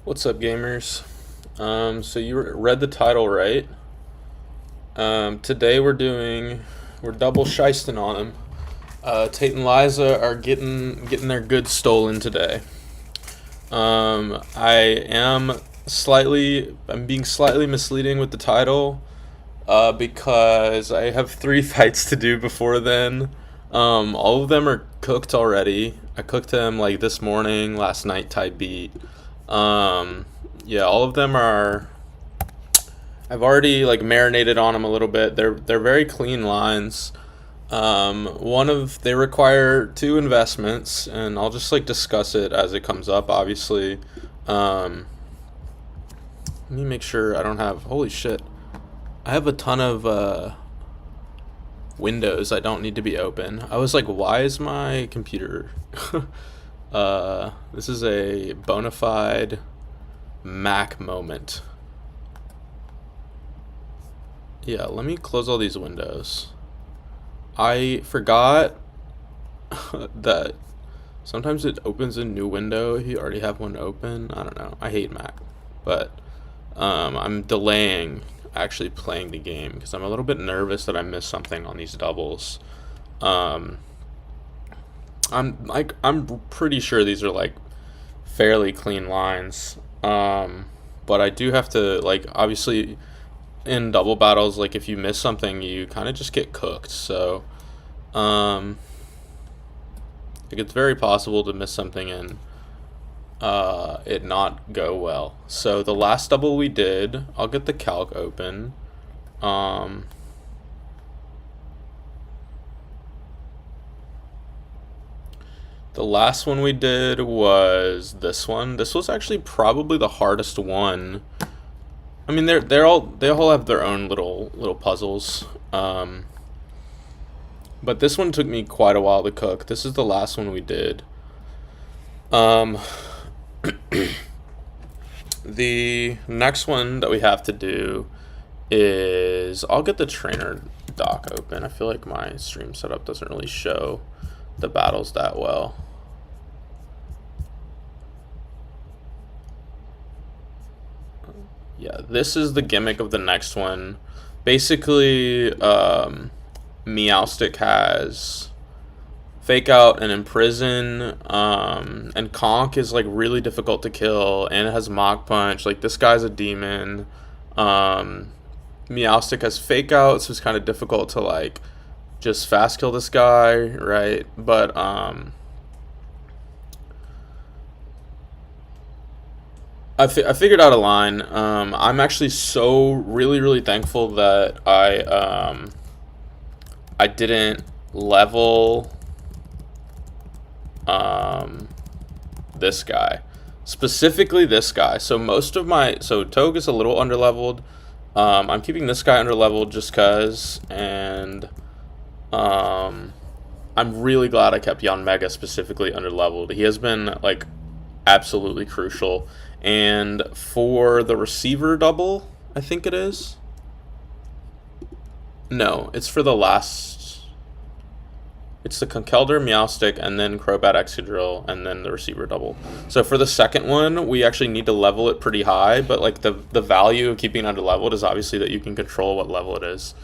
What's up, gamers? So you read the title, right? Today we're double shysting on them. Tate and Liza are getting their goods stolen today. I'm being slightly misleading with the title, because I have 3 fights to do before then. All of them are cooked already. I cooked them like this morning, last night type beat. Um, yeah, all of them are. I've already like marinated on them a little bit. They're very clean lines. They require 2 investments, and I'll just like discuss it as it comes up. Obviously, let me make sure I don't have. Holy shit! I have a ton of windows I don't need to be open. I was like, why is my computer? This is a bona fide Mac moment. Yeah, let me close all these windows. I forgot that sometimes it opens a new window if you already have one open. I don't know. I hate Mac. But I'm delaying actually playing the game because I'm a little bit nervous that I missed something on these doubles. Um, I'm pretty sure these are like fairly clean lines. But I do have to like obviously in double battles, like if you miss something, you kind of just get cooked. So, um, like it's very possible to miss something and it not go well. So the last double we did, I'll get the calc open. Um, the last one we did was this one. This was actually probably the hardest one. I mean, they all have their own little puzzles. But this one took me quite a while to cook. This is the last one we did. Um, the next one that we have to do is I'll get the trainer doc open. I feel like my stream setup doesn't really show the battles that well. Yeah, this is the gimmick of the next one. Basically, Meowstick has Fake Out and Imprison, and Conk is like really difficult to kill, and it has Mach Punch. Like this guy's a demon. Meowstick has Fake Out, so it's kind of difficult to like just fast kill this guy, right? But I figured out a line. I'm actually so really thankful that I didn't level this guy, specifically this guy. So Togue is a little underleveled. I'm keeping this guy underleveled just cause, and I'm really glad I kept Yanmega specifically underleveled. He has been like absolutely crucial. And for the receiver double, I think it is. No, it's for the last. It's the Conkeldurr, Meowstick, and then Crobat Excadrill, and then the receiver double. So for the second one, we actually need to level it pretty high, but like the value of keeping it underleveled is obviously that you can control what level it is,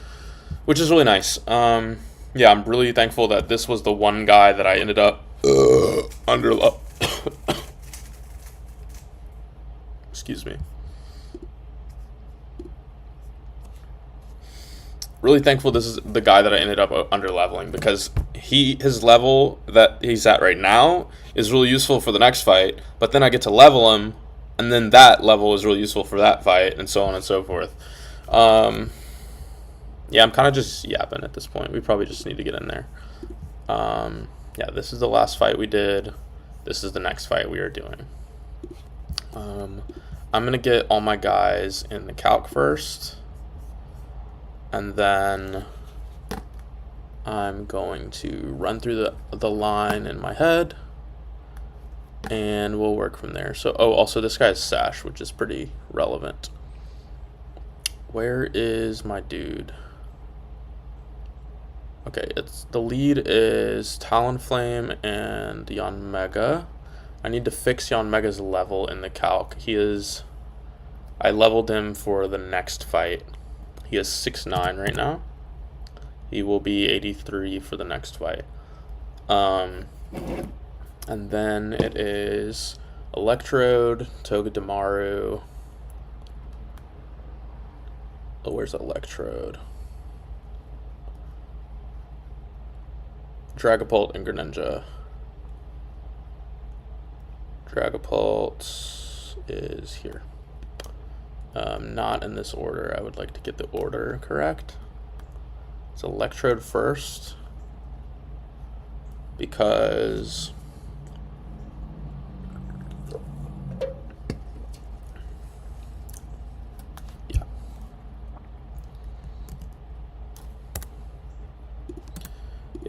which is really nice. Yeah, I'm really thankful that this was the one guy that I ended up underleveled. Excuse me. Really thankful this is the guy that I ended up underleveling, because his level that he's at right now is really useful for the next fight, but then I get to level him, and then that level is really useful for that fight, and so on and so forth. Yeah, I'm kind of just yapping at this point. We probably just need to get in there. Yeah, this is the last fight we did. This is the next fight we are doing. I'm going to get all my guys in the calc first, and then I'm going to run through the line in my head, and we'll work from there. So, also this guy's Sash, which is pretty relevant. Where is my dude? Okay, the lead is Talonflame and Yanmega. I need to fix Yon Mega's level in the calc. I leveled him for the next fight. He is 6'9" right now. He will be 83 for the next fight. And then it is Electrode, Togedemaru. Oh, where's Electrode? Dragapult and Greninja. Dragapult is here. Not in this order. I would like to get the order correct. It's Electrode first, because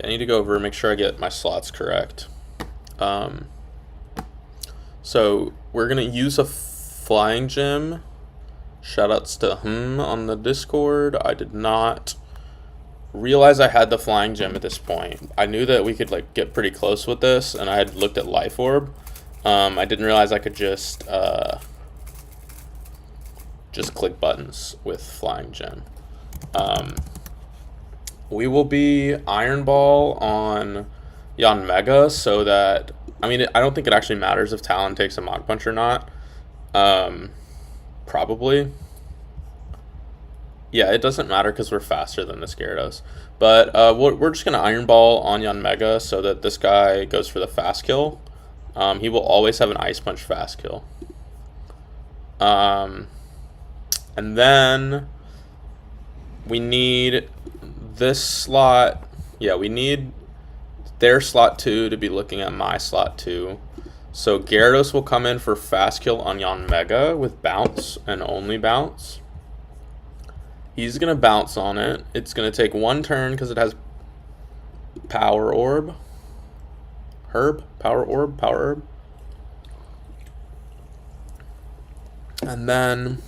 I need to go over and make sure I get my slots correct. So we're gonna use a flying gym. Shoutouts to on the Discord. I did not realize I had the flying gym at this point. I knew that we could like get pretty close with this, and I had looked at Life Orb. I didn't realize I could just click buttons with flying gym. We will be Iron Ball on Yon Mega, so that, I mean, I don't think it actually matters if Talon takes a Mach Punch or not. Probably. Yeah, it doesn't matter because we're faster than the Gyarados. But we're just going to Iron Ball on Yon Mega so that this guy goes for the fast kill. He will always have an Ice Punch fast kill. And then we need this slot. Yeah, we need their slot 2 to be looking at my slot 2. So Gyarados will come in for fast kill on Yon Mega with bounce and only bounce. He's going to bounce on it. It's going to take 1 turn because it has Power Orb. Power Orb. And then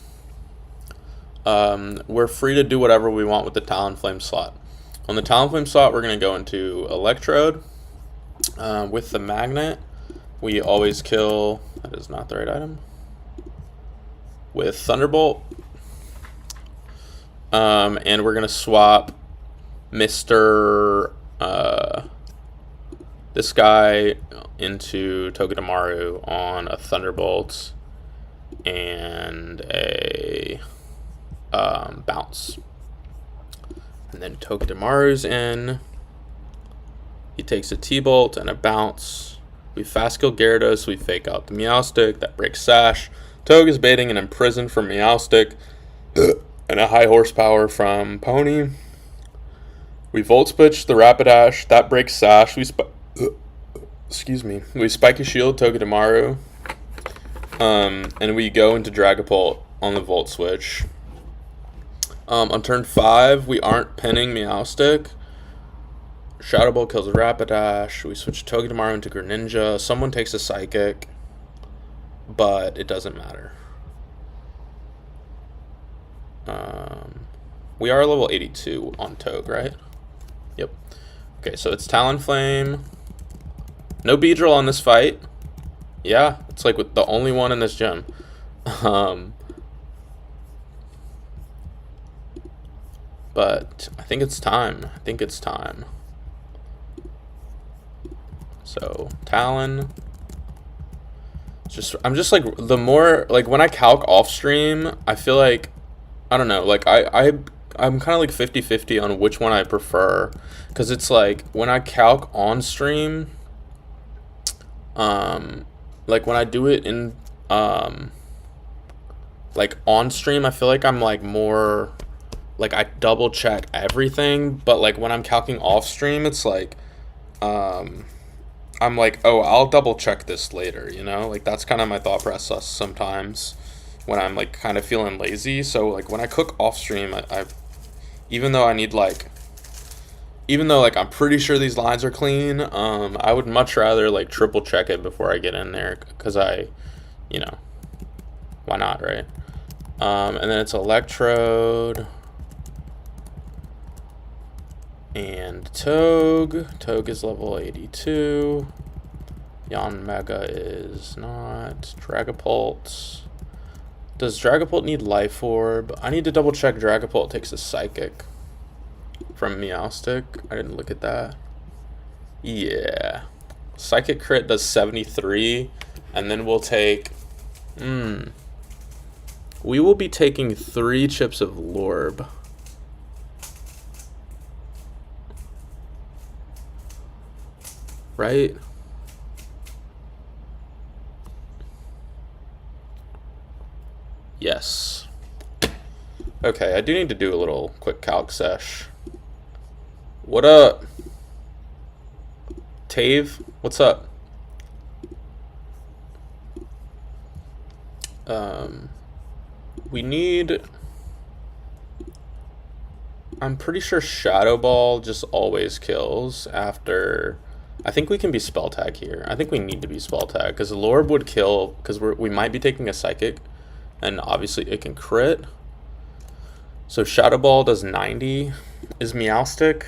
we're free to do whatever we want with the Talonflame slot. On the Talonflame slot, we're going to go into Electrode. With the Magnet, we always kill... That is not the right item. With Thunderbolt. And we're going to swap Mr. This guy into Togedemaru on a Thunderbolt and a bounce. And then Togedemaru's in. He takes a T-Bolt and a bounce. We fast kill Gyarados. We fake out the Meowstic. That breaks Sash. Toge is baiting an Imprison from Meowstic. And a high horsepower from Pony. We Volt Switch the Rapidash. That breaks Sash. We Spiky Shield Togedemaru. And we go into Dragapult on the Volt Switch. On turn 5, we aren't pinning Meowstic. Shadow Ball kills Rapidash. We switch Togedemaru into Greninja. Someone takes a Psychic, but it doesn't matter. We are level 82 on Toge, right? Yep. Okay, so it's Talonflame. No Beedrill on this fight. Yeah, it's like with the only one in this gym. But I think it's time. So Talon. I'm just like, the more, like, when I calc off stream, I feel like, I don't know, like I'm kind of like 50-50 on which one I prefer, because it's like when I calc on stream, like when I do it in like on stream, I feel like I'm like more like I double check everything, but like when I'm calcing off stream, it's like I'm like, oh, I'll double check this later, you know? Like that's kind of my thought process sometimes when I'm like kind of feeling lazy. So like when I cook off stream, I even though I'm pretty sure these lines are clean, I would much rather like triple check it before I get in there, because you know, why not, right? And then it's Electrode and Toge. Toge is level 82. Yanmega is not. Dragapult. Does Dragapult need Life Orb? I need to double check Dragapult takes a Psychic from Meowstic. I didn't look at that. Yeah. Psychic crit does 73, and then we'll take... We will be taking 3 chips of Lorb. Right? Yes. Okay, I do need to do a little quick calc sesh. What up? Tave, what's up? We need... I'm pretty sure Shadow Ball just always kills after... I think we can be Spell Tag here. I think we need to be Spell Tag, because Lorb would kill, because we might be taking a Psychic, and obviously it can crit. So Shadow Ball does 90. Is Meowstic?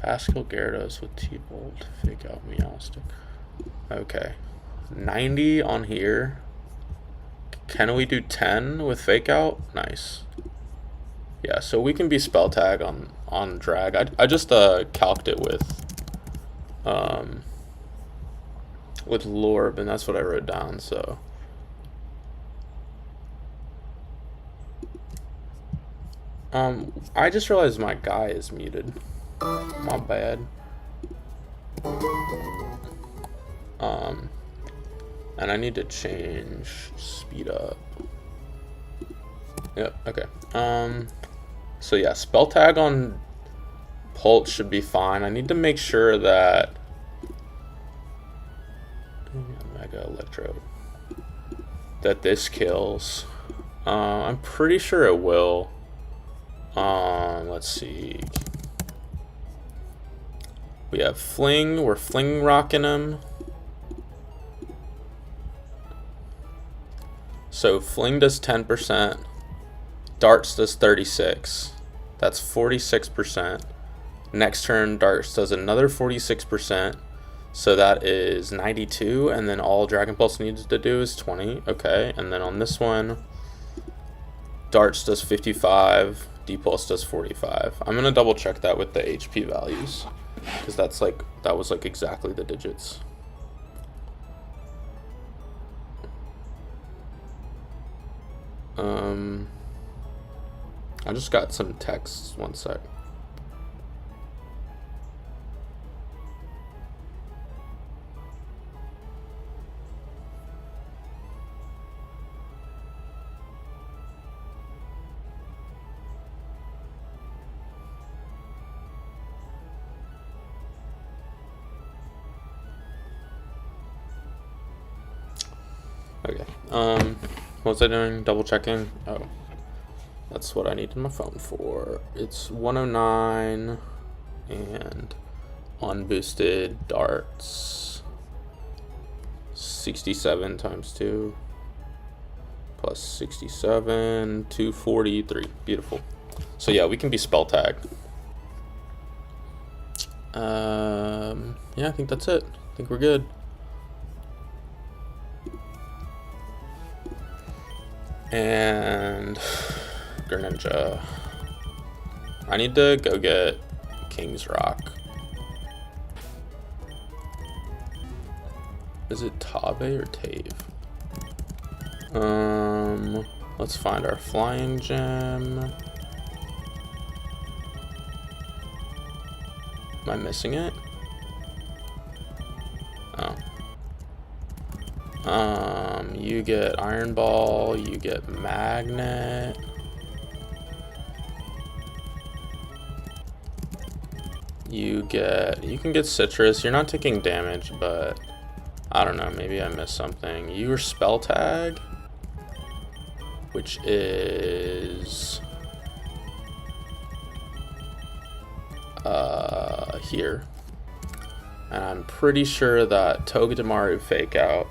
Fast kill Gyarados with T-Bolt. Fake out Meowstic. Okay. 90 on here. Can we do 10 with Fake Out? Nice. Yeah, so we can be Spell Tag on Drag. I just calced it with Lorb, and that's what I wrote down, so. I just realized my guy is muted. My bad. And I need to change speed up. Yep, okay. So yeah, Spell Tag on Pulse should be fine. I need to make sure that Mega Electrode, that this kills. I'm pretty sure it will. Let's see. We have Fling. We're Fling rocking him. So Fling does 10%. Darts does 36. That's 46%. Next turn, Darts does another 46%. So that is 92. And then all Dragon Pulse needs to do is 20. Okay. And then on this one, Darts does 55. D-Pulse does 45. I'm going to double check that with the HP values, because that was like exactly the digits. I just got some texts, one sec. Okay, what was I doing? Double checking? Oh, that's what I needed my phone for. It's 109 and unboosted Darts 67 times 2 plus 67, 243. Beautiful. So yeah, we can be Spell Tag. Yeah, I think that's it. I think we're good. And Greninja. I need to go get King's Rock. Is it Tabe or Tave? Let's find our Flying Gem. Am I missing it? Oh. You get Iron Ball, you get Magnet. You can get Citrus. You're not taking damage, but I don't know, maybe I missed something. You were Spell Tag, which is here. And I'm pretty sure that Togedemaru Fake Out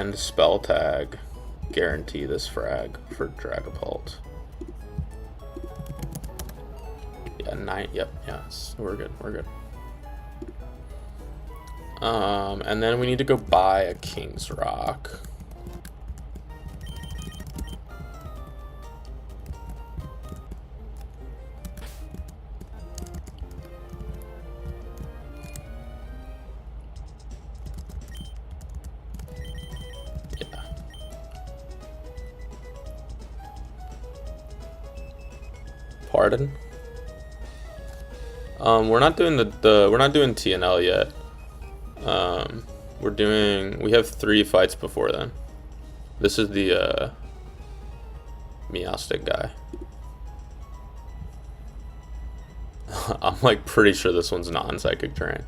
and spell tag guarantee this frag for Dragapult. Yeah, 9. Yep, yes, we're good. We're good. And then we need to go buy a King's Rock. Yeah. Pardon? We're not doing we're not doing TNL yet. We have 3 fights before then. This is the Meowstic guy. I'm like pretty sure this one's non-psychic terrain.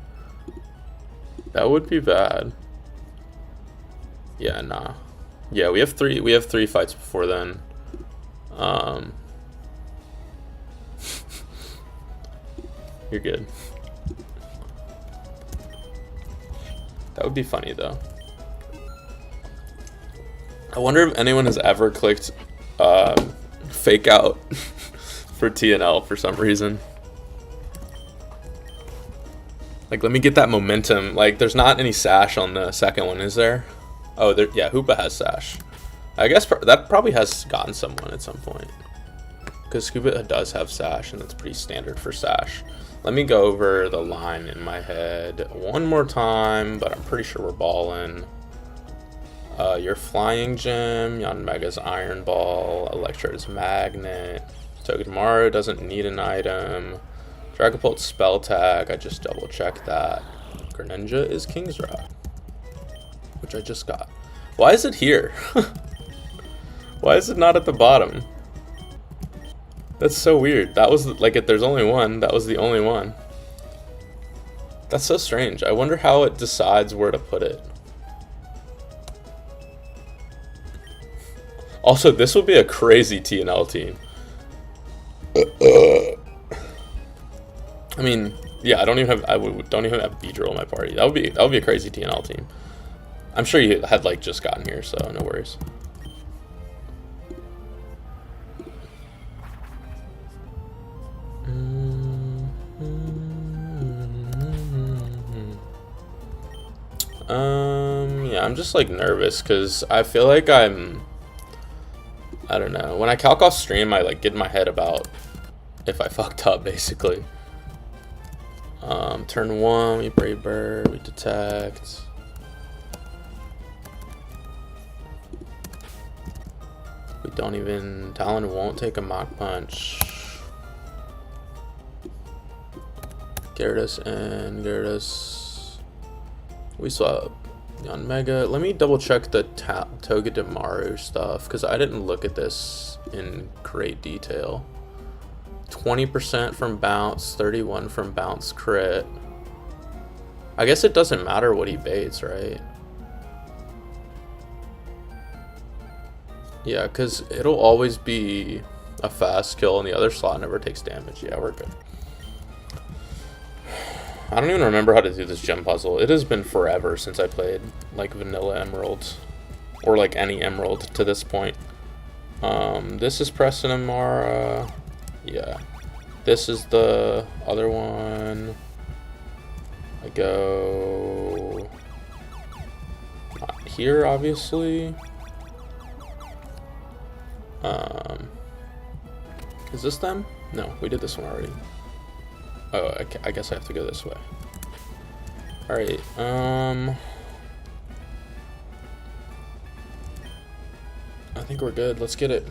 That would be bad. Yeah, nah. Yeah, we have 3 fights before then. You're good. That would be funny though. I wonder if anyone has ever clicked fake out for TNL for some reason. Like, let me get that momentum. Like, there's not any sash on the second one, is there? Oh, there. Yeah, Hoopa has sash. I guess that probably has gotten someone at some point. Because Scuba does have sash, and that's pretty standard for sash. Let me go over the line in my head one more time, but I'm pretty sure we're balling. Your Flying Gym, Yanmega's Iron Ball, Electrode's Magnet, Togedemaru doesn't need an item, Dragapult's Spell Tag, I just double checked that. Greninja is King's Rock, which I just got. Why is it here? Why is it not at the bottom? That's so weird. That was like, if there's only one, that was the only one. That's so strange. I wonder how it decides where to put it. Also, this would be a crazy TNL team. I mean, yeah, I don't even have Beedrill in my party. That would be a crazy TNL team. I'm sure you had like just gotten here, so no worries. Yeah, I'm just like nervous because I feel like I don't know. When I calc off stream, I like get in my head about if I fucked up, basically. Turn 1, we Brave Bird, we detect. We don't even, Talon won't take a Mach Punch. Gyarados and Gyarados. We swap on Mega. Let me double check the Togedemaru stuff because I didn't look at this in great detail. 20% from bounce, 31 from bounce crit. I guess it doesn't matter what he baits, right? Yeah, because it'll always be a fast kill and the other slot never takes damage. Yeah, we're good. I don't even remember how to do this gem puzzle. It has been forever since I played like Vanilla Emerald or like any Emerald to this point. This is Preston and Mara. Yeah. This is the other one. I go not here, obviously. Is this them? No, we did this one already. Oh, I guess I have to go this way. Alright, I think we're good. Let's get it.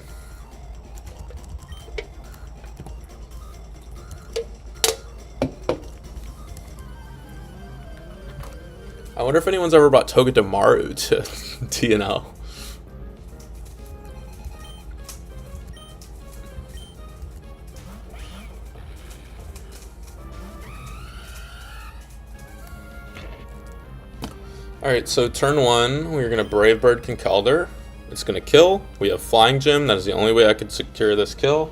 I wonder if anyone's ever brought Togedemaru to TNL. Alright, so turn 1, we're going to Brave Bird Conkeldurr. It's going to kill. We have Flying Gym. That is the only way I could secure this kill.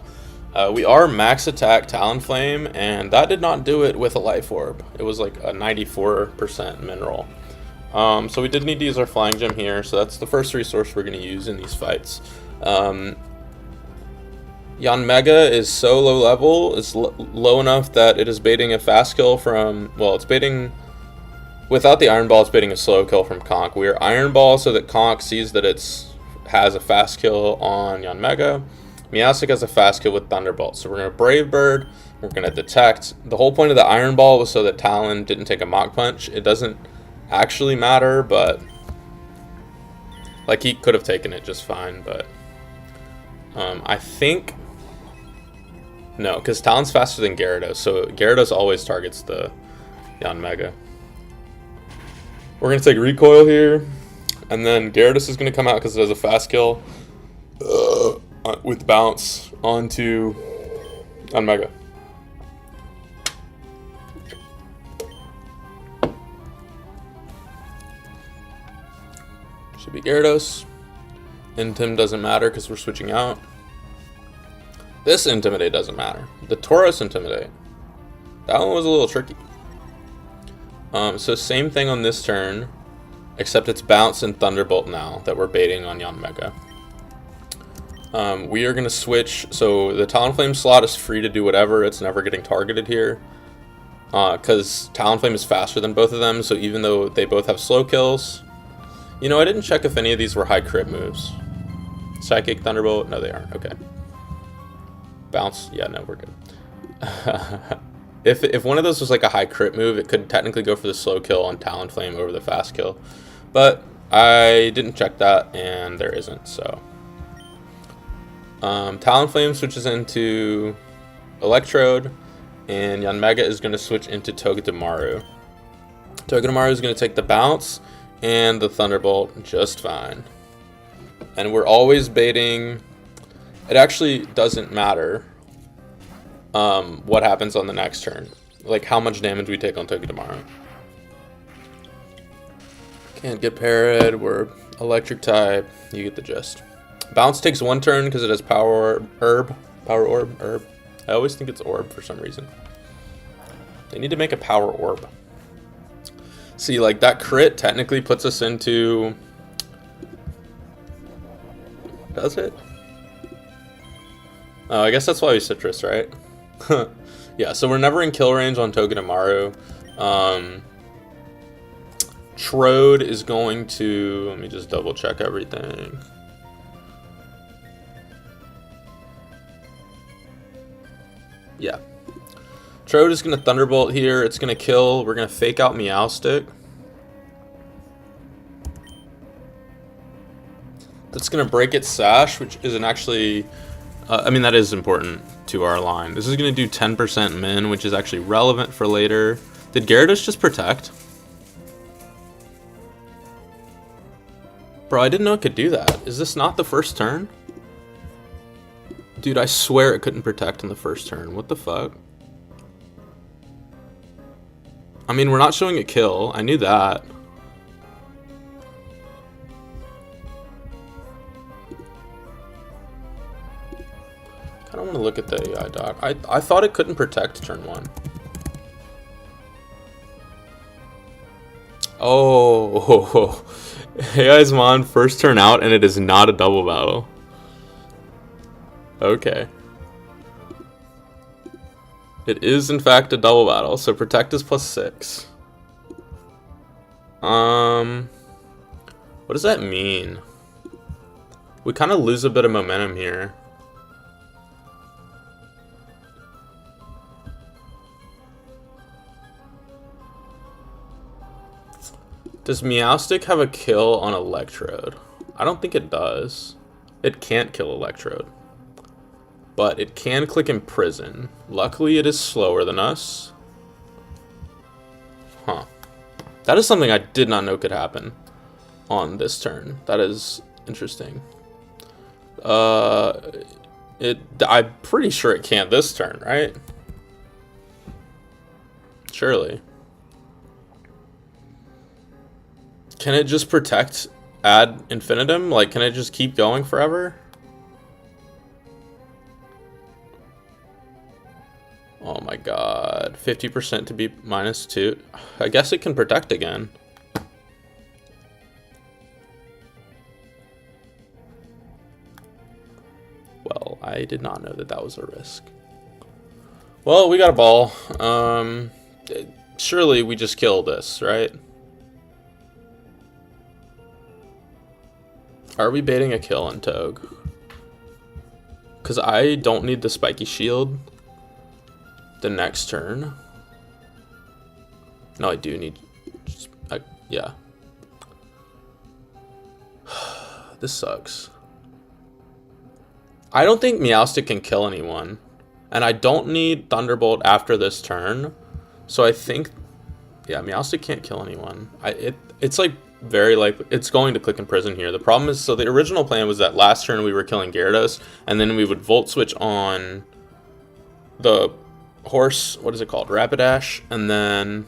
We are max attack Talonflame, and that did not do it with a Life Orb. It was like a 94% mineral. So we did need to use our flying gem here, so that's the first resource we're going to use in these fights. Yan Mega is so low level, it's low enough that it is baiting a fast kill from, well, it's baiting, without the Iron Ball, it's baiting a slow kill from Conk. We are Iron Ball so that Conk sees that has a fast kill on Yan Mega. Meowstic has a fast kill with Thunderbolt. So we're going to Brave Bird, we're going to Detect. The whole point of the Iron Ball was so that Talon didn't take a Mach Punch. It doesn't actually matter, but like he could have taken it just fine, but I think no, because Talon's faster than Gyarados, so Gyarados always targets the Yan Mega. We're going to take Recoil here, and then Gyarados is going to come out because it has a fast kill with Bounce onto Yan Mega. Should be Gyarados. Intim doesn't matter because we're switching out. This Intimidate doesn't matter. The Tauros Intimidate. That one was a little tricky. So same thing on this turn, except it's Bounce and Thunderbolt now that we're baiting on Yan Mega. We are going to switch. So the Talonflame slot is free to do whatever. It's never getting targeted here. Because Talonflame is faster than both of them. So even though they both have slow kills. You know, I didn't check if any of these were high crit moves. Psychic, Thunderbolt. No, they aren't. Okay. Bounce. Yeah, no, we're good. If one of those was like a high crit move, it could technically go for the slow kill on Talonflame over the fast kill. But I didn't check that, and there isn't, so. Talonflame switches into Electrode, and Yan Mega is going to switch into Togedemaru. Togedemaru is going to take the Bounce and the Thunderbolt just fine. And we're always baiting. It actually doesn't matter what happens on the next turn. Like how much damage we take on Togedemaru. Can't get parried. We're electric type. You get the gist. Bounce takes one turn because it has Power Orb. I always think it's Orb for some reason. They need to make a Power Orb. See, like that crit technically puts us into... Does it? Oh, I guess that's why we Citrus, right? Yeah, so we're never in kill range on Togedemaru. Trode is going to... Let me just double check everything. Yeah. Trode is going to Thunderbolt here. It's going to kill. We're going to fake out Meowstic. That's going to break its Sash, which isn't actually... I mean, that is important to our line. This is going to do 10% min, which is actually relevant for later. Did Gyarados just Protect? Bro, I didn't know it could do that. Is this not the first turn? Dude, I swear it couldn't Protect in the first turn. What the fuck? I mean, we're not showing a kill. I knew that. I don't want to look at the AI doc. I thought it couldn't Protect turn 1. Oh, AI's Mon first turn out, and it is not a double battle. Okay. It is in fact a double battle, so Protect is +6. What does that mean? We kind of lose a bit of momentum here. Does Meowstic have a kill on Electrode? I don't think it does. It can't kill Electrode. But it can click Imprison. Luckily, it is slower than us. Huh. That is something I did not know could happen on this turn. That is interesting. I'm pretty sure it can't this turn, right? Surely. Can it just Protect ad infinitum? Like, can it just keep going forever? Oh my god. 50% to be -2. I guess it can Protect again. I did not know that that was a risk. Well, we got a ball. Surely we just kill this, right? Are we baiting a kill on Togue? Because I don't need the spiky shield the next turn. No, I do need... yeah. This sucks. I don't think Meowstic can kill anyone. And I don't need Thunderbolt after this turn. So I think... yeah, Meowstic can't kill anyone. It's like... very likely it's going to click Imprison here. The problem is, so the original plan was that last turn we were killing Gyarados, and then we would Volt Switch on the horse, what is it called, Rapidash, and then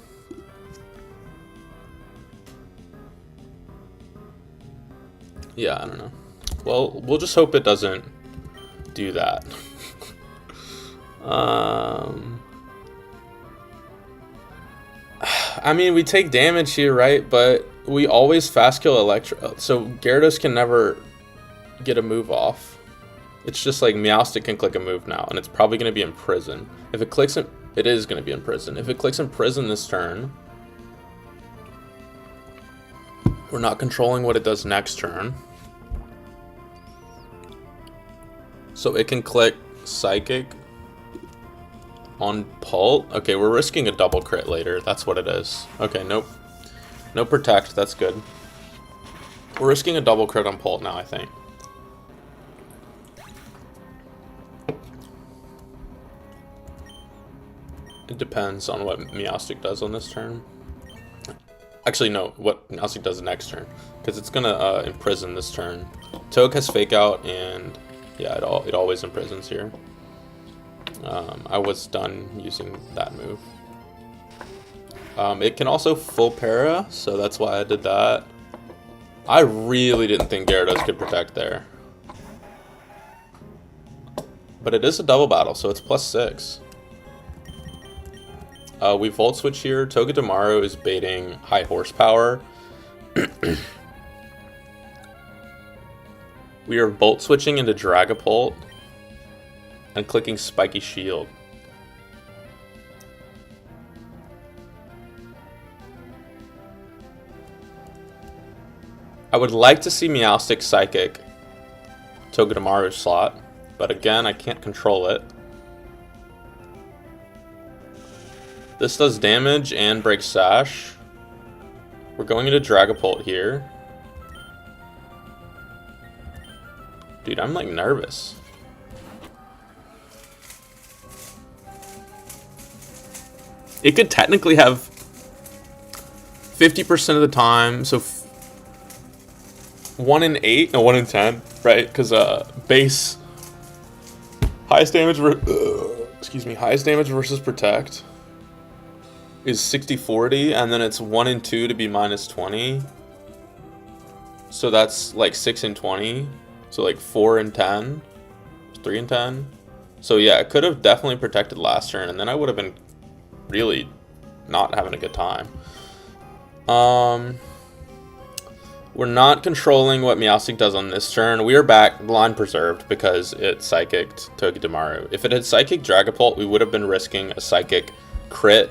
yeah, I don't know. Well, we'll just hope it doesn't do that. I mean, we take damage here, right? But we always fast kill Electro, so Gyarados can never get a move off. It's just like Meowstic can click a move now, and it's probably going to be Imprison. If it clicks in, it is going to be Imprison. If it clicks Imprison this turn, we're not controlling what it does next turn. So it can click Psychic on Pult. Okay, we're risking a double crit later. That's what it is. Okay, nope. No Protect, that's good. We're risking a double crit on Pult now, I think. It depends on what Meowstic does on this turn. Actually, no, what Meowstic does next turn. Because it's going to Imprison this turn. Togue has Fake Out, and yeah, it always Imprisons here. I was done using that move. It can also full para, so that's why I did that. I really didn't think Gyarados could protect there. But it is a double battle, so it's +6. We Volt Switch here. Togedemaru is baiting high horsepower. We are Volt Switching into Dragapult and clicking Spiky Shield. I would like to see Meowstic Psychic Togedemaru's slot, but again, I can't control it. This does damage and breaks Sash. We're going into Dragapult here. Dude, I'm like nervous. It could technically have 50% of the time, so 1 in 8, no 1 in 10, right? Because base highest damage, highest damage versus Protect is 60-40, and then it's 1 in 2 to be -20. So that's like 6 in 20. So like 4 in 10, 3 in 10. So yeah, it could have definitely protected last turn, and then I would have been really not having a good time. We're not controlling what Meowstic does on this turn. We are back line preserved because it Psychicked Togedemaru. If it had Psychic Dragapult, we would have been risking a Psychic crit.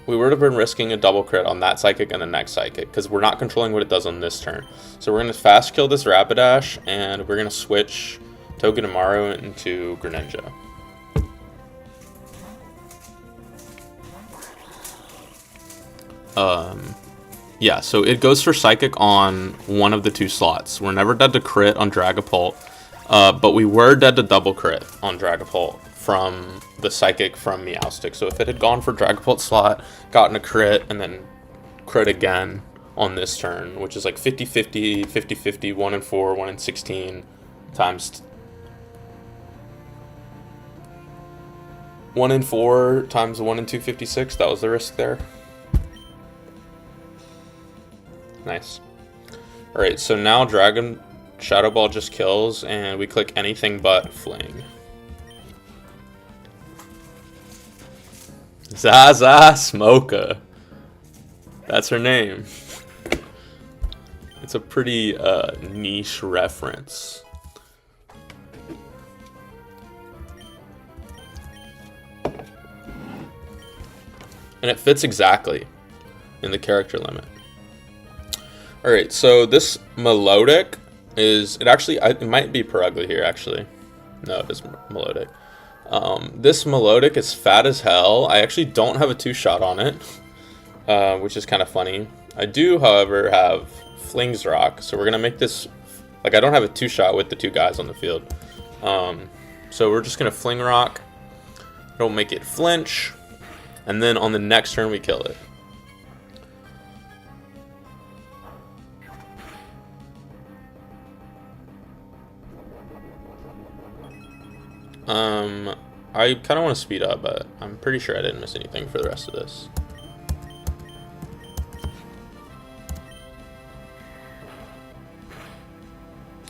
We would have been risking a double crit on that Psychic and the next Psychic because we're not controlling what it does on this turn. So we're going to fast kill this Rapidash, and we're going to switch Togedemaru into Greninja. Yeah, so it goes for Psychic on one of the 2 slots. We're never dead to crit on Dragapult, but we were dead to double crit on Dragapult from the Psychic from Meowstic. So if it had gone for Dragapult slot, gotten a crit, and then crit again on this turn, which is like 50-50, 50-50, 1 in 4, 1 in 16, times 1 in 4 times 1 in 256, that was the risk there. Nice. Alright, so now Dragon Shadow Ball just kills, and we click anything but Fling. Zaza Smoka. That's her name. It's a pretty niche reference. And it fits exactly in the character limit. Alright, so this melodic is, it might be Perugly here actually. No, it is melodic. This melodic is fat as hell. I actually don't have a 2-shot on it, which is kind of funny. I do, however, have Flings Rock, so we're gonna make this, like, I don't have a 2-shot with the 2 guys on the field. So we're just gonna Fling Rock. It'll make it flinch, and then on the next turn we kill it. I kind of want to speed up, but I'm pretty sure I didn't miss anything for the rest of this.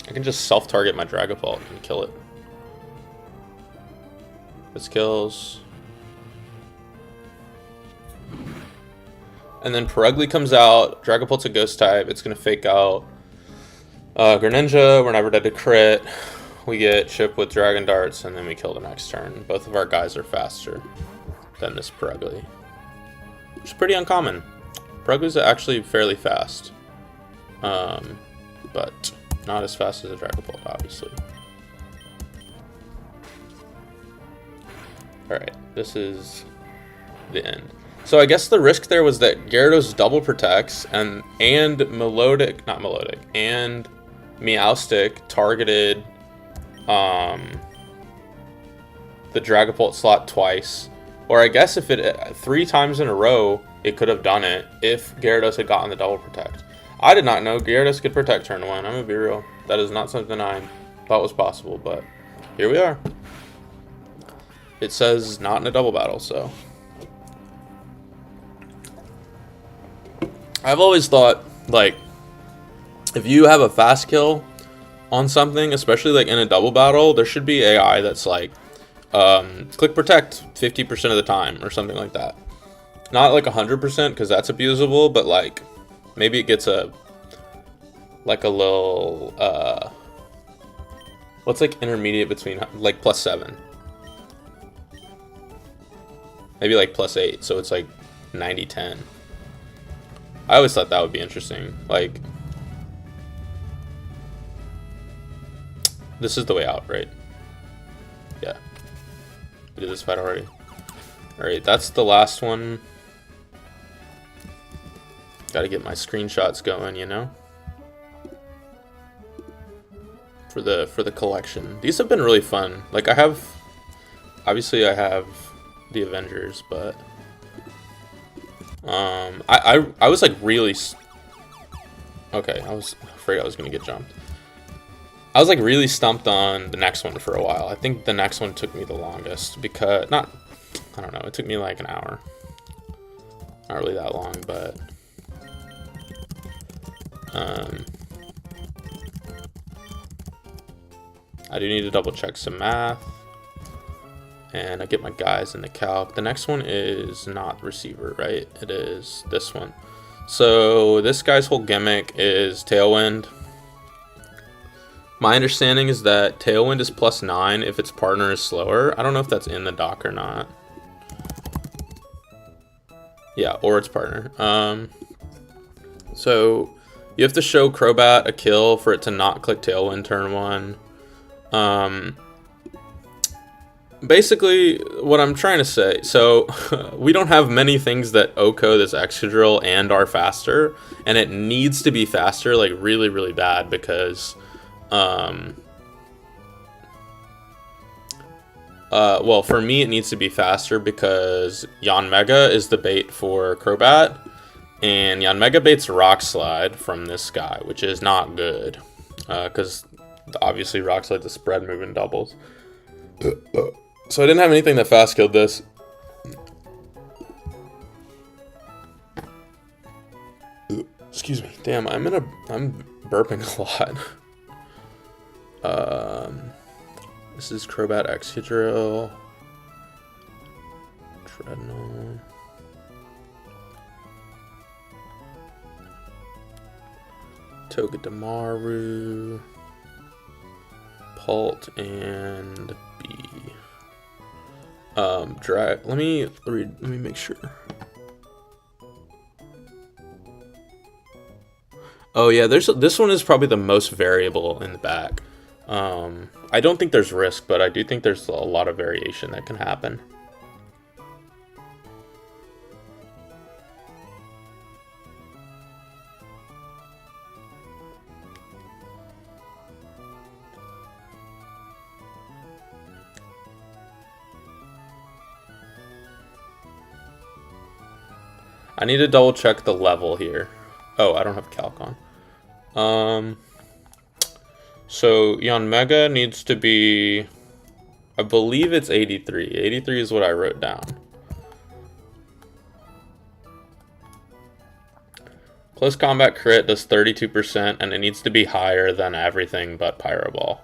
I can just self-target my Dragapult and kill it. This kills. And then Perugly comes out. Dragapult's a ghost type. It's going to fake out Greninja. We're never dead to crit. We get chip with Dragon Darts, and then we kill the next turn. Both of our guys are faster than this Perugly, which is pretty uncommon. Perugly's actually fairly fast, but not as fast as a Dragapult, obviously. Alright, this is the end. So I guess the risk there was that Gyarados double protects, and Melodic, not Melodic, and Meowstic targeted the Dragapult slot twice. Or I guess if it 3 times in a row, it could have done it if Gyarados had gotten the double protect. I did not know Gyarados could protect turn 1. I'm gonna be real. That is not something I thought was possible, but here we are. It says not in a double battle, so. I've always thought, like, if you have a fast kill on something, especially like in a double battle, there should be AI that's like, click protect 50% of the time or something like that. Not like 100% because that's abusable, but like maybe it gets a little what's like intermediate between like +7, maybe like +8, so it's like 90-10. I always thought that would be interesting. Like, this is the way out, right? Yeah. We did this fight already. Alright, that's the last one. Gotta get my screenshots going, you know? For the collection. These have been really fun. Like, obviously I have the Avengers, but I was like really okay, I was afraid I was gonna get jumped. I was like really stumped on the next one for a while. I think the next one took me the longest because I don't know, it took me like an hour. Not really that long, but I do need to double check some math. And I get my guys in the calc. The next one is not receiver, right? It is this one. So this guy's whole gimmick is Tailwind. My understanding is that Tailwind is +9 if its partner is slower. I don't know if that's in the doc or not. Yeah, or its partner. So you have to show Crobat a kill for it to not click Tailwind turn 1. Basically, what I'm trying to say, so we don't have many things that OHKO this Excadrill and are faster, and it needs to be faster, like really, really bad, because, well, for me, it needs to be faster because Yanmega is the bait for Crobat, and Yanmega baits Rock Slide from this guy, which is not good, because obviously Rock Slide, the spread move in doubles. So I didn't have anything that fast killed this. Excuse me. Damn, I'm burping a lot. This is Crobat Excadrill. Treadmill. Togedemaru. Pult and B. Drag. Let me read. Let me make sure. Oh yeah, this one is probably the most variable in the back. I don't think there's risk, but I do think there's a lot of variation that can happen. I need to double check the level here. Oh, I don't have calc on. So Yon Mega needs to be, I believe it's 83. 83 is what I wrote down. Close combat crit does 32%, and it needs to be higher than everything but Pyro Ball.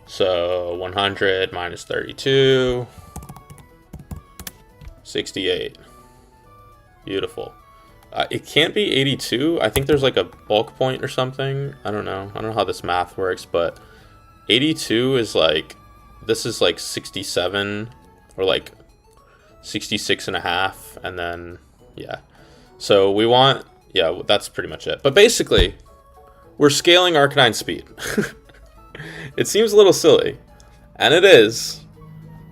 So 100 minus 32, 68. Beautiful. It can't be 82. I think there's like a bulk point or something. I don't know. I don't know how this math works, but 82 is like, this is like 67 or like 66 and a half. And then, yeah. So we want, yeah, that's pretty much it. But basically, we're scaling Arcanine speed. It seems a little silly, and it is,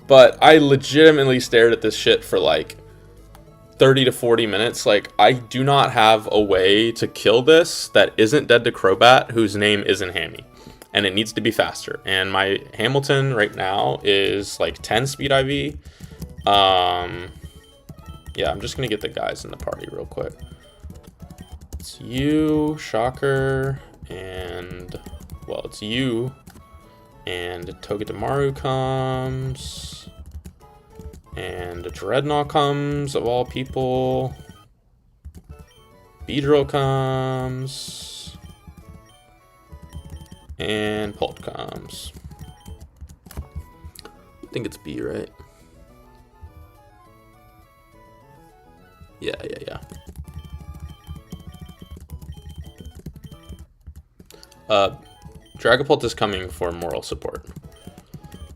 but I legitimately stared at this shit for like 30 to 40 minutes. Like, I do not have a way to kill this that isn't dead to Crobat, whose name isn't Hammy, and it needs to be faster. And my Hamilton right now is like 10 speed IV. Yeah, I'm just gonna get the guys in the party real quick. It's you, Shocker, and well, it's you, and Togedemaru comes. And Dreadnought comes, of all people. Beedrill comes. And Pult comes. I think it's B, right? Yeah. Dragapult is coming for moral support.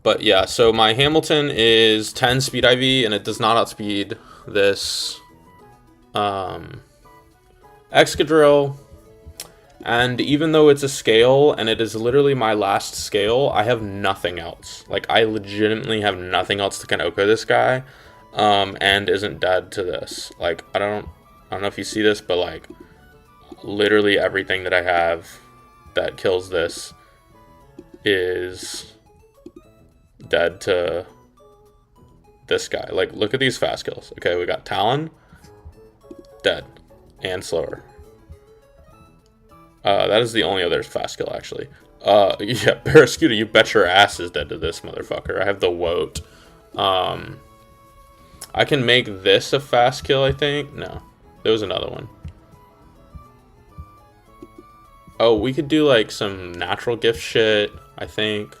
But yeah, so my Hamilton is 10 speed IV, and it does not outspeed this Excadrill. And even though it's a scale, and it is literally my last scale, I have nothing else. Like, I legitimately have nothing else to Kanoko this guy, and isn't dead to this. Like, I don't know if you see this, but like, literally everything that I have that kills this is dead to this guy. Like, look at these fast kills. Okay, we got Talon, dead, and slower. That is the only other fast kill, actually. Yeah, Barrascuda, you bet your ass is dead to this motherfucker. I have the Woat. I can make this a fast kill, I think. No, there was another one. Oh, we could do like some natural gift shit, I think.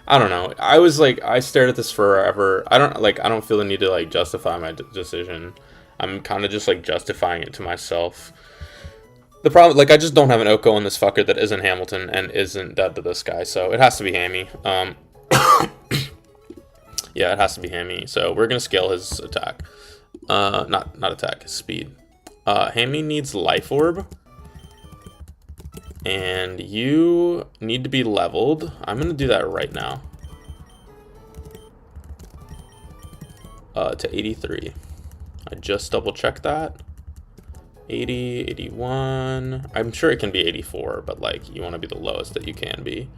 I don't know. I was like, I stared at this forever. I don't feel the need to like justify my decision. I'm kind of just like justifying it to myself. The problem, like, I just don't have an Oko on this fucker that isn't Hamilton and isn't dead to this guy, so it has to be Hammy. Yeah, it has to be Hammy. So we're gonna scale his attack. Not attack, his speed. Hammy needs Life Orb. And you need to be leveled. I'm gonna do that right now. To 83. I just double checked that. 80, 81. I'm sure it can be 84, but like, you want to be the lowest that you can be.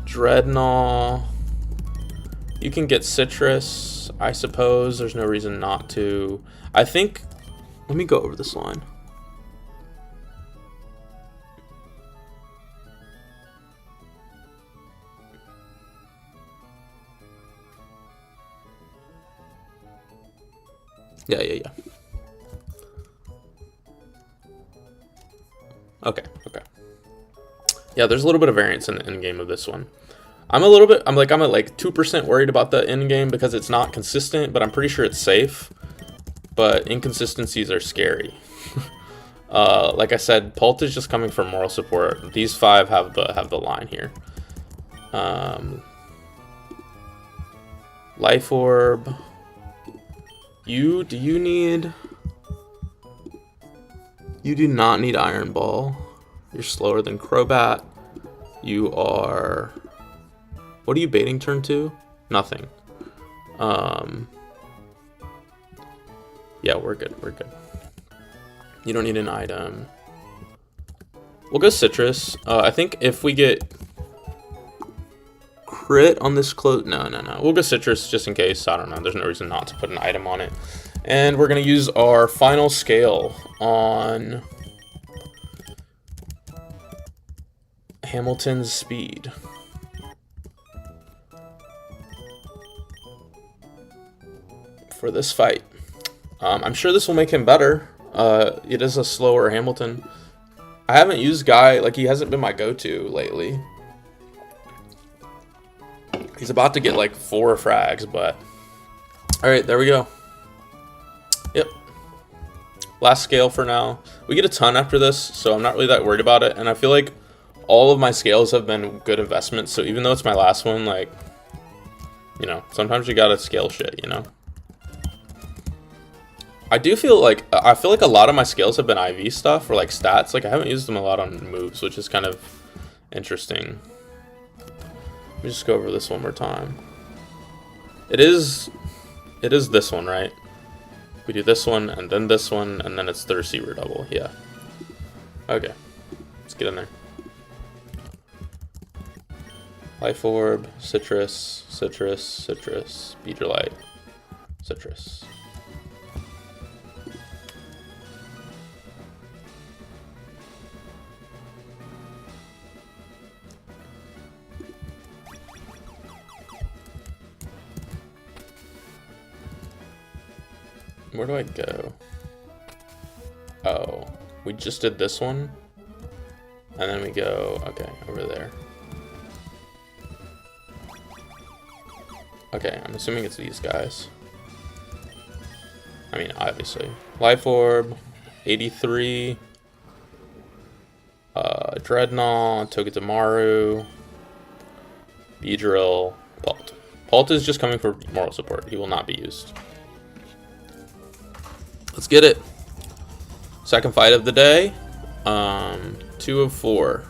Dreadnought. You can get Citrus, I suppose. There's no reason not to. I think. Let me go over this line. Yeah. Okay. Yeah, there's a little bit of variance in the end game of this one. I'm at like 2% worried about the end game because it's not consistent, but I'm pretty sure it's safe. But inconsistencies are scary. Like I said, Pult is just coming for moral support. These five have the line here. Life Orb. You need... You do not need Iron Ball. You're slower than Crobat. You are... What are you baiting turn 2? Nothing. Yeah, we're good. We're good. You don't need an item. We'll go Citrus. I think if we get crit on this close... No. We'll go Citrus just in case. I don't know. There's no reason not to put an item on it. And we're going to use our final scale on Hamilton's speed. For this fight. I'm sure this will make him better. It is a slower Hamilton. I haven't used Guy, like he hasn't been my go-to lately. He's about to get like 4 frags, but... Alright, there we go. Yep. Last scale for now. We get a ton after this, so I'm not really that worried about it. And I feel like all of my scales have been good investments, so even though it's my last one, like... You know, sometimes you gotta scale shit, you know? I feel like a lot of my skills have been IV stuff or like stats. Like I haven't used them a lot on moves, which is kind of interesting. Let me just go over this one more time. It is this one, right? We do this one and then it's the receiver double. Yeah. Okay. Let's get in there. Life Orb, Citrus, Citrus, Citrus, Beedrilight, Citrus. Where do I go? Oh, we just did this one. And then we go, okay, over there. Okay, I'm assuming it's these guys. I mean, obviously. Life Orb, 83. Dreadnought, Togedemaru, Beedrill, Pult. Pult is just coming for moral support. He will not be used. Let's get it. Second fight of the day. 2 of 4.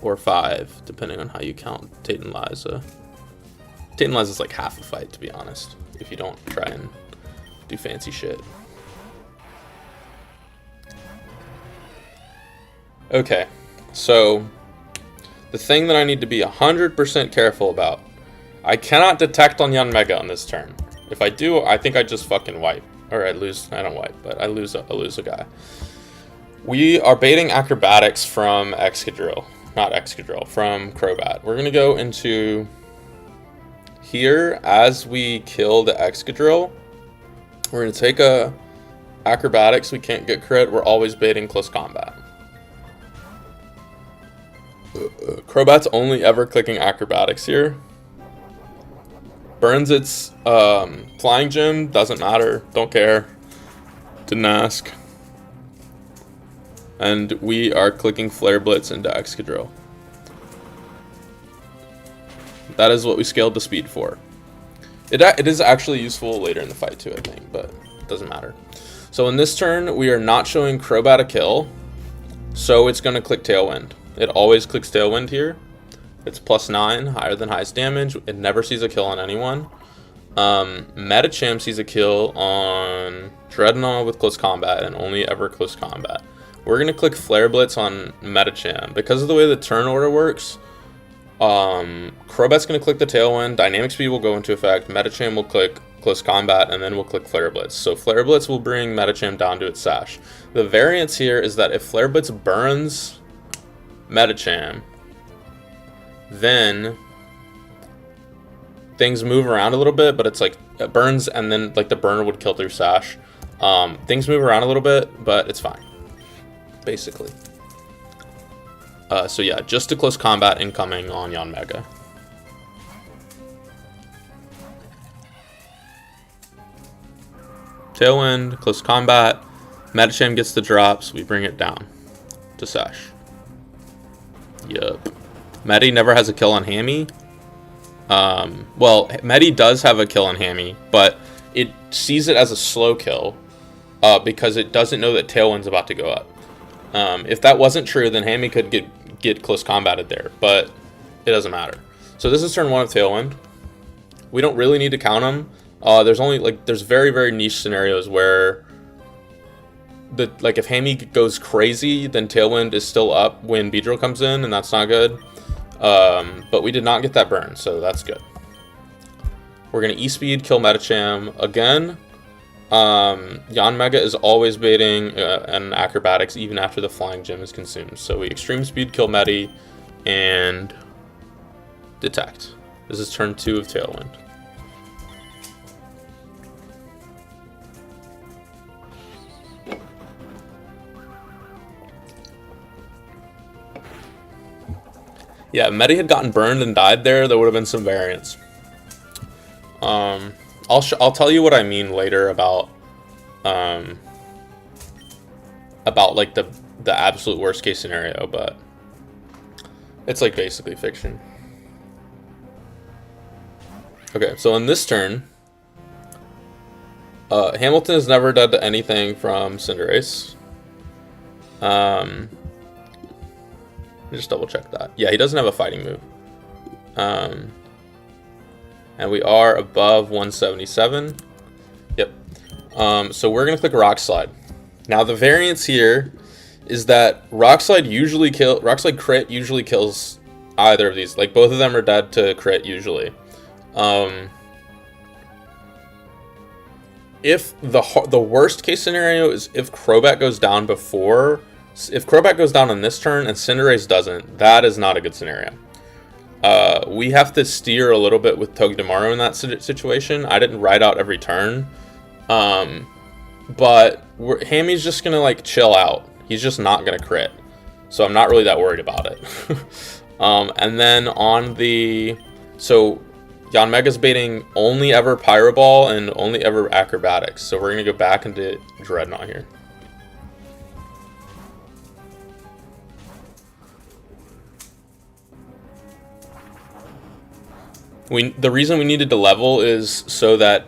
Or 5, depending on how you count Tate and Liza. Tate and Liza is like half a fight, to be honest. If you don't try and do fancy shit. Okay. So, the thing that I need to be 100% careful about. I cannot detect on Yanmega on this turn. If I do, I think I just fucking wipe. Or I lose, I don't wipe, but I lose a guy. We are baiting acrobatics from Excadrill. Not Excadrill, from Crobat. We're going to go into here as we kill the Excadrill. We're going to take a acrobatics. We can't get crit. We're always baiting close combat. Crobat's only ever clicking acrobatics here. Burns its flying gem, doesn't matter, don't care, didn't ask. And we are clicking Flare Blitz into Excadrill. That is what we scaled the speed for. It is actually useful later in the fight too, I think, but it doesn't matter. So in this turn, we are not showing Crobat a kill, so it's going to click Tailwind. It always clicks Tailwind here. It's +9, higher than HEIST damage. It never sees a kill on anyone. Medicham sees a kill on Dreadnought with close combat and only ever close combat. We're going to click Flare Blitz on Medicham. Because of the way the turn order works, Crobat's going to click the Tailwind, Dynamic Speed will go into effect, Medicham will click close combat, and then we'll click Flare Blitz. So Flare Blitz will bring Medicham down to its sash. The variance here is that if Flare Blitz burns Medicham, then things move around a little bit, but it's like it burns and then like the burner would kill through sash. Things move around a little bit, but it's fine, basically. So yeah, just a close combat incoming on Yanmega. Tailwind, close combat, Medicham gets the drops, we bring it down to sash. Yup. Medi never has a kill on Hammy. Well, Medi does have a kill on Hammy, but it sees it as a slow kill because it doesn't know that Tailwind's about to go up. If that wasn't true, then Hammy could get close combated there, but it doesn't matter. So this is turn 1 of Tailwind. We don't really need to count them. There's very, very niche scenarios where if Hammy goes crazy, then Tailwind is still up when Beedrill comes in, and that's not good. But we did not get that burn, so that's good. We're going to E-Speed, kill Metacham again. Yanmega is always baiting an Acrobatics even after the Flying Gem is consumed. So we Extreme Speed, kill Medi, and Detect. This is turn 2 of Tailwind. Yeah, if Medi had gotten burned and died there would have been some variance. I'll tell you what I mean later about like the absolute worst case scenario, but it's like basically fiction. Okay, so in this turn, Hamilton is never dead to anything from Cinderace. Just double check that. Yeah, he doesn't have a fighting move. And we are above 177. Yep. So we're gonna click Rock Slide. Now the variance here is that Rock Slide crit usually kills either of these. Like both of them are dead to crit usually. If the worst case scenario is if Crobat goes down before. If Crobat goes down on this turn and Cinderace doesn't, that is not a good scenario. We have to steer a little bit with Togedemaru in that situation. I didn't ride out every turn. But Hammy's just going to like chill out. He's just not going to crit. So I'm not really that worried about it. And then on the... So Yanmega's baiting only ever Pyro Ball and only ever Acrobatics. So we're going to go back into Dreadnought here. The reason we needed to level is so that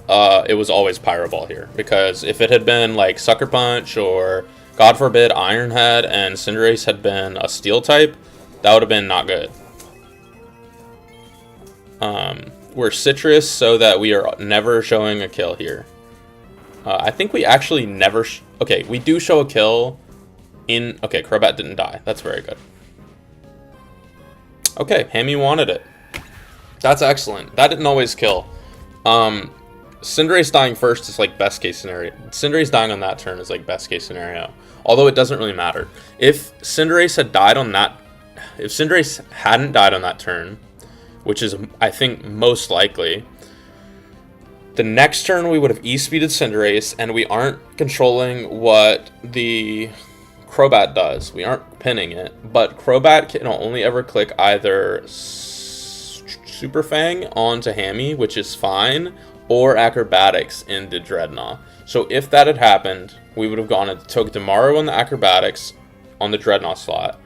it was always Pyro Ball here. Because if it had been like Sucker Punch or, God forbid, Iron Head and Cinderace had been a Steel type, that would have been not good. We're Citrus so that we are never showing a kill here. I think we actually never... Okay, we do show a kill in... Okay, Crobat didn't die. That's very good. Okay, Hammy wanted it. That's excellent. That didn't always kill. Cinderace dying first is like best case scenario. Cinderace dying on that turn is like best case scenario. Although it doesn't really matter. If Cinderace had died on that... If Cinderace hadn't died on that turn, which is, I think, most likely, the next turn we would have E-speeded Cinderace, and we aren't controlling what the Crobat does. We aren't pinning it. But Crobat can only ever click either... Super Fang onto Hammy, which is fine, or Acrobatics into Dreadnought. So if that had happened, we would have gone into Togedemaru on the Acrobatics on the Dreadnought slot,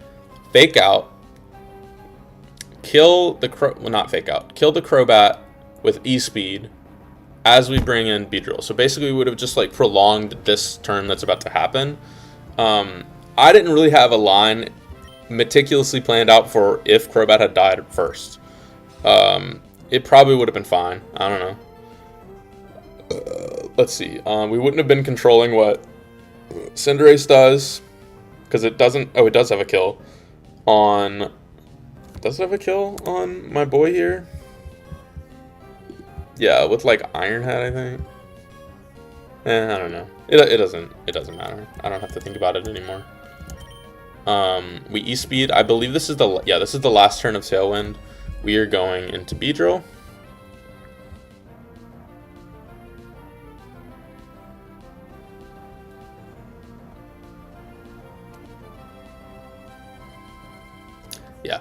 Fake Out, kill the kill the Crobat with E-Speed as we bring in Beedrill. So basically we would have just like prolonged this turn that's about to happen. I didn't really have a line meticulously planned out for if Crobat had died first. It probably would have been fine. I don't know. Let's see. We wouldn't have been controlling what Cinderace does, because it doesn't... Oh, it does have a kill on... Does it have a kill on my boy here? Yeah, with like Iron Head, I think. I don't know. It doesn't matter. I don't have to think about it anymore. We E-Speed. I believe this is the... Yeah, this is the last turn of Tailwind. We are going into Beedrill. Yeah.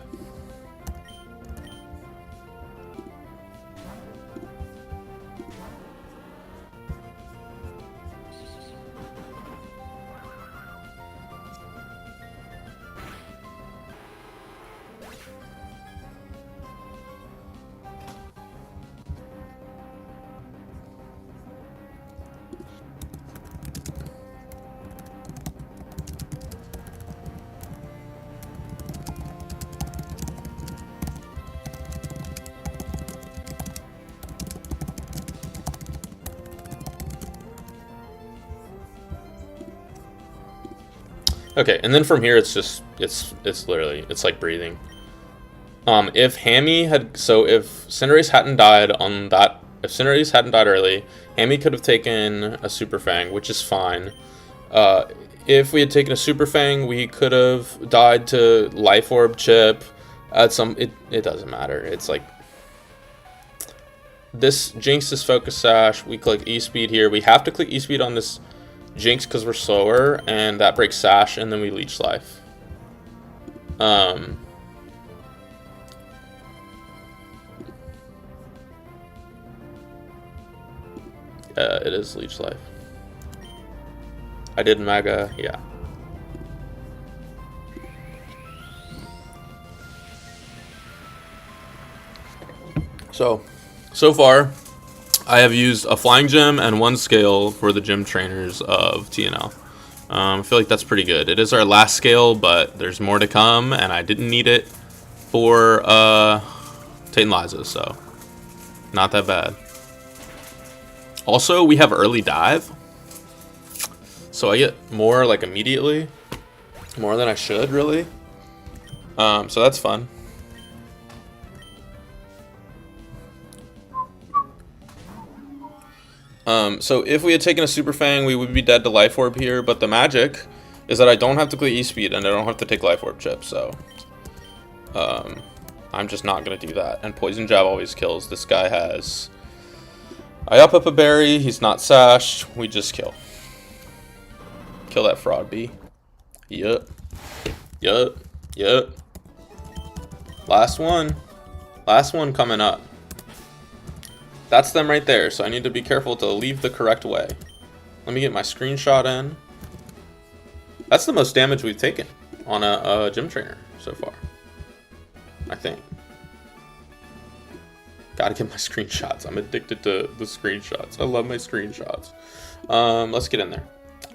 Okay, and then from here it's just it's literally it's like breathing. If Hammy had if Cinderace hadn't died on that, if Cinderace hadn't died early, Hammy could have taken a Super Fang, which is fine. If we had taken a Super Fang, we could have died to Life Orb Chip. At some, it doesn't matter. It's like this Jinx is Focus Sash. We click E Speed here. We have to click E Speed on this Jinx because we're slower, and that breaks Sash, and then we Leech Life. It is Leech Life. I did Mega, yeah. So far, I have used a Flying Gym and 1 Scale for the gym trainers of TNL. I feel like that's pretty good. It is our last scale, but there's more to come, and I didn't need it for Tate and Liza, so not that bad. Also, we have early dive, so I get more like immediately, more than I should really. So that's fun. So if we had taken a Super Fang, we would be dead to Life Orb here, but the magic is that I don't have to click E-Speed and I don't have to take Life Orb Chip, so I'm just not going to do that. And Poison Jab always kills. This guy has... I up a berry, he's not sashed, we just kill. Kill that fraud bee. Yup. Yup. Yup. Last one. Last one coming up. That's them right there, so I need to be careful to leave the correct way. Let me get my screenshot in. That's the most damage we've taken on a gym trainer so far, I think. Gotta get my screenshots. I'm addicted to the screenshots. I love my screenshots. Let's get in there.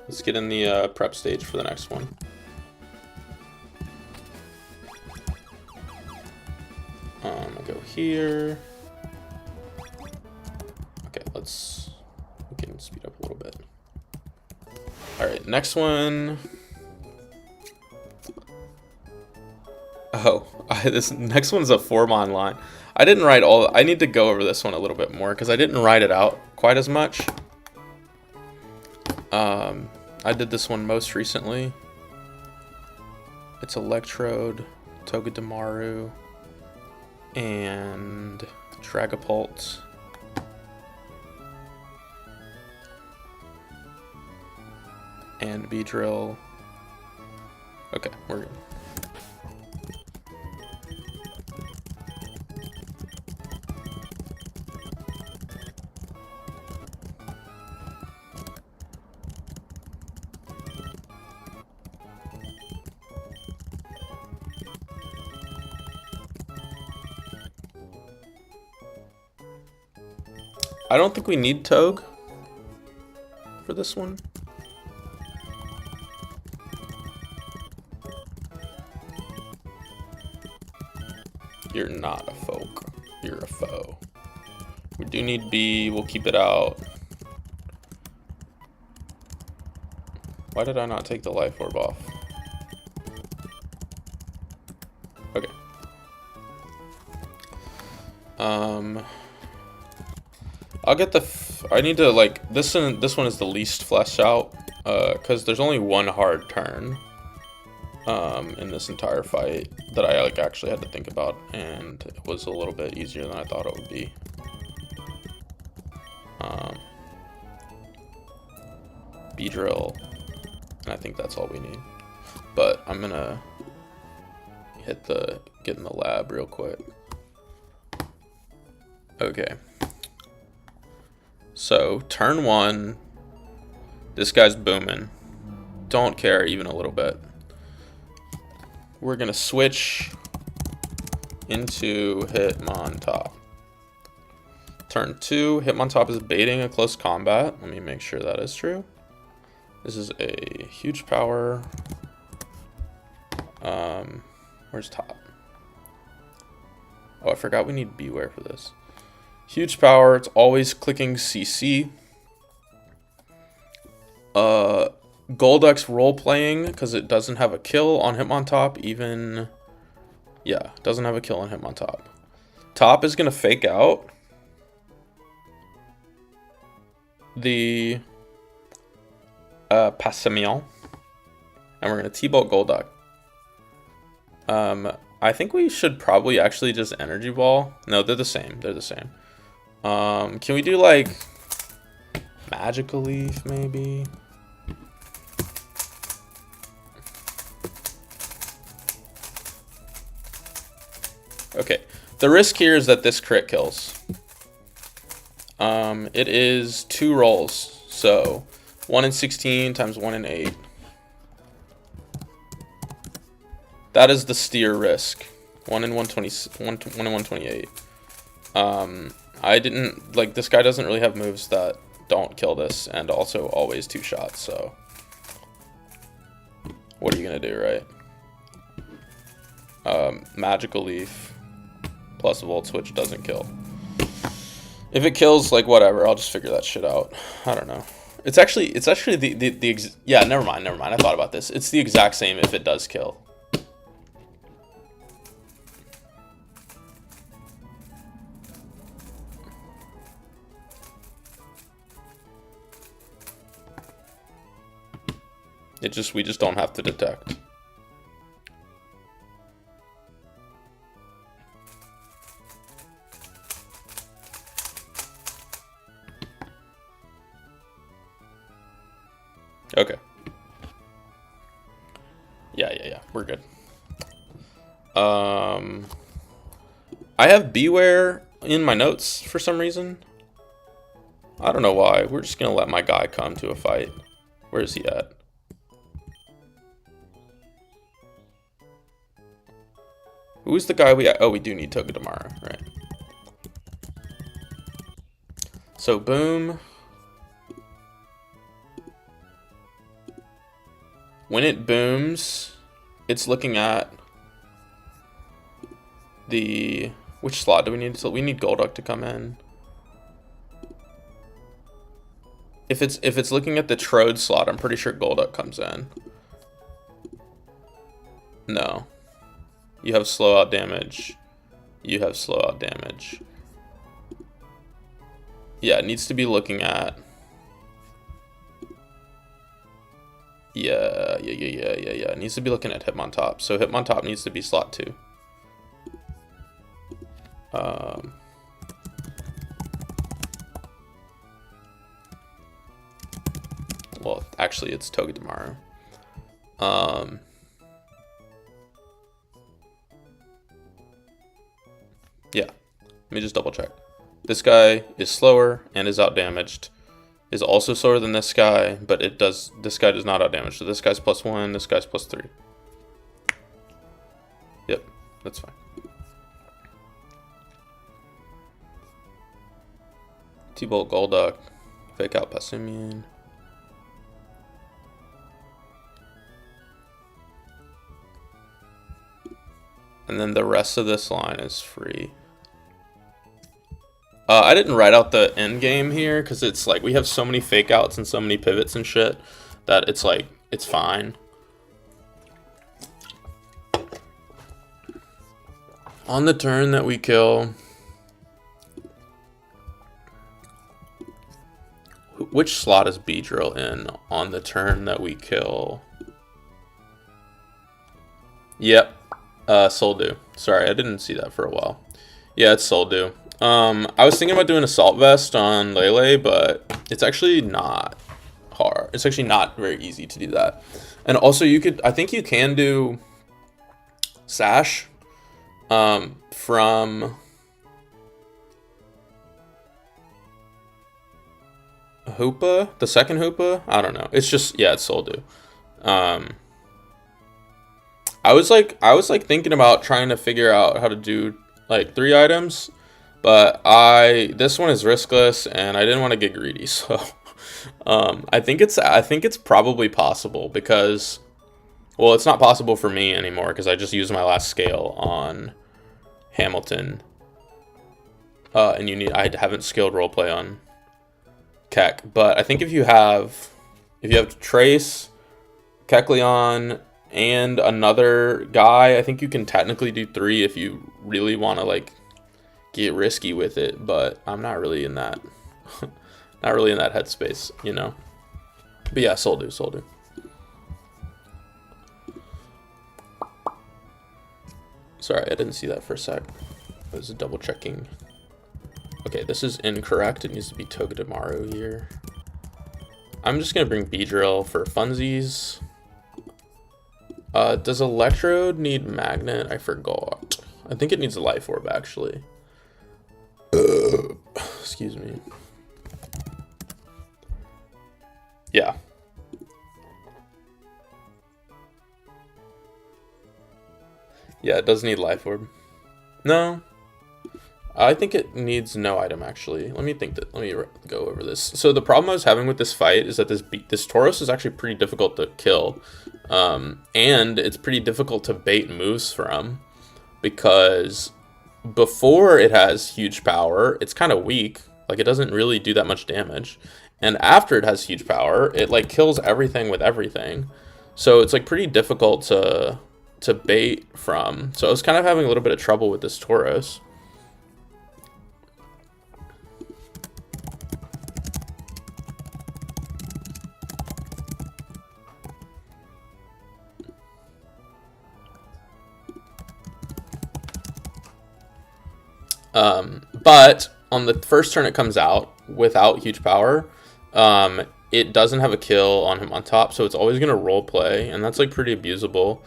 Let's get in the prep stage for the next one. I go here. Okay, we can speed up a little bit. Alright, next one. Oh, this next one's a 4-mon line. I didn't write I need to go over this one a little bit more because I didn't write it out quite as much. I did this one most recently. It's Electrode, Togedemaru, and Dragapult. And Beedrill. Okay, we're good. I don't think we need Togue for this one. You're not a folk. You're a foe. We do need B. We'll keep it out. Why did I not take the Life Orb off? Okay. I'll get the... I need to, like... This one is the least fleshed out. Because there's only one hard turn. In this entire fight that I like actually had to think about, and it was a little bit easier than I thought it would be. Beedrill, and I think that's all we need. But I'm gonna get in the lab real quick. Okay. So turn 1, this guy's booming. Don't care even a little bit. We're gonna switch into Hitmontop. Turn 2, Hitmontop is baiting a close combat. Let me make sure that is true. This is a huge power. Where's top? Oh, I forgot we need Beware for this. Huge power, it's always clicking CC. Golduck's role playing because it doesn't have a kill on Hitmontop. Even, yeah, doesn't have a kill on Hitmontop. Top is gonna fake out the Passimian, and we're gonna T-Bolt Golduck. I think we should probably actually just Energy Ball. No, they're the same. They're the same. Can we do like Magical Leaf maybe? Okay. The risk here is that this crit kills. It is 2 rolls, so 1 in 16 times 1 in 8. That is the steer risk. 1 in 120, 1 in 128. I didn't, like, this guy doesn't really have moves that don't kill this, and also always 2 shots, so. What are you gonna do, right? Magical Leaf plus Volt Switch doesn't kill. If it kills, like, whatever, I'll just figure that shit out. I don't know. It's actually yeah, never mind. I thought about this. It's the exact same if it does kill. We just don't have to detect. Okay. Yeah. We're good. I have Beware in my notes for some reason. I don't know why. We're just gonna let my guy come to a fight. Where is he at? Who's the guy we do need Togedemaru, right? So boom. When it booms, it's looking at the, which slot do we need? So we need Golduck to come in. If it's looking at the Trode slot, I'm pretty sure Golduck comes in. No. You have slow out damage. You have slow out damage. Yeah, it needs to be looking at. Yeah. It needs to be looking at Hitmontop. So Hitmontop needs to be slot 2. Well, actually, it's Togedemaru. Yeah. Let me just double check. This guy is slower and is out damaged. Is also slower than this guy, but this guy does not out damage. So this guy's +1, this guy's +3. Yep, that's fine. T-Bolt Golduck, fake out Passimian. And then the rest of this line is free. I didn't write out the end game here because it's like we have so many fake outs and so many pivots and shit that it's like it's fine. On the turn that we kill, which slot is Beedrill in on the turn that we kill? Yep, Soldew. Sorry, I didn't see that for a while. Yeah, it's Soldew. I was thinking about doing Assault Vest on Lele, but it's actually not hard. It's actually not very easy to do that. And also I think you can do Sash from Hoopa, the second Hoopa. I don't know. It's just, yeah, it's Soldew. I was like thinking about trying to figure out how to do like 3 items. But this one is riskless, and I didn't want to get greedy, so I think it's probably possible because, well, it's not possible for me anymore because I just used my last scale on Hamilton, and I haven't scaled roleplay on Keck. But I think if you have Trace, Kecleon, and another guy. I think you can technically do 3 if you really want to like get risky with it, but I'm not really in that not really in that headspace, you know. But yeah, Soldu. Sorry, I didn't see that for a sec. I was double checking. Okay, this is incorrect. It needs to be Togedemaru here. I'm just gonna bring Beedrill for funsies. Does Electrode need Magnet? I forgot. I think it needs a Life Orb, actually. Excuse me. Yeah. Yeah, it does need Life Orb. No. I think it needs no item, actually. Let me go over this. So the problem I was having with this fight is that this Tauros is actually pretty difficult to kill. And it's pretty difficult to bait moves from. Because before it has huge power, it's kind of weak. Like, it doesn't really do that much damage. And after it has huge power, it, like, kills everything with everything. So it's, like, pretty difficult to bait from. So I was kind of having a little bit of trouble with this Tauros. But on the first turn it comes out without huge power, it doesn't have a kill on him on top, so it's always going to role play, and that's like pretty abusable.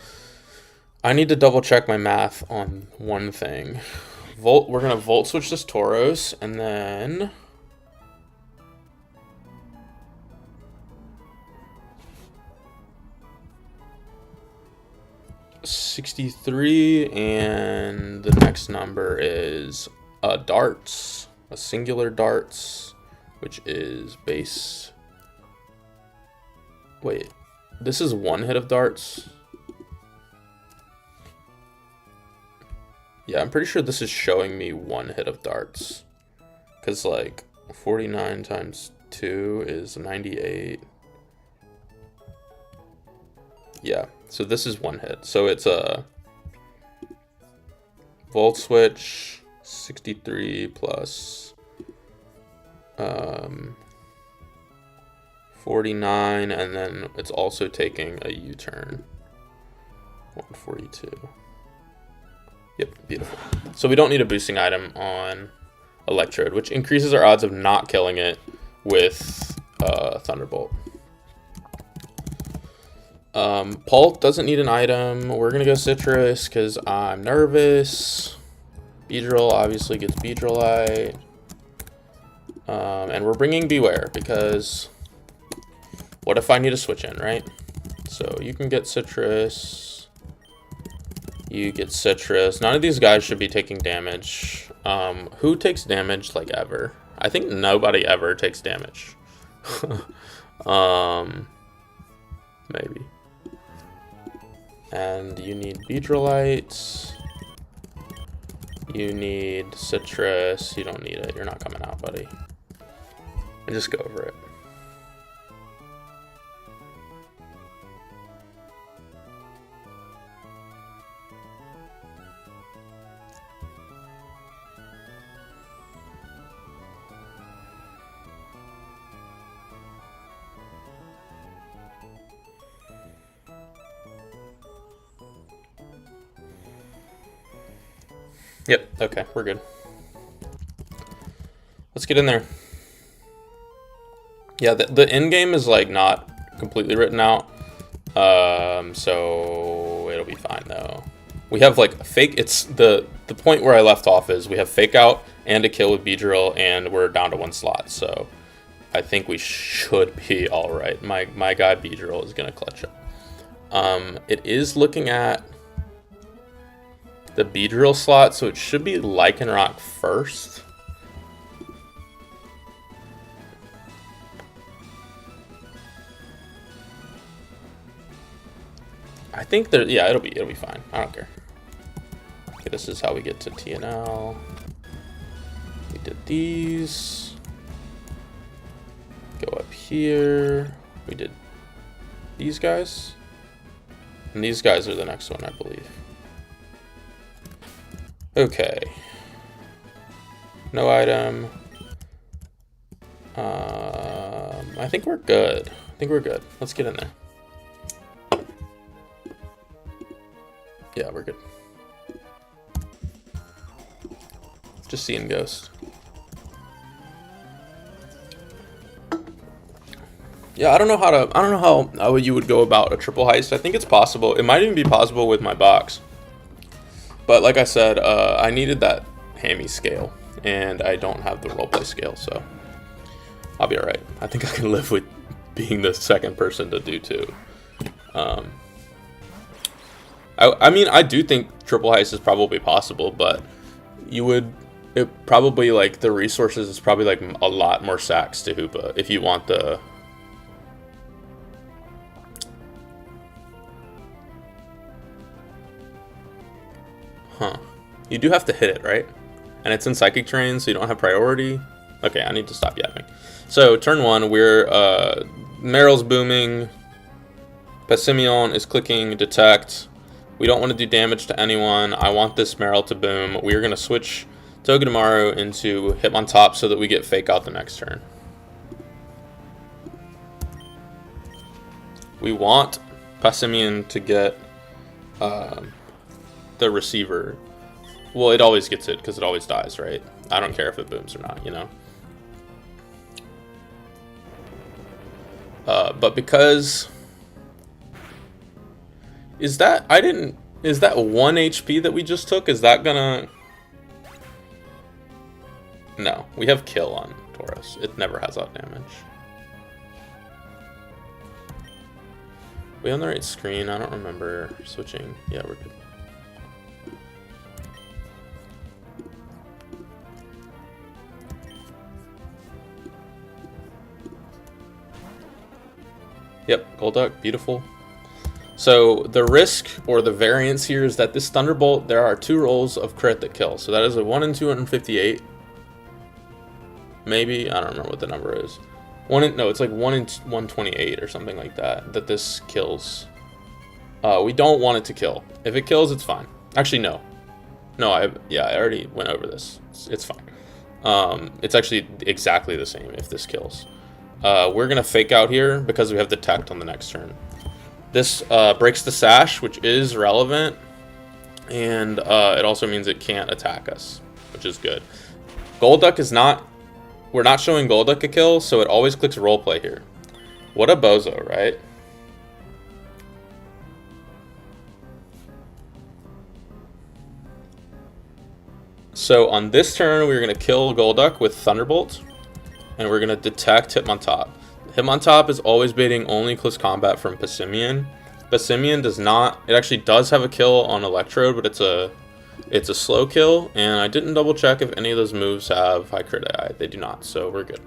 I need to double check my math on one thing. We're going to Volt Switch this Tauros, and then... $63, and the next number is darts, a singular darts, which is base. Wait, this is 1 hit of darts. Yeah, I'm pretty sure this is showing me 1 hit of darts, because like 49 times 2 is 98. Yeah, so this is 1 hit. So it's a Volt Switch, 63 plus 49, and then it's also taking a U-turn. 142. Yep, beautiful. So we don't need a boosting item on Electrode, which increases our odds of not killing it with Thunderbolt. Pult doesn't need an item. We're gonna go Citrus because I'm nervous. Beedrill obviously gets Beedrillite. And we're bringing Beware because what if I need a switch in, right? So you can get Citrus. You get Citrus. None of these guys should be taking damage. Who takes damage like ever? I think nobody ever takes damage. Maybe. And you need Beedrillite. You need Citrus. You don't need it. You're not coming out, buddy. And just go over it. Yep, okay, we're good. Let's get in there. Yeah, the end game is like not completely written out. So it'll be fine though. We have like fake, it's the point where I left off is we have fake out and a kill with Beedrill and we're down to 1 slot. So I think we should be all right. My guy Beedrill is gonna clutch up. It is looking at the Beedrill slot, so it should be Lycanroc first. I think there, yeah, it'll be fine. I don't care. Okay, this is how we get to TNL. We did these. Go up here. We did these guys. And these guys are the next one, I believe. Okay. No item. I think we're good. Let's get in there. Yeah, we're good. Just seeing ghost. Yeah, I don't know how you would go about a triple heist. I think it's possible. It might even be possible with my box. But like I said, I needed that hammy scale, and I don't have the roleplay scale, so I'll be alright. I think I can live with being the second person to do two. I mean, I do think triple heist is probably possible, but it probably, like, the resources is probably like a lot more sacks to Hoopa if you want the. Huh. You do have to hit it, right? And it's in psychic terrain, so you don't have priority. Okay, I need to stop yapping. So, turn 1, we're, Meryl's booming. Passimion is clicking detect. We don't want to do damage to anyone. I want this Meryl to boom. We are going to switch Togedemaru into Hitmontop so that we get fake out the next turn. We want Passimion to get, the receiver. Well, it always gets it because it always dies, right? I don't care if it booms or not, you know. But because is that 1 HP that we just took? Is that gonna? No, we have kill on Tauros. It never has out damage. We on the right screen? I don't remember switching. Yeah, we're good. Yep, Golduck, beautiful. So the risk or the variance here is that this Thunderbolt, there are 2 rolls of crit that kill. So that is a 1 in 258. Maybe, I don't remember what the number is. No, it's like 1 in 128 or something like that, that this kills. We don't want it to kill. If it kills, it's fine. Actually, no. No, I already went over this. It's fine. It's actually exactly the same if this kills. We're going to fake out here because we have detect on the next turn. This breaks the sash, which is relevant, and it also means it can't attack us, which is good. Golduck is not... We're not showing Golduck a kill, so it always clicks roleplay here. What a bozo, right? So on this turn, we're going to kill Golduck with Thunderbolt. And we're going to detect Hitmontop. Hitmontop is always baiting only close combat from Passimion. Passimion does not... It actually does have a kill on Electrode, but it's a slow kill. And I didn't double check if any of those moves have high crit AI. They do not, so we're good.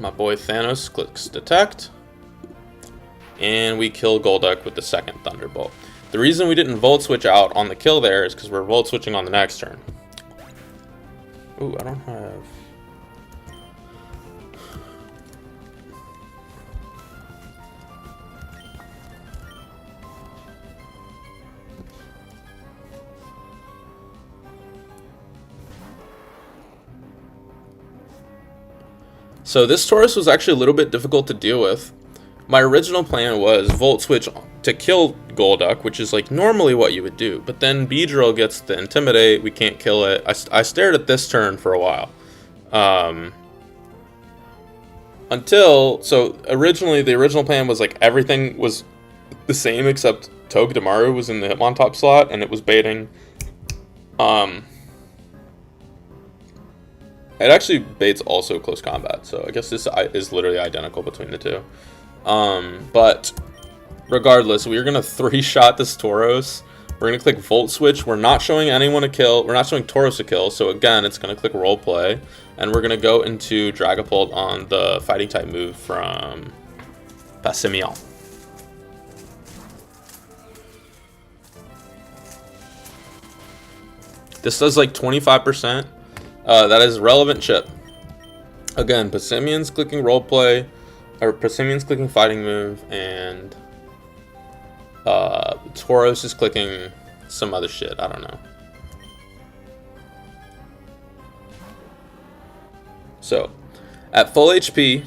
My boy Thanos clicks detect. And we kill Golduck with the second Thunderbolt. The reason we didn't Volt Switch out on the kill there is because we're Volt Switching on the next turn. Ooh, I don't have... So this Tauros was actually a little bit difficult to deal with. My original plan was Volt Switch to kill Golduck, which is like normally what you would do. But then Beedrill gets the Intimidate, we can't kill it. I stared at this turn for a while. So originally, the original plan was like everything was the same except Togedemaru was in the Hitmontop slot and it was baiting. It actually baits also close combat, so I guess this is literally identical between the two. But regardless, we're going to 3-shot this Tauros. We're going to click Volt Switch. We're not showing anyone a kill. We're not showing Tauros a kill, so again, it's going to click Roleplay. And we're going to go into Dragapult on the Fighting type move from Passimion. This does like 25%. That is relevant chip. Again, Passimion's clicking roleplay, or Passimion's clicking fighting move, and Tauros is clicking some other shit. I don't know. So, at full HP,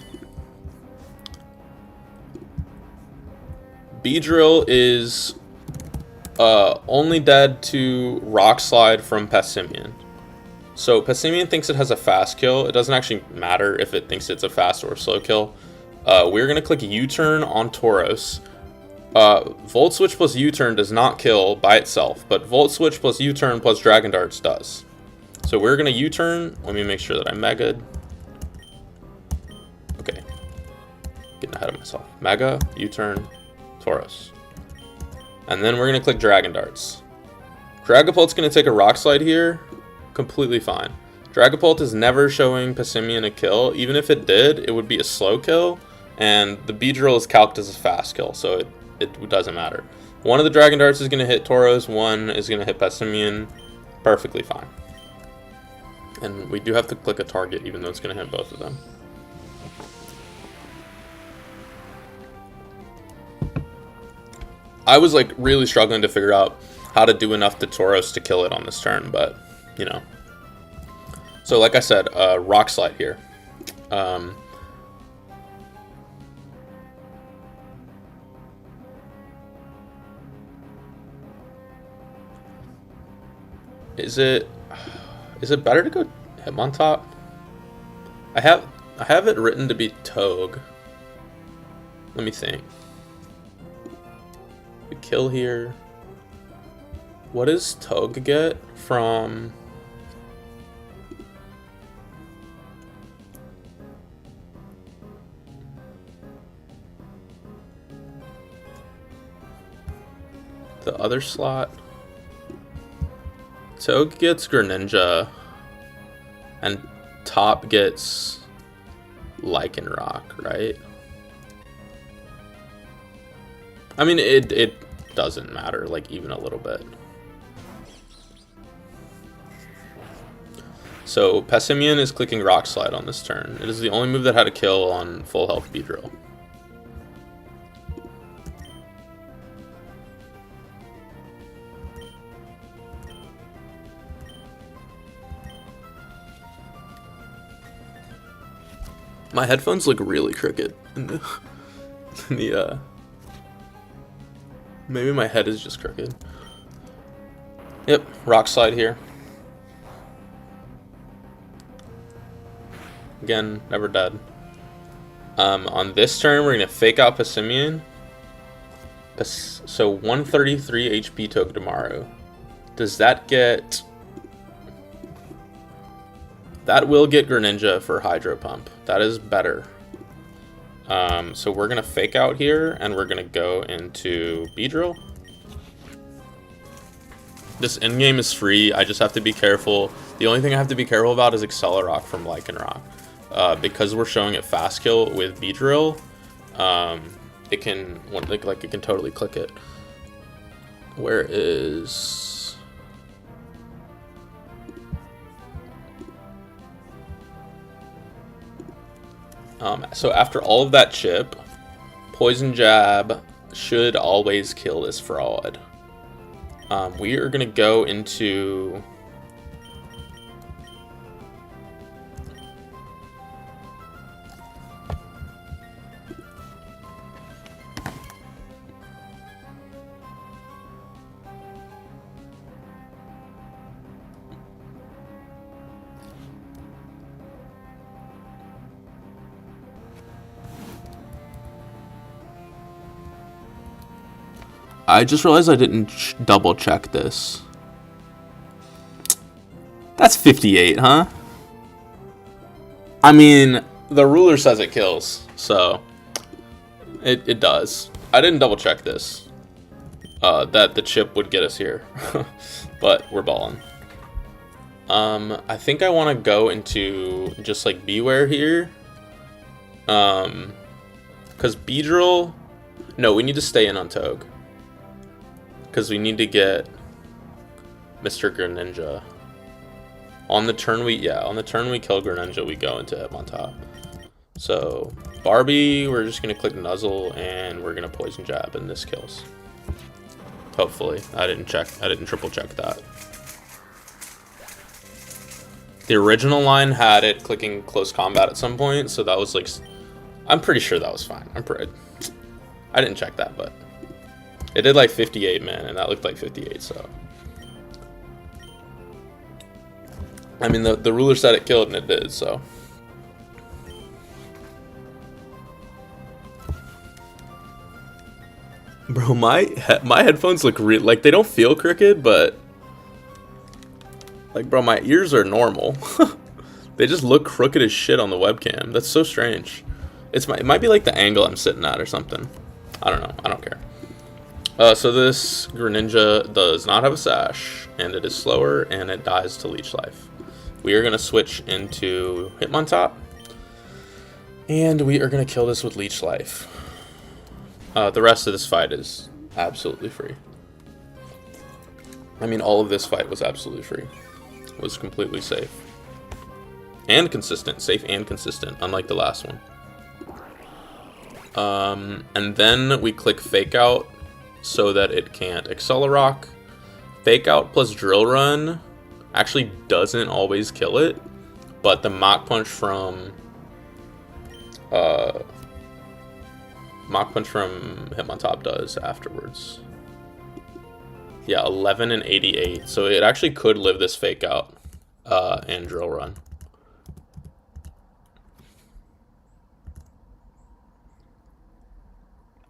Beedrill is only dead to Rock Slide from Passimian. So Passimian thinks it has a fast kill. It doesn't actually matter if it thinks it's a fast or a slow kill. We're going to click U-turn on Tauros. Volt Switch plus U-turn does not kill by itself, but Volt Switch plus U-turn plus Dragon Darts does. So we're going to U-turn. Let me make sure that I mega'd. Okay. Getting ahead of myself. Mega, U-turn, Tauros. And then we're going to click Dragon Darts. Dragapult's going to take a Rock Slide here. Completely fine. Dragapult is never showing Passimian a kill. Even if it did, it would be a slow kill. And the Beedrill is calced as a fast kill, so it doesn't matter. One of the Dragon Darts is going to hit Tauros. One is going to hit Passimian. Perfectly fine. And we do have to click a target, even though it's going to hit both of them. I was like really struggling to figure out how to do enough to Tauros to kill it on this turn, but you know. So like I said, Rock Slide here. Is it better to go Hitmontop? I have it written to be Togue. Let me think. We kill here. What does Togue get from? The other slot. Togue gets Greninja, and Top gets Lycanroc, right? I mean, it doesn't matter, like, even a little bit. So, Passimian is clicking Rock Slide on this turn. It is the only move that had a kill on full health Beedrill. My headphones look really crooked in the maybe my head is just crooked. Yep, Rock Slide here. Again, never dead. On this turn, we're gonna fake out Passimian. So 133 HP Togedemaru. Does that get? That will get Greninja for Hydro Pump. That is better. So we're going to fake out here, and we're going to go into Beedrill. This endgame is free. I just have to be careful. The only thing I have to be careful about is Accelerock from Lycanroc. Because we're showing it fast kill with Beedrill, it can it can totally click it. Where is? So after all of that chip, Poison Jab should always kill this fraud. We are going to go into... I just realized I didn't double check this. That's 58, huh? I mean, the ruler says it kills, so it does. I didn't double check this. That the chip would get us here, but we're balling. I think I want to go into just like Beware here. Because Beedrill... No, we need to stay in on Togue. Because we need to get Mr. Greninja. On the turn we kill Greninja, we go into Hitmontop. So, Barbie, we're just going to click Nuzzle, and we're going to Poison Jab, and this kills. Hopefully. I didn't triple check that. The original line had it clicking close combat at some point, so that was like, I'm pretty sure that was fine. I didn't check that, but it did like 58 man, and that looked like 58, so. I mean, the ruler said it killed, and it did, so. Bro, my headphones look like they don't feel crooked, but like, bro, my ears are normal. They just look crooked as shit on the webcam. That's so strange. It might be like the angle I'm sitting at or something. I don't know. I don't care. So this Greninja does not have a sash, and it is slower, and it dies to leech life. We are gonna switch into Hitmontop, and we are gonna kill this with leech life. The rest of this fight is absolutely free. I mean, all of this fight was absolutely free. It was completely safe. And consistent. Safe and consistent, unlike the last one. And then we click Fake Out so that it can't Accelerock. Fake Out plus Drill Run actually doesn't always kill it, but the Mach Punch from Hitmontop does afterwards. Yeah, 11 and 88. So it actually could live this Fake Out and Drill Run.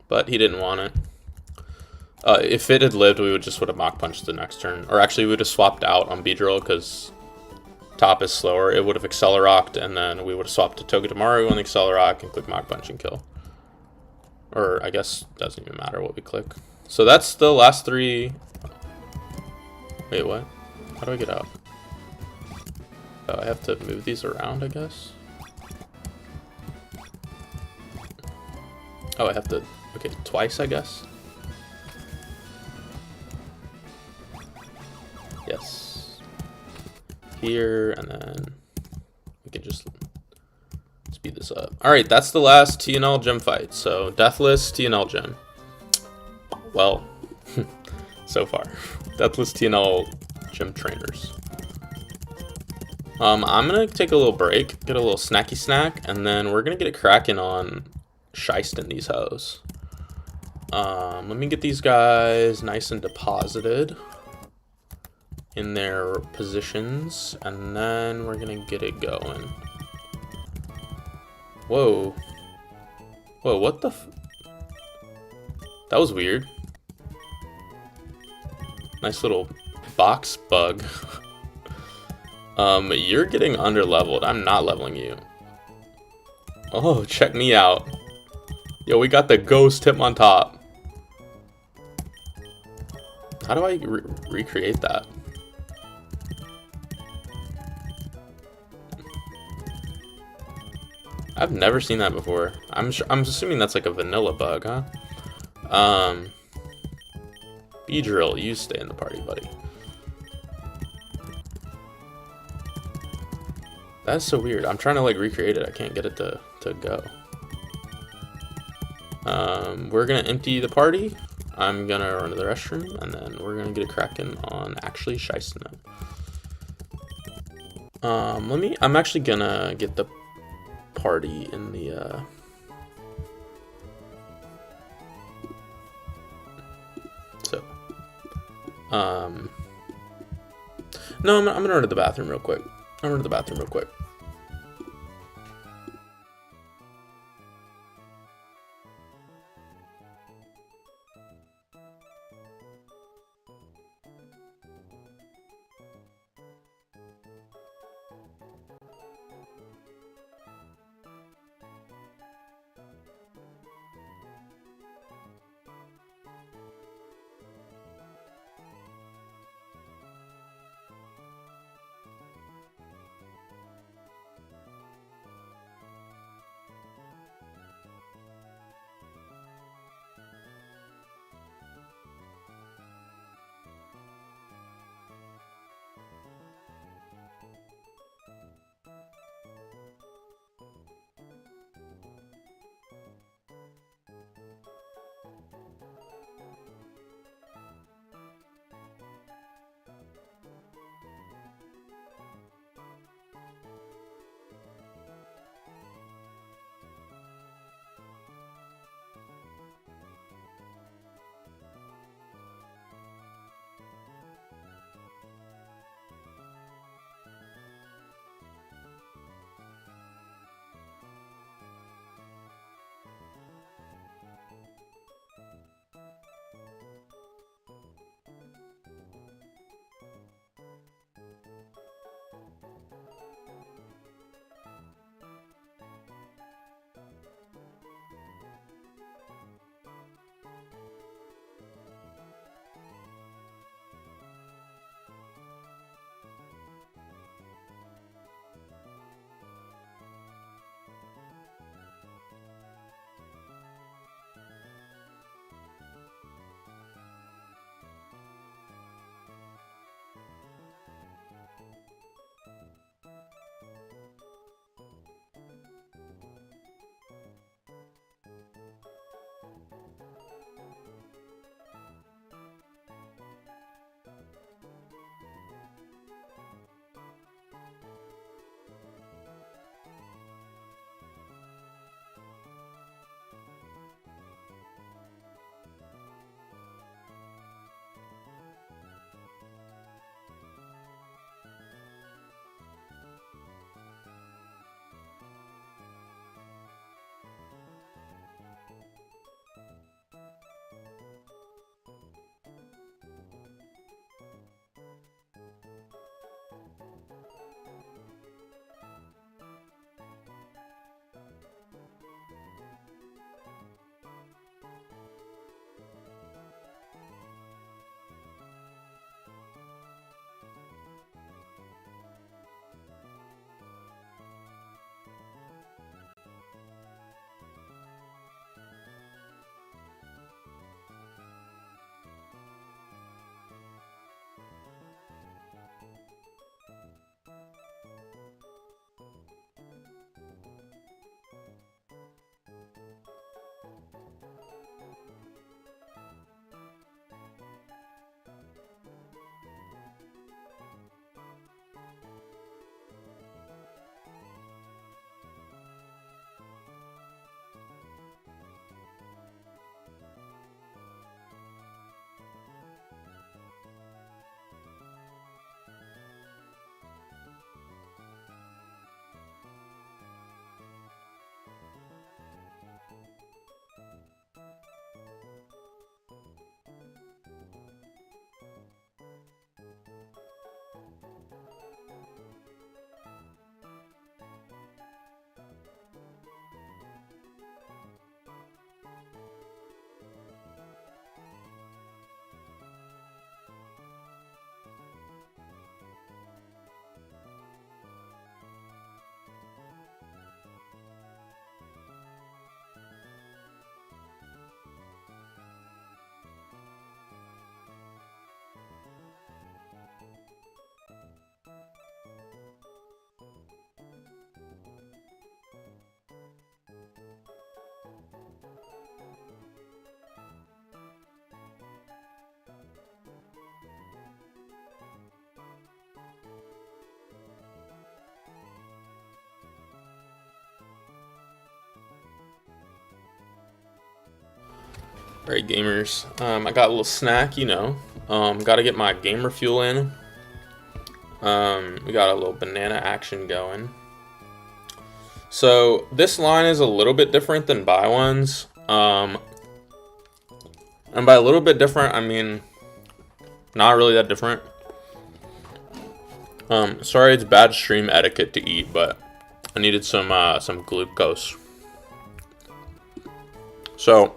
But he didn't want it. If it had lived, we would have Mach Punched the next turn. Or actually, we would have swapped out on Beedrill because Top is slower. It would have Accelerocked, and then we would have swapped to Togedemaru on the Accelerock and click Mach Punch and kill. Or I guess it doesn't even matter what we click. So that's the last three. Wait, what? How do I get out? Oh, I have to move these around, I guess. Oh, I have to. Okay, twice, I guess. Yes. Here, and then we can just speed this up. Alright, that's the last TNL gym fight. So, Deathless TNL gym. Well, so far. Deathless TNL gym trainers. I'm gonna take a little break, get a little snacky snack, and then we're gonna get it cracking on HEIST in these hoes. Let me get these guys nice and deposited in their positions, and then we're gonna get it going. Whoa. Whoa, what the that was weird. Nice little box bug. You're getting under-leveled. I'm not leveling you. Oh, check me out. Yo, we got the ghost Hitmontop. How do I recreate that? I've never seen that before. I'm assuming that's like a vanilla bug, huh? Beedrill, you stay in the party, buddy. That's so weird. I'm trying to like recreate it. I can't get it to go. We're gonna empty the party. I'm gonna run to the restroom, and then we're gonna get it cracking on actually HEIST now. I'm actually gonna get the party in the no, I'm gonna run to the bathroom real quick. Alright, gamers. I got a little snack, you know. Gotta get my gamer fuel in. We got a little banana action going. So, this line is a little bit different than buy ones. And by a little bit different, I mean not really that different. Sorry it's bad stream etiquette to eat, but I needed some glucose. So,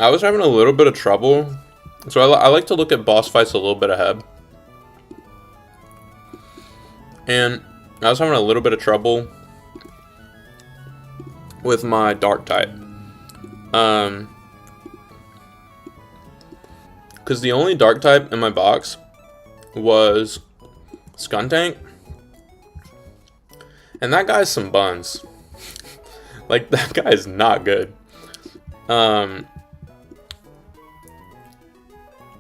I was having a little bit of trouble. So I like to look at boss fights a little bit ahead. And I was having a little bit of trouble with my dark type. Because the only dark type in my box was Skuntank. And that guy's some buns. Like, that guy is not good.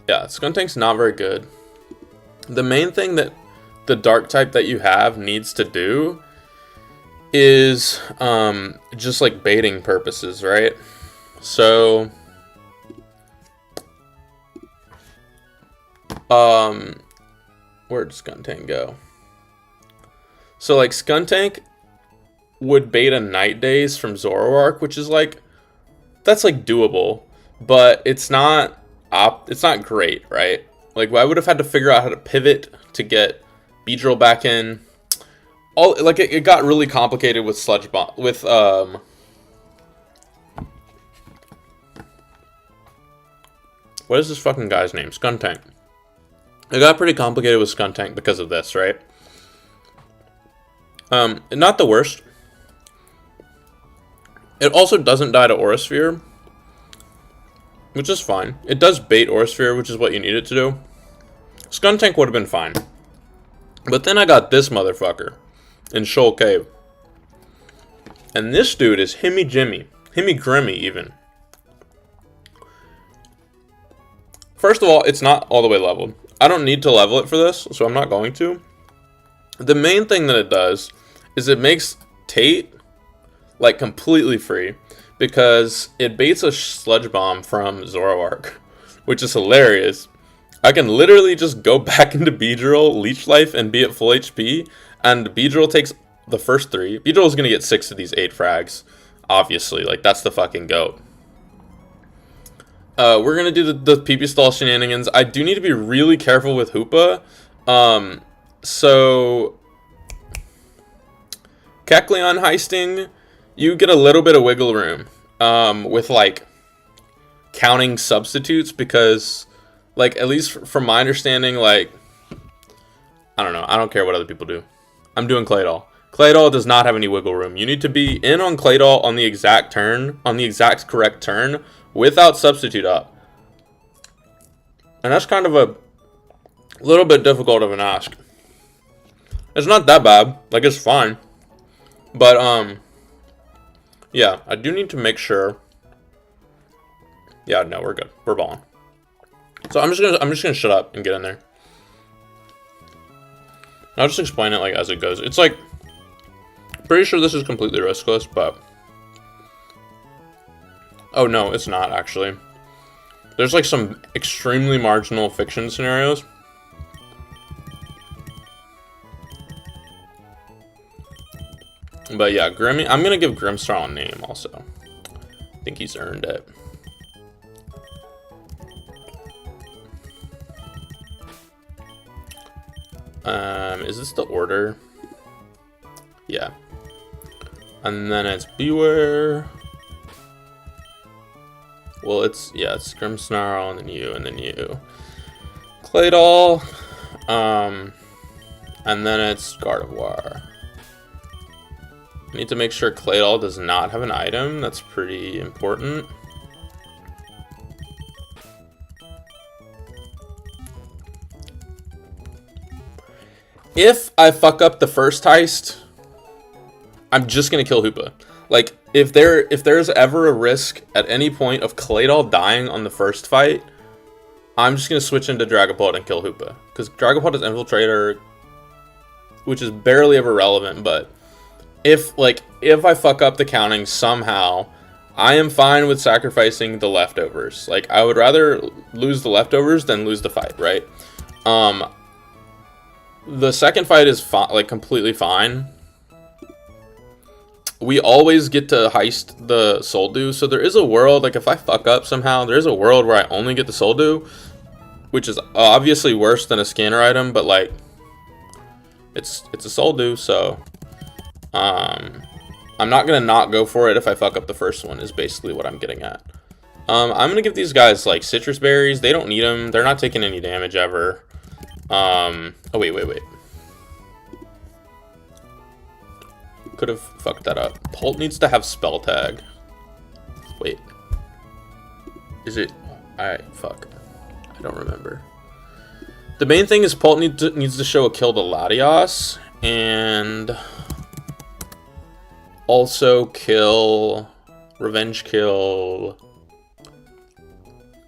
Yeah, Skuntank's not very good. The main thing that the dark type that you have needs to do is just like baiting purposes, right? So where'd Skuntank go? So like Skuntank would bait a Night Daze from Zoroark, which is like, that's like doable, but it's not great, right? Like, I would have had to figure out how to pivot to get Beedrill back in. It got really complicated with Sludge Bomb, with what is this fucking guy's name? Skuntank. It got pretty complicated with Skuntank because of this, right? Not the worst. It also doesn't die to Aura Sphere, which is fine. It does bait Aura Sphere, which is what you need it to do. Skuntank would have been fine. But then I got this motherfucker in Shoal Cave. And this dude is Himmy Jimmy. Himmy Grimmy, even. First of all, it's not all the way leveled. I don't need to level it for this, so I'm not going to. The main thing that it does is it makes Tate, like, completely free. Because it baits a Sludge Bomb from Zoroark, which is hilarious. I can literally just go back into Beedrill, Leech Life, and be at full HP, and Beedrill takes the first 3. Beedrill is going to get 6 of these 8 frags, obviously. Like, that's the fucking GOAT. We're going to do the PP stall shenanigans. I do need to be really careful with Hoopa. So, Kecleon heisting, you get a little bit of wiggle room with, like, counting substitutes, because, like, at least from my understanding, like, I don't know, I don't care what other people do. I'm doing Claydol. Claydol does not have any wiggle room. You need to be in on Claydol on the exact turn, on the exact correct turn, without substitute up. And that's kind of a little bit difficult of an ask. It's not that bad, like, it's fine. But, yeah, I do need to make sure. Yeah, no, we're good. We're balling. So I'm just gonna shut up and get in there. I'll just explain it like as it goes. It's like, pretty sure this is completely riskless, but oh no, it's not actually. There's like some extremely marginal fiction scenarios. But yeah, Grimmy, I'm gonna give Grimstar a name also. I think he's earned it. Is this the order? Yeah. And then it's Beware. Well, it's Grimmsnarl, and then you. Claydol. And then it's Gardevoir. I need to make sure Claydol does not have an item. That's pretty important. If I fuck up the first heist, I'm just gonna kill Hoopa. Like, if there's ever a risk at any point of Claydol dying on the first fight, I'm just gonna switch into Dragapult and kill Hoopa. Because Dragapult is Infiltrator, which is barely ever relevant, but if I fuck up the counting somehow, I am fine with sacrificing the leftovers. Like, I would rather lose the leftovers than lose the fight, right? The second fight is like completely fine. We always get to heist the soul dew, so there is a world, like if I fuck up somehow, there is a world where I only get the soul dew, which is obviously worse than a scanner item, but like it's a soul dew, so I'm not gonna not go for it if I fuck up the first one, is basically what I'm getting at. I'm gonna give these guys like citrus berries. They don't need them. They're not taking any damage ever. Oh wait. Could have fucked that up. Polt needs to have spell tag. Wait. Is it? Fuck. I don't remember. The main thing is Polt needs to show a kill to Latios. And also kill... Revenge kill...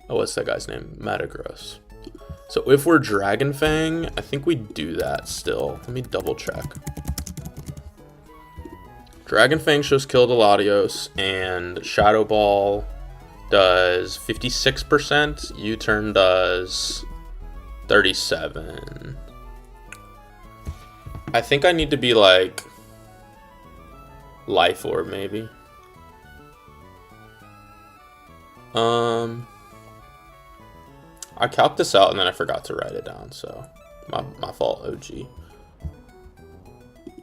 Oh, what's that guy's name? Metagross. So if we're Dragon Fang, I think we do that still. Let me double check. Dragon Fang shows kill to Latios, and Shadow Ball does 56%. U-turn does 37. I think I need to be like Life Orb maybe. I calced this out and then I forgot to write it down, so my fault, OG.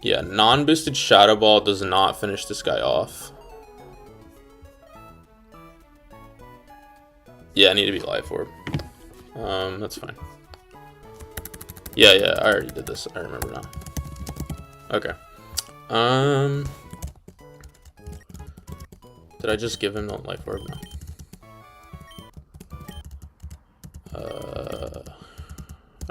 Yeah, non-boosted Shadow Ball does not finish this guy off. Yeah, I need to be Life Orb. That's fine. Yeah, I already did this. I remember now. Okay. Did I just give him the Life Orb? No.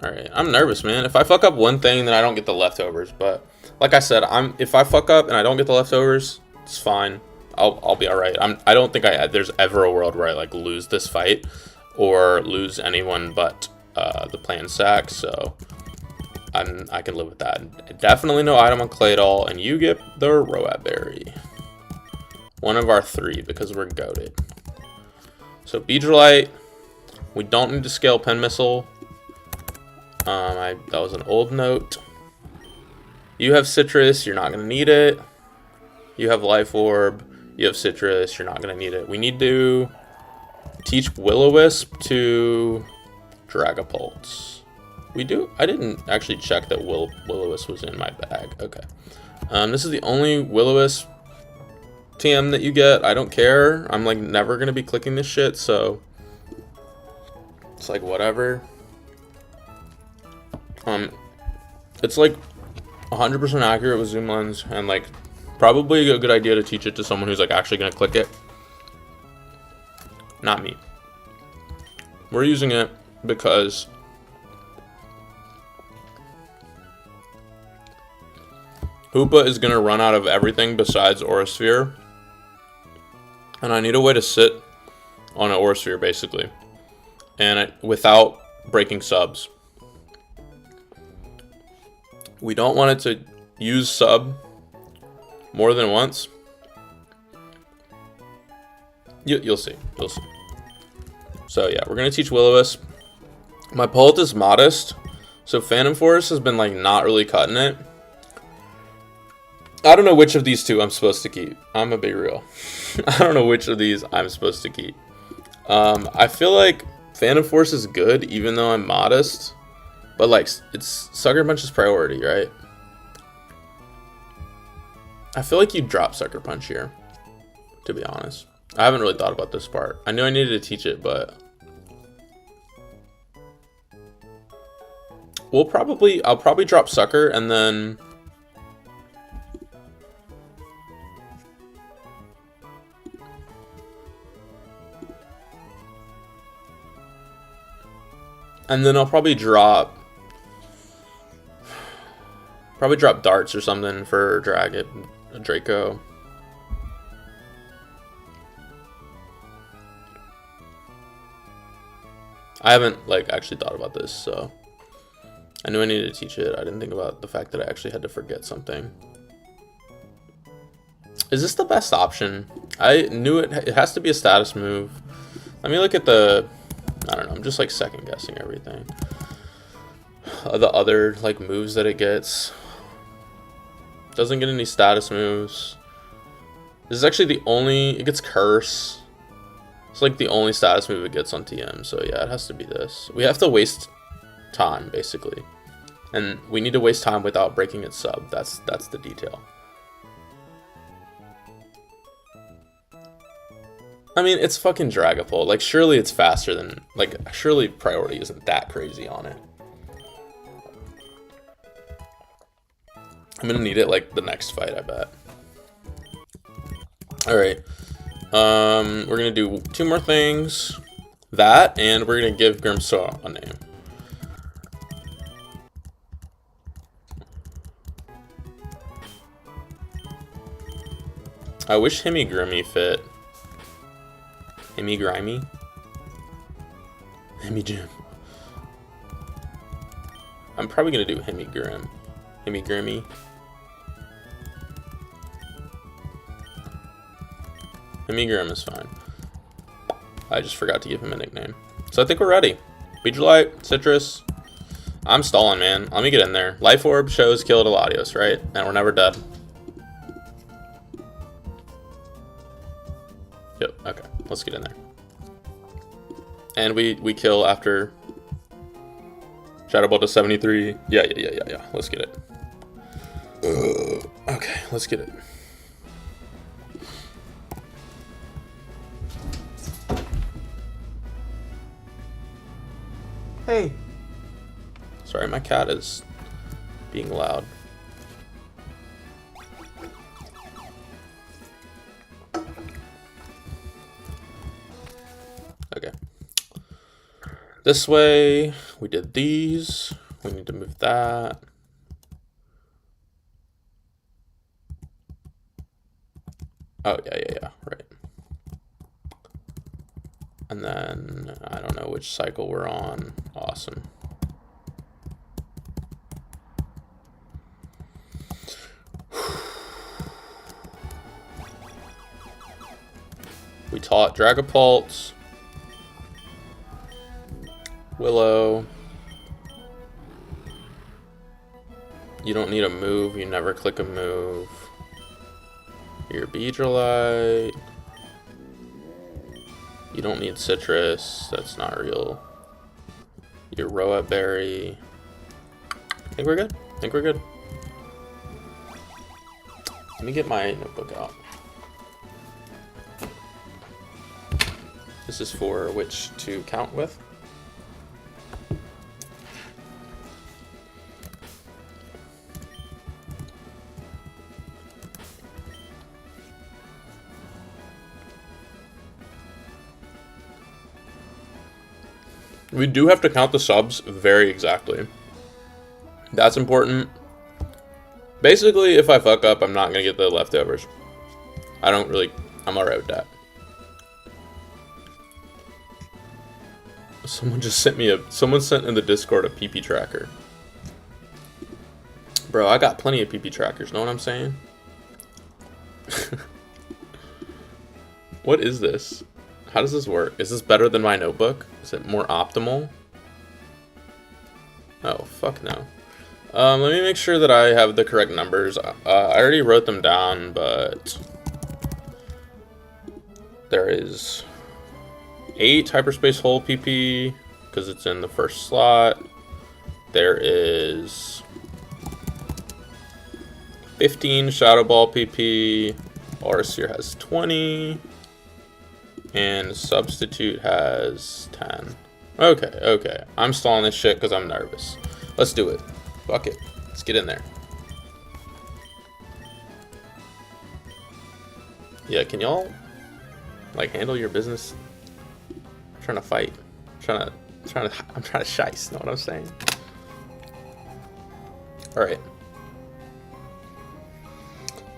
Alright, I'm nervous, man. If I fuck up one thing, then I don't get the leftovers, but like I said, if I fuck up and I don't get the leftovers, it's fine. I'll be alright. I don't think there's ever a world where I like lose this fight or lose anyone but the plan sack, so I can live with that. Definitely no item on Claydol, and you get the Roat Berry. One of our 3 because we're goated. So Beedrillite, we don't need to scale Pen Missile. That was an old note. You have Citrus, you're not gonna need it. You have Life Orb, you have Citrus, you're not gonna need it. We need to teach Will-O-Wisp to Dragapult. We do? I didn't actually check that Will-O-Wisp was in my bag. Okay. This is the only Will-O-Wisp TM that you get. I don't care. I'm like never gonna be clicking this shit, so it's like whatever. It's like 100% accurate with zoom lens, and like probably a good idea to teach it to someone who's like actually gonna click it. Not me. We're using it because Hoopa is gonna run out of everything besides Aura Sphere, and I need a way to sit on an Aura Sphere basically, and without breaking subs. We don't want it to use sub more than once. You'll see. You'll see. So yeah, we're gonna teach Will-O-Wisp. My Polt is modest, so Phantom Force has been like not really cutting it. I don't know which of these two I'm supposed to keep. I'm gonna be real. I don't know which of these I'm supposed to keep. I feel like Phantom Force is good, even though I'm modest. But like, it's Sucker Punch's priority, right? I feel like you drop Sucker Punch here, to be honest. I haven't really thought about this part. I knew I needed to teach it, but I'll probably drop Sucker and then I'll probably drop darts or something for Draco. I haven't like actually thought about this, so I knew I needed to teach it. I didn't think about the fact that I actually had to forget something. Is this the best option? I knew it. It has to be a status move. Let me look at the... I don't know. I'm just like second guessing everything. The other like moves that it gets. Doesn't get any status moves. This is actually the only... It gets Curse. It's like the only status move it gets on TM. So yeah, it has to be this. We have to waste time, basically. And we need to waste time without breaking its sub. That's the detail. I mean, it's fucking Dragapult. Like, surely it's faster than... Like, surely priority isn't that crazy on it. I'm gonna need it, like, the next fight, I bet. Alright. We're gonna do 2 more things. That, and we're gonna give Grimmsaw a name. I wish Himigrimmy fit. Himigrimmy? Himijim. I'm probably gonna do Himigrim. Himigrimmy. Himigrim is fine. I just forgot to give him a nickname. So I think we're ready. Beedrillite, Citrus. I'm stalling, man. Let me get in there. Life Orb shows killed Latios, right? And we're never dead. Yep, okay. Let's get in there. And we kill after Shadow Ball to 73. Yeah. Let's get it. Okay, let's get it. Hey. Sorry, my cat is being loud. Okay. This way, we did these. We need to move that. Oh, yeah, right. And then, I don't know which cycle we're on. Awesome. We taught Dragapult. Willow. You don't need a move. You never click a move. Your Beedrillite. You don't need Citrus. That's not real. Your Roa Berry. I think we're good. Let me get my notebook out. This is for which to count with. We do have to count the subs very exactly. That's important. Basically, if I fuck up, I'm not gonna get the leftovers. I'm alright with that. Someone sent in the Discord a PP tracker. Bro, I got plenty of PP trackers, know what I'm saying? What is this? How does this work? Is this better than my notebook? Is it more optimal? Oh, fuck no. Let me make sure that I have the correct numbers. I already wrote them down, but there is 8 hyperspace hole PP because it's in the first slot. There is 15 shadow ball PP. Aurasphere has 20. And Substitute has 10. Okay. I'm stalling this shit because I'm nervous. Let's do it. Fuck it. Let's get in there. Yeah, can y'all like handle your business? I'm trying to fight. I'm trying to shice, know what I'm saying? Alright.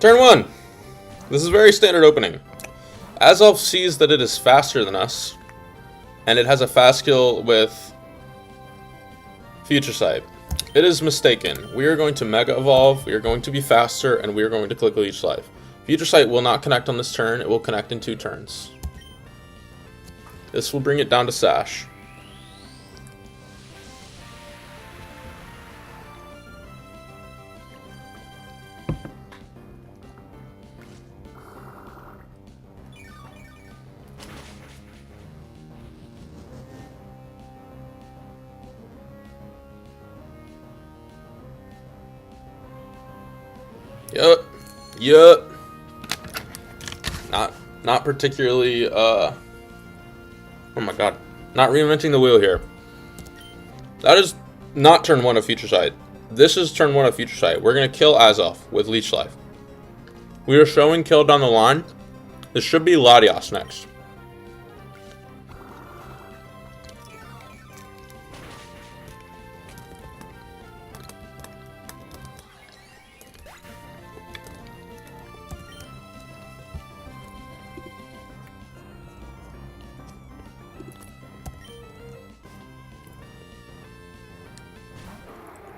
Turn 1. This is very standard opening. Azelf sees that it is faster than us, and it has a fast skill with Future Sight. It is mistaken. We are going to Mega Evolve, we are going to be faster, and we are going to click Leech Life. Future Sight will not connect on this turn. It will connect in 2 turns. This will bring it down to Sash. Yup. Not particularly, oh my god. Not reinventing the wheel here. That is not turn 1 of Future Sight. This is turn 1 of Future Sight. We're going to kill Azoth with Leech Life. We are showing kill down the line. This should be Latios next.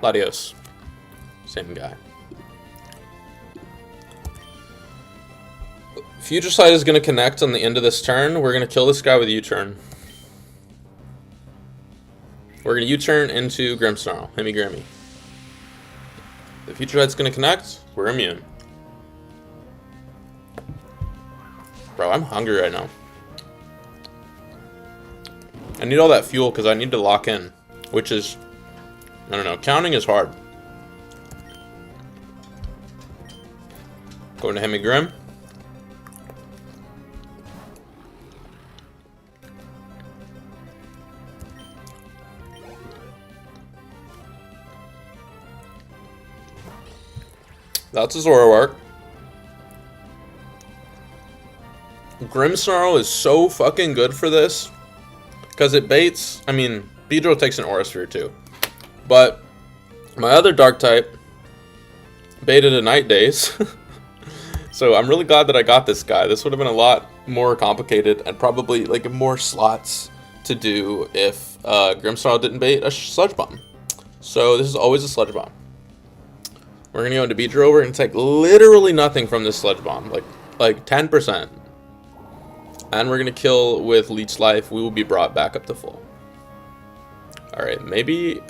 Latios. Same guy. Future Sight is going to connect on the end of this turn. We're going to kill this guy with U-turn. We're going to U-turn into Grimmsnarl. Hemi-Grimmy. The Future Sight's going to connect. We're immune. Bro, I'm hungry right now. I need all that fuel because I need to lock in. Which is... I don't know. Counting is hard. Going to Hemi-Grim. That's a Zoroark. Grimmsnarl is so fucking good for this. Because it baits... I mean, Beedrill takes an Aura Sphere too. But my other Dark type baited a Night Daze. So I'm really glad that I got this guy. This would have been a lot more complicated and probably like more slots to do if Grimmsnarl didn't bait a Sludge Bomb. So this is always a Sludge Bomb. We're going to go into Beedrill. We're going to take literally nothing from this Sludge Bomb. Like 10%. And we're going to kill with Leech Life. We will be brought back up to full. Alright, maybe...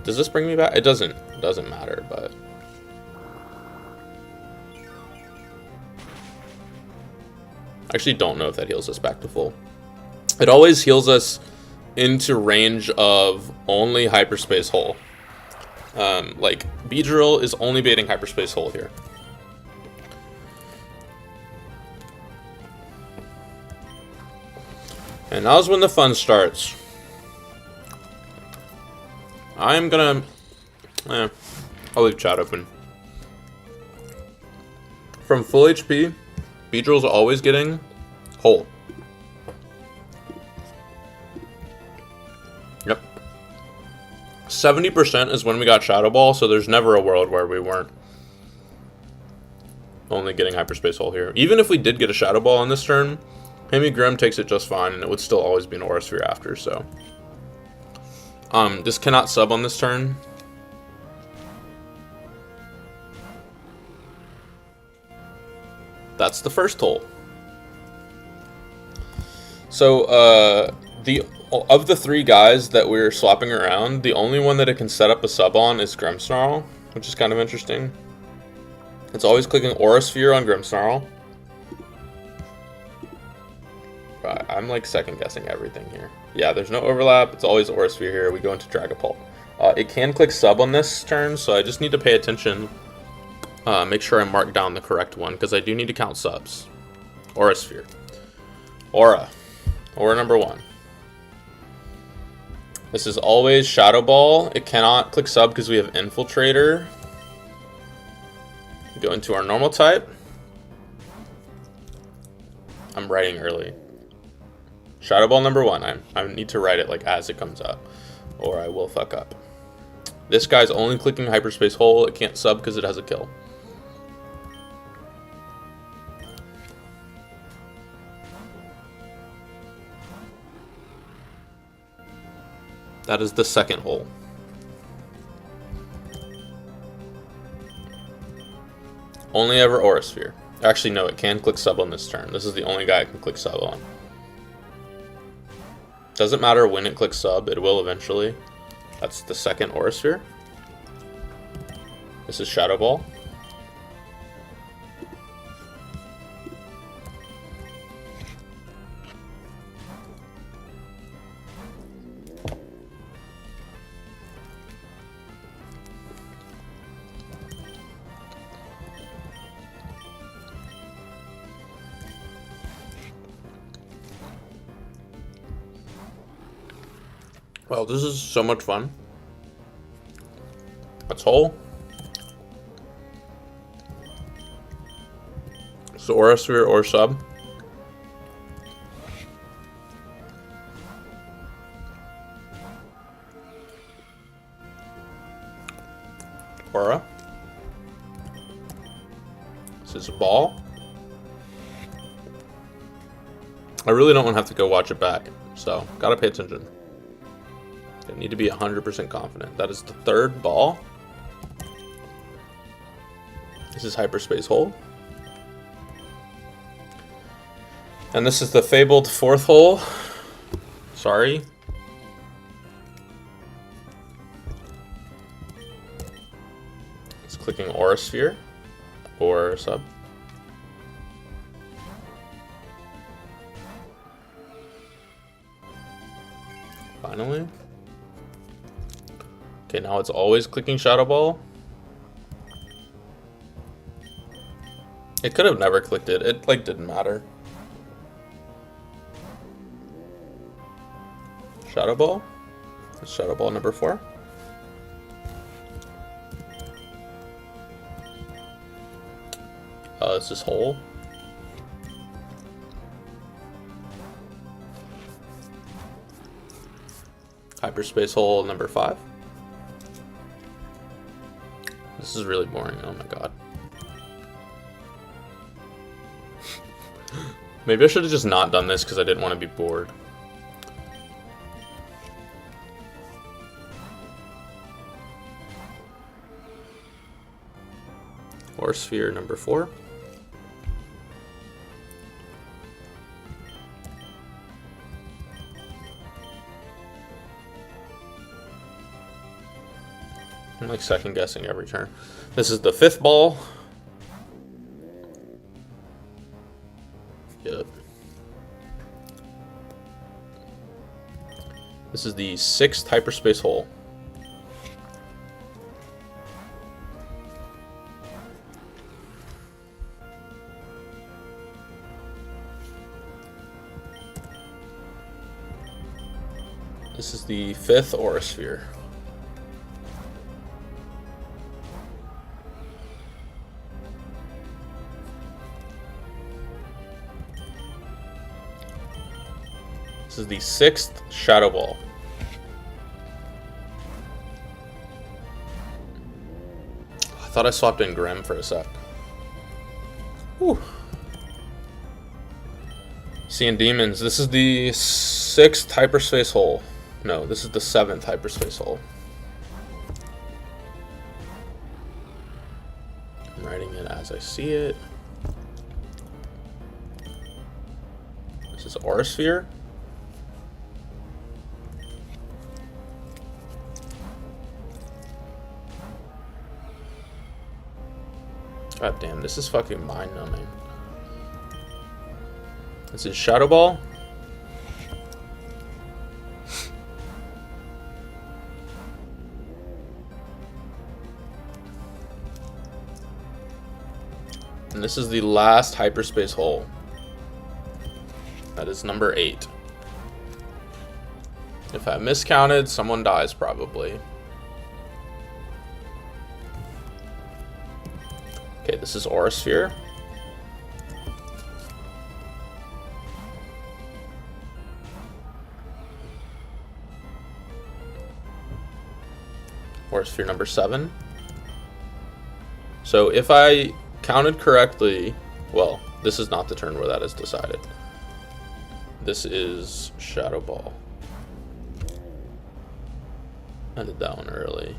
Does this bring me back? It doesn't matter, but... I actually don't know if that heals us back to full. It always heals us into range of only Hyperspace Hole. Like, Beedrill is only baiting Hyperspace Hole here. And now's when the fun starts. I'm gonna... I'll leave chat open. From full HP, Beedrill's always getting Hole. Yep. 70% is when we got Shadow Ball, so there's never a world where we weren't only getting Hyperspace Hole here. Even if we did get a Shadow Ball on this turn, Hemi-Grim takes it just fine, and it would still always be an Aura Sphere after, so... this cannot sub on this turn. That's the first hole. So, of the 3 guys that we're swapping around, the only one that it can set up a sub on is Grimmsnarl, which is kind of interesting. It's always clicking Aura Sphere on Grimmsnarl. I'm like second guessing everything here. Yeah, there's no overlap. It's always Aura Sphere here. We go into Dragapult. It can click sub on this turn, so I just need to pay attention. Make sure I mark down the correct one, because I do need to count subs. Aura Sphere. Aura. Aura number 1. This is always Shadow Ball. It cannot click sub because we have Infiltrator. Go into our normal type. I'm writing early. Shadow Ball number 1. I need to write it like as it comes up, or I will fuck up. This guy's only clicking Hyperspace Hole. It can't sub because it has a kill. That is the second hole. Only ever Aura Sphere. Actually, no, it can click sub on this turn. This is the only guy I can click sub on. Doesn't matter when it clicks sub, it will eventually. That's the second Aura Sphere. This is Shadow Ball. Well, this is so much fun. That's whole. So Aura Sphere or sub. Aura. This is a ball. I really don't want to have to go watch it back, so gotta pay attention. I need to be 100% confident. That is the third ball. This is Hyperspace Hole. And this is the fabled fourth hole. Sorry. It's clicking Aura Sphere or sub. Finally. Okay, now it's always clicking Shadow Ball. It could have never clicked it. It like didn't matter. Shadow Ball. That's Shadow Ball number 4. This is hole. Hyperspace Hole number 5. This is really boring. Oh my god. Maybe I should have just not done this because I didn't want to be bored. Or Sphere number 4. I'm like second guessing every turn. This is the 5th ball. Yep. This is the 6th Hyperspace Hole. This is the 5th Aura Sphere. This is the 6th Shadow Ball. I thought I swapped in Grim for a sec. Whew. Seeing Demons. This is the 6th Hyperspace Hole. No, this is the 7th Hyperspace Hole. I'm writing it as I see it. This is Aura Sphere. God damn, this is fucking mind-numbing. This is Shadow Ball. And this is the last Hyperspace Hole. That is number 8. If I miscounted, someone dies probably. Okay, this is Aura Sphere. Aura Sphere number 7. So if I counted correctly, well, this is not the turn where that is decided. This is Shadow Ball. I did that one early.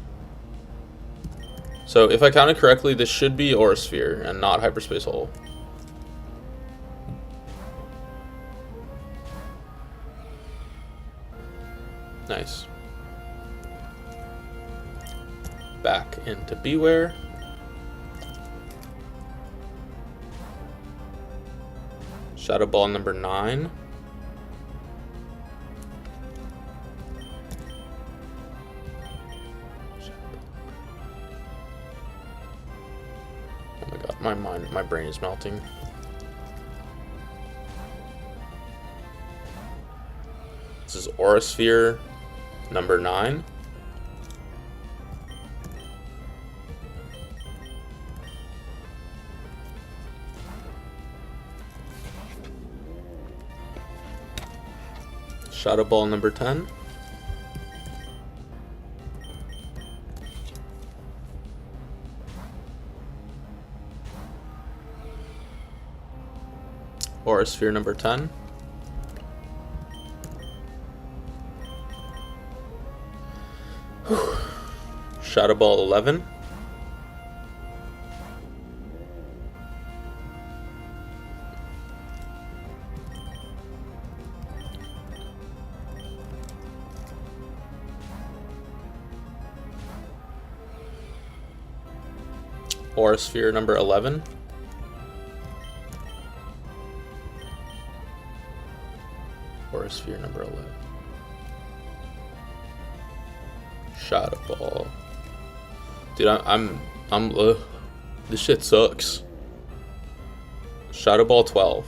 So if I counted correctly, this should be Aurasphere and not Hyperspace Hole. Nice. Back into Beware. Shadow Ball number 9. Oh my god, my brain is melting. This is Aurasphere number 9. Shadow Ball number 10. Aurasphere number 10. Shadow Ball 11. Aurasphere number 11. Aurasphere number 11. Shadow Ball. Dude, I'm this shit sucks. Shadow Ball 12.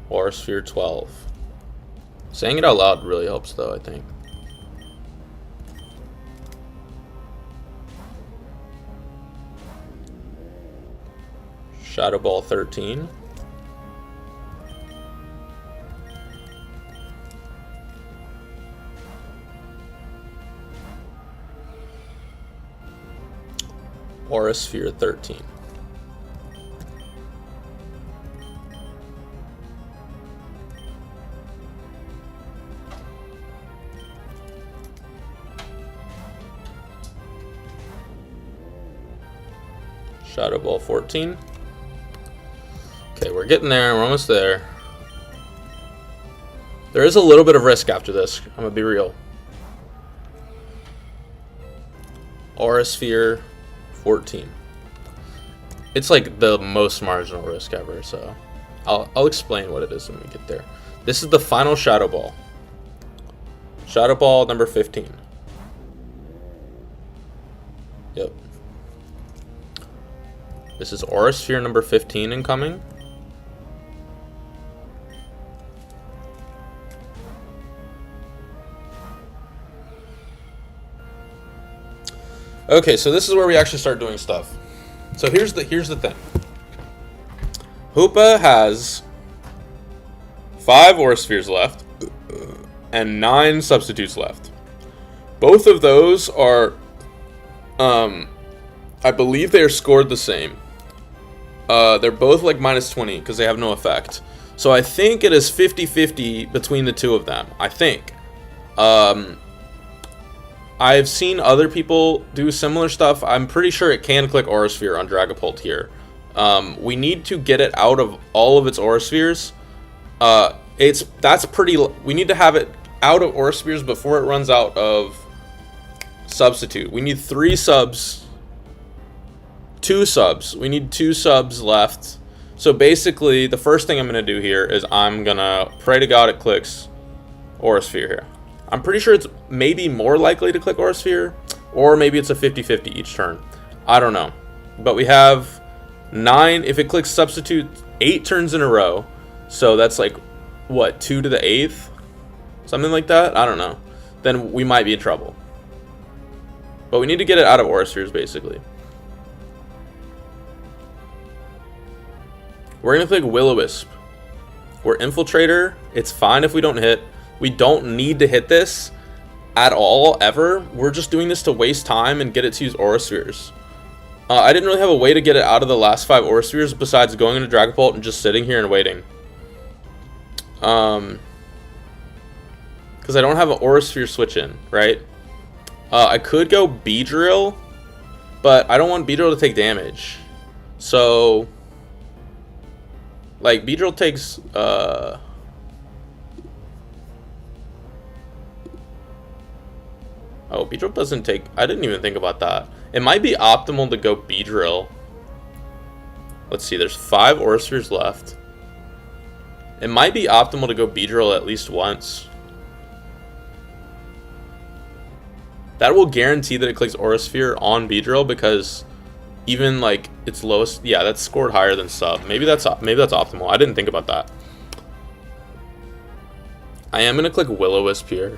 Aurasphere 12. Saying it out loud really helps though, I think. Shadow Ball 13. Aurasphere 13. Shadow Ball 14. Okay, we're getting there. We're almost there. There is a little bit of risk after this. I'm gonna be real. Aurasphere 14. It's like the most marginal risk ever, so I'll explain what it is when we get there. This is the final Shadow Ball. Shadow Ball number 15. Yep. This is Aurasphere number 15 incoming. Okay, so this is where we actually start doing stuff. So here's the thing. Hoopa has 5 Auraspheres left and 9 substitutes left. Both of those are, I believe they are scored the same. They're both like -20 because they have no effect. So I think it is 50-50 between the two of them. I think. I've seen other people do similar stuff. I'm pretty sure it can click Aurasphere on Dragapult here. We need to get it out of all of its Auraspheres. We need to have it out of Auraspheres before it runs out of substitute. We need 3 subs. 2 subs. We need 2 subs left. So basically, the first thing I'm going to do here is I'm going to pray to God it clicks Aurasphere here. I'm pretty sure it's maybe more likely to click Aurasphere, or maybe it's a 50-50 each turn. I don't know. But we have 9, if it clicks substitute, 8 turns in a row. So that's like, what, 2 to the 8th? Something like that? I don't know. Then we might be in trouble. But we need to get it out of Auraspheres, basically. We're going to click Will-O-Wisp. We're Infiltrator. It's fine if we don't hit. We don't need to hit this at all, ever. We're just doing this to waste time and get it to use Auraspheres. I didn't really have a way to get it out of the last 5 Aura Spheres besides going into Dragapult and just sitting here and waiting. Because I don't have an Aura Sphere switch in, right? I could go Beedrill, but I don't want Beedrill to take damage. So, like, Beedrill takes, oh, Beedrill doesn't take... I didn't even think about that. It might be optimal to go Beedrill. Let's see, there's 5 Aura Spheres left. It might be optimal to go Beedrill at least once. That will guarantee that it clicks Aura Sphere on Beedrill, because even like its lowest... Yeah, that's scored higher than sub. Maybe that's optimal. I didn't think about that. I am going to click Will-O-Wisp here.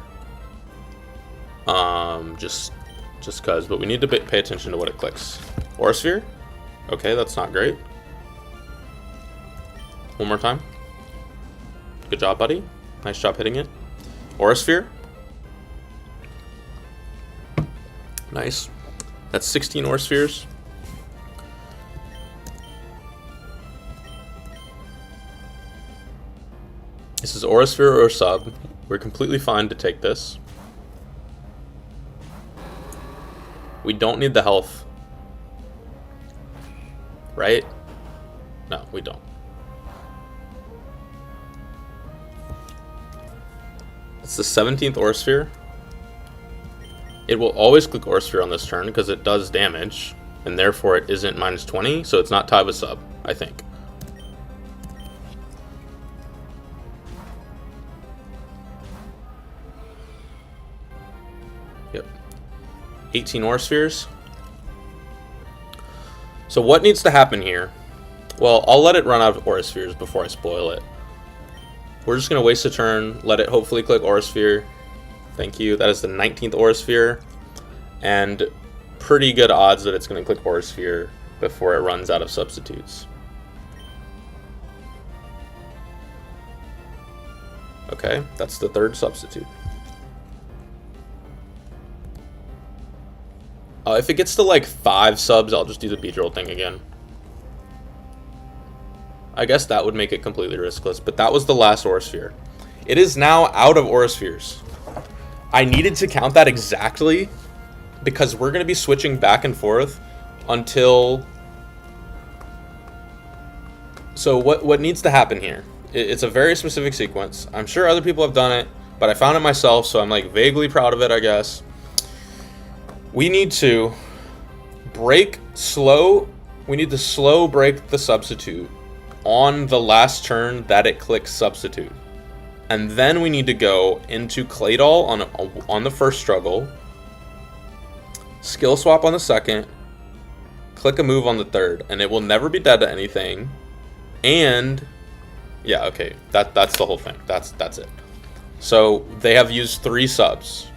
Just cause, but we need to pay attention to what it clicks. Aura Sphere? Okay, that's not great. One more time. Good job, buddy. Nice job hitting it. Aura Sphere. Nice. That's 16 Aura Spheres. This is Aura Sphere or sub. We're completely fine to take this. We don't need the health. Right? No, we don't. It's the 17th Aura Sphere. It will always click Aura Sphere on this turn because it does damage, and therefore it isn't -20, so it's not tied with sub, I think. Yep. 18 Aura Spheres. So what needs to happen here? Well, I'll let it run out of Aura Spheres before I spoil it. We're just going to waste a turn, let it hopefully click Aura Sphere. Thank you. That is the 19th Aura Sphere. And pretty good odds that it's going to click Aura Sphere before it runs out of substitutes. Okay, that's the 3rd substitute. If it gets to like 5 subs, I'll just do the Beedrill thing again. I guess that would make it completely riskless, but that was the last Aura Sphere. It is now out of Aura Spheres. I needed to count that exactly because we're going to be switching back and forth until... So what needs to happen here? It's a very specific sequence. I'm sure other people have done it, but I found it myself, so I'm like vaguely proud of it, I guess. We need to we need to slow break the substitute on the last turn that it clicks substitute. And then we need to go into Claydol on the first struggle, skill swap on the second, click a move on the third, and it will never be dead to anything. And yeah, okay, that's the whole thing. That's it. So they have used 3 subs.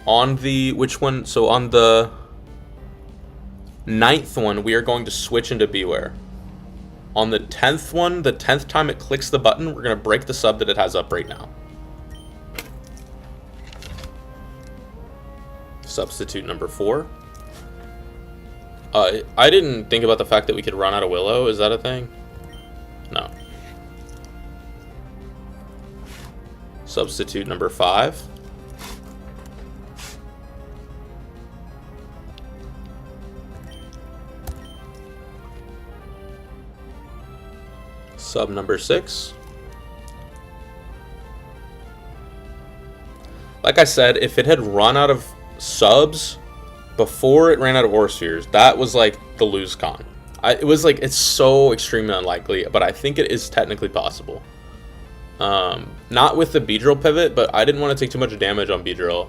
On the which one? So on the 9th one, we are going to switch into Beware. On the 10th one, the 10th time it clicks the button, we're going to break the sub that it has up right now. Substitute number 4. I didn't think about the fact that we could run out of Willow. Is that a thing? No. Substitute number 5. Sub number 6. Like I said, if it had run out of subs before it ran out of Aura Spheres, that was like the lose con. It's so extremely unlikely, but I think it is technically possible. Not with the Beedrill pivot, but I didn't want to take too much damage on Beedrill.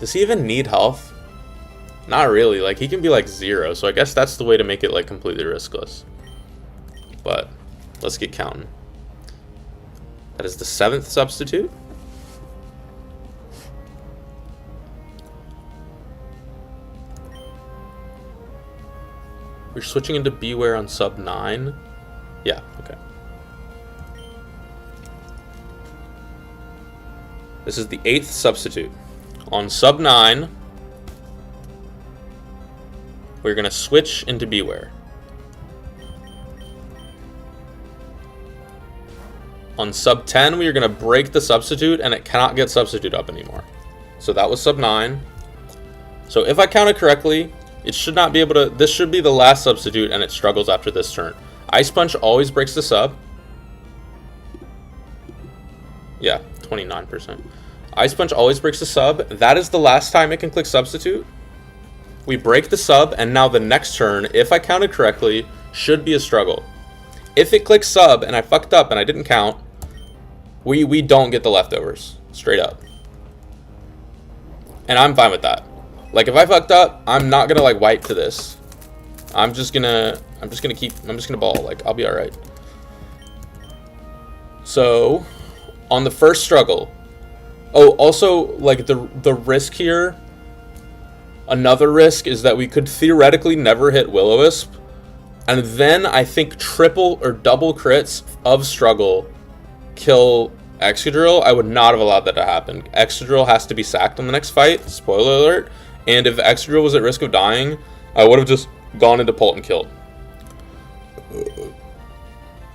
Does he even need health? Not really. Like, he can be like 0, so I guess that's the way to make it like completely riskless. But let's get counting. That is the 7th substitute. We're switching into Beware on sub 9. Yeah, okay. This is the 8th substitute. On sub 9, we're going to switch into Beware. On sub 10, we are going to break the substitute, and it cannot get substitute up anymore. So that was sub 9. So if I counted correctly, it should not be able to... This should be the last substitute, and it struggles after this turn. Ice Punch always breaks the sub. Yeah, 29%. Ice Punch always breaks the sub. That is the last time it can click substitute. We break the sub, and now the next turn, if I counted correctly, should be a struggle. If it clicks sub, and I fucked up and I didn't count, we don't get the leftovers. Straight up. And I'm fine with that. Like, if I fucked up, I'm not gonna, like, wipe to this. I'm just gonna ball. Like, I'll be alright. So, on the first struggle... Oh, also, like, the risk here... Another risk is that we could theoretically never hit Will-O-Wisp. And then, I think triple or double crits of struggle kill Excadrill. I would not have allowed that to happen. Excadrill has to be sacked on the next fight. Spoiler alert. And if Excadrill was at risk of dying, I would have just gone into Pult and killed.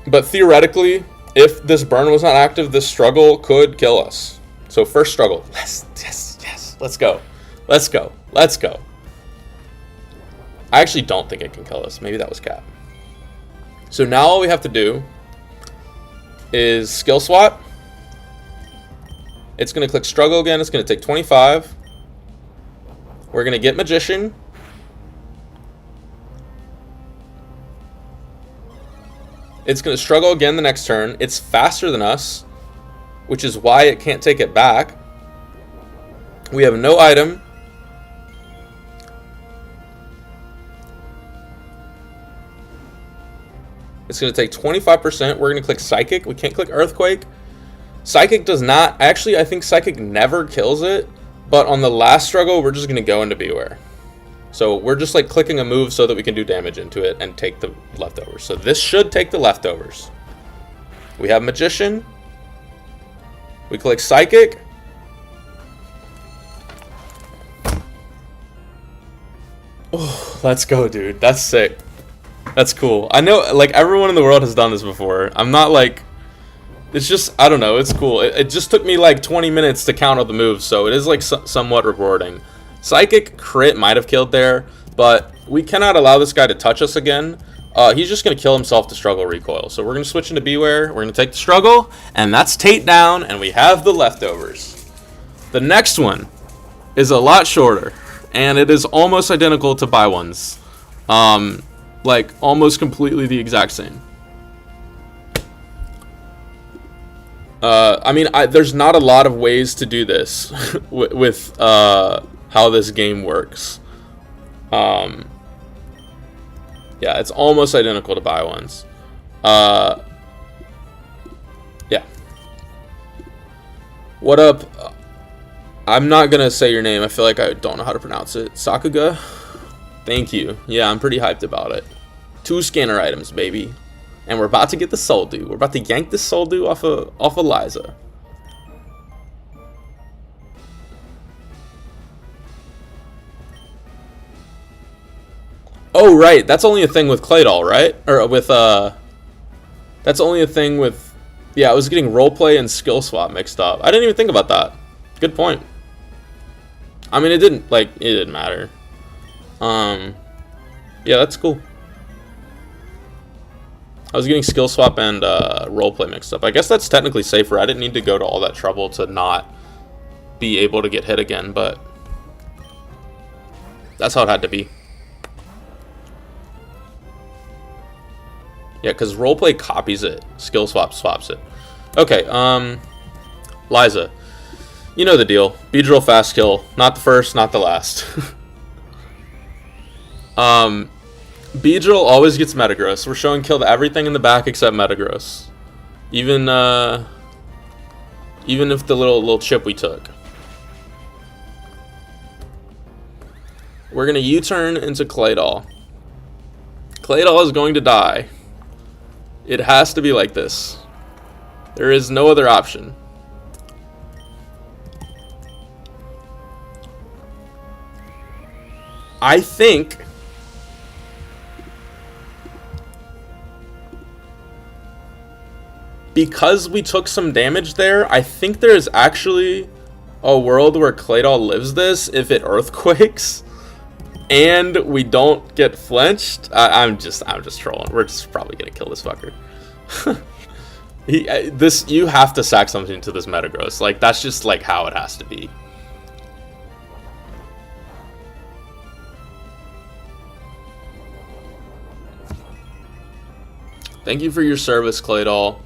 But theoretically, if this burn was not active, this struggle could kill us. So first struggle. Yes. Let's go. I actually don't think it can kill us. Maybe that was cap. So now all we have to do is skill swap. It's going to click struggle again. It's going to take 25. We're going to get Magician. It's going to struggle again the next turn. It's faster than us, which is why it can't take it back. We have no item. It's going to take 25%. We're going to click Psychic. We can't click Earthquake. Psychic does not... Actually, I think Psychic never kills it. But on the last struggle, we're just going to go into Beware. So we're just like clicking a move so that we can do damage into it and take the leftovers. So this should take the leftovers. We have Magician. We click Psychic. Oh, let's go, dude. That's sick. That's cool. I know, like, everyone in the world has done this before. I'm not, like... It's just, I don't know, it's cool. It just took me, like, 20 minutes to count all the moves, so it is, like, somewhat rewarding. Psychic crit might have killed there, but we cannot allow this guy to touch us again. He's just going to kill himself to struggle recoil. So we're going to switch into Beware. We're going to take the struggle, and that's Tate down, and we have the leftovers. The next one is a lot shorter, and it is almost identical to buy ones. Like, almost completely the exact same. I mean, there's not a lot of ways to do this with how this game works. Yeah, it's almost identical to buy ones. Yeah. What up? I'm not gonna say your name. I feel like I don't know how to pronounce it. Sakuga? Thank you. Yeah, I'm pretty hyped about it. 2 scanner items, baby. And we're about to get the Soldew. We're about to yank the Soldew off of Liza. Oh, right. That's only a thing with Claydol, right? Or with, that's only a thing with... Yeah, I was getting roleplay and skill swap mixed up. I didn't even think about that. Good point. I mean, it didn't matter. Yeah, that's cool. I was getting skill swap and roleplay mixed up. I guess that's technically safer. I didn't need to go to all that trouble to not be able to get hit again, but that's how it had to be. Yeah, because roleplay copies it. Skill swap swaps it. Okay, Liza. You know the deal. Beedrill fast kill. Not the first, not the last. Beedrill always gets Metagross. We're showing kill to everything in the back except Metagross. Even if the little chip we took. We're gonna U-turn into Claydol. Claydol is going to die. It has to be like this. There is no other option. I think because we took some damage there, I think there's actually a world where Claydol lives this if it earthquakes and we don't get flinched. I'm just trolling. We're just probably gonna kill this fucker. You have to sack something to this Metagross. Like, that's just like how it has to be. Thank you for your service, Claydol.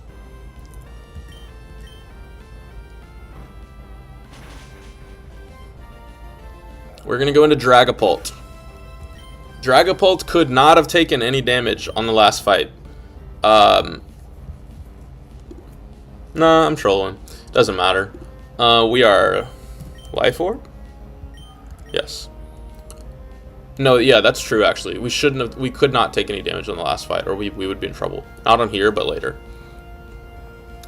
We're going to go into Dragapult. Dragapult could not have taken any damage on the last fight. Nah, I'm trolling. Doesn't matter. We are Life Orb? Yes. No, yeah, that's true, actually. We could not take any damage on the last fight, or we would be in trouble. Not on here, but later.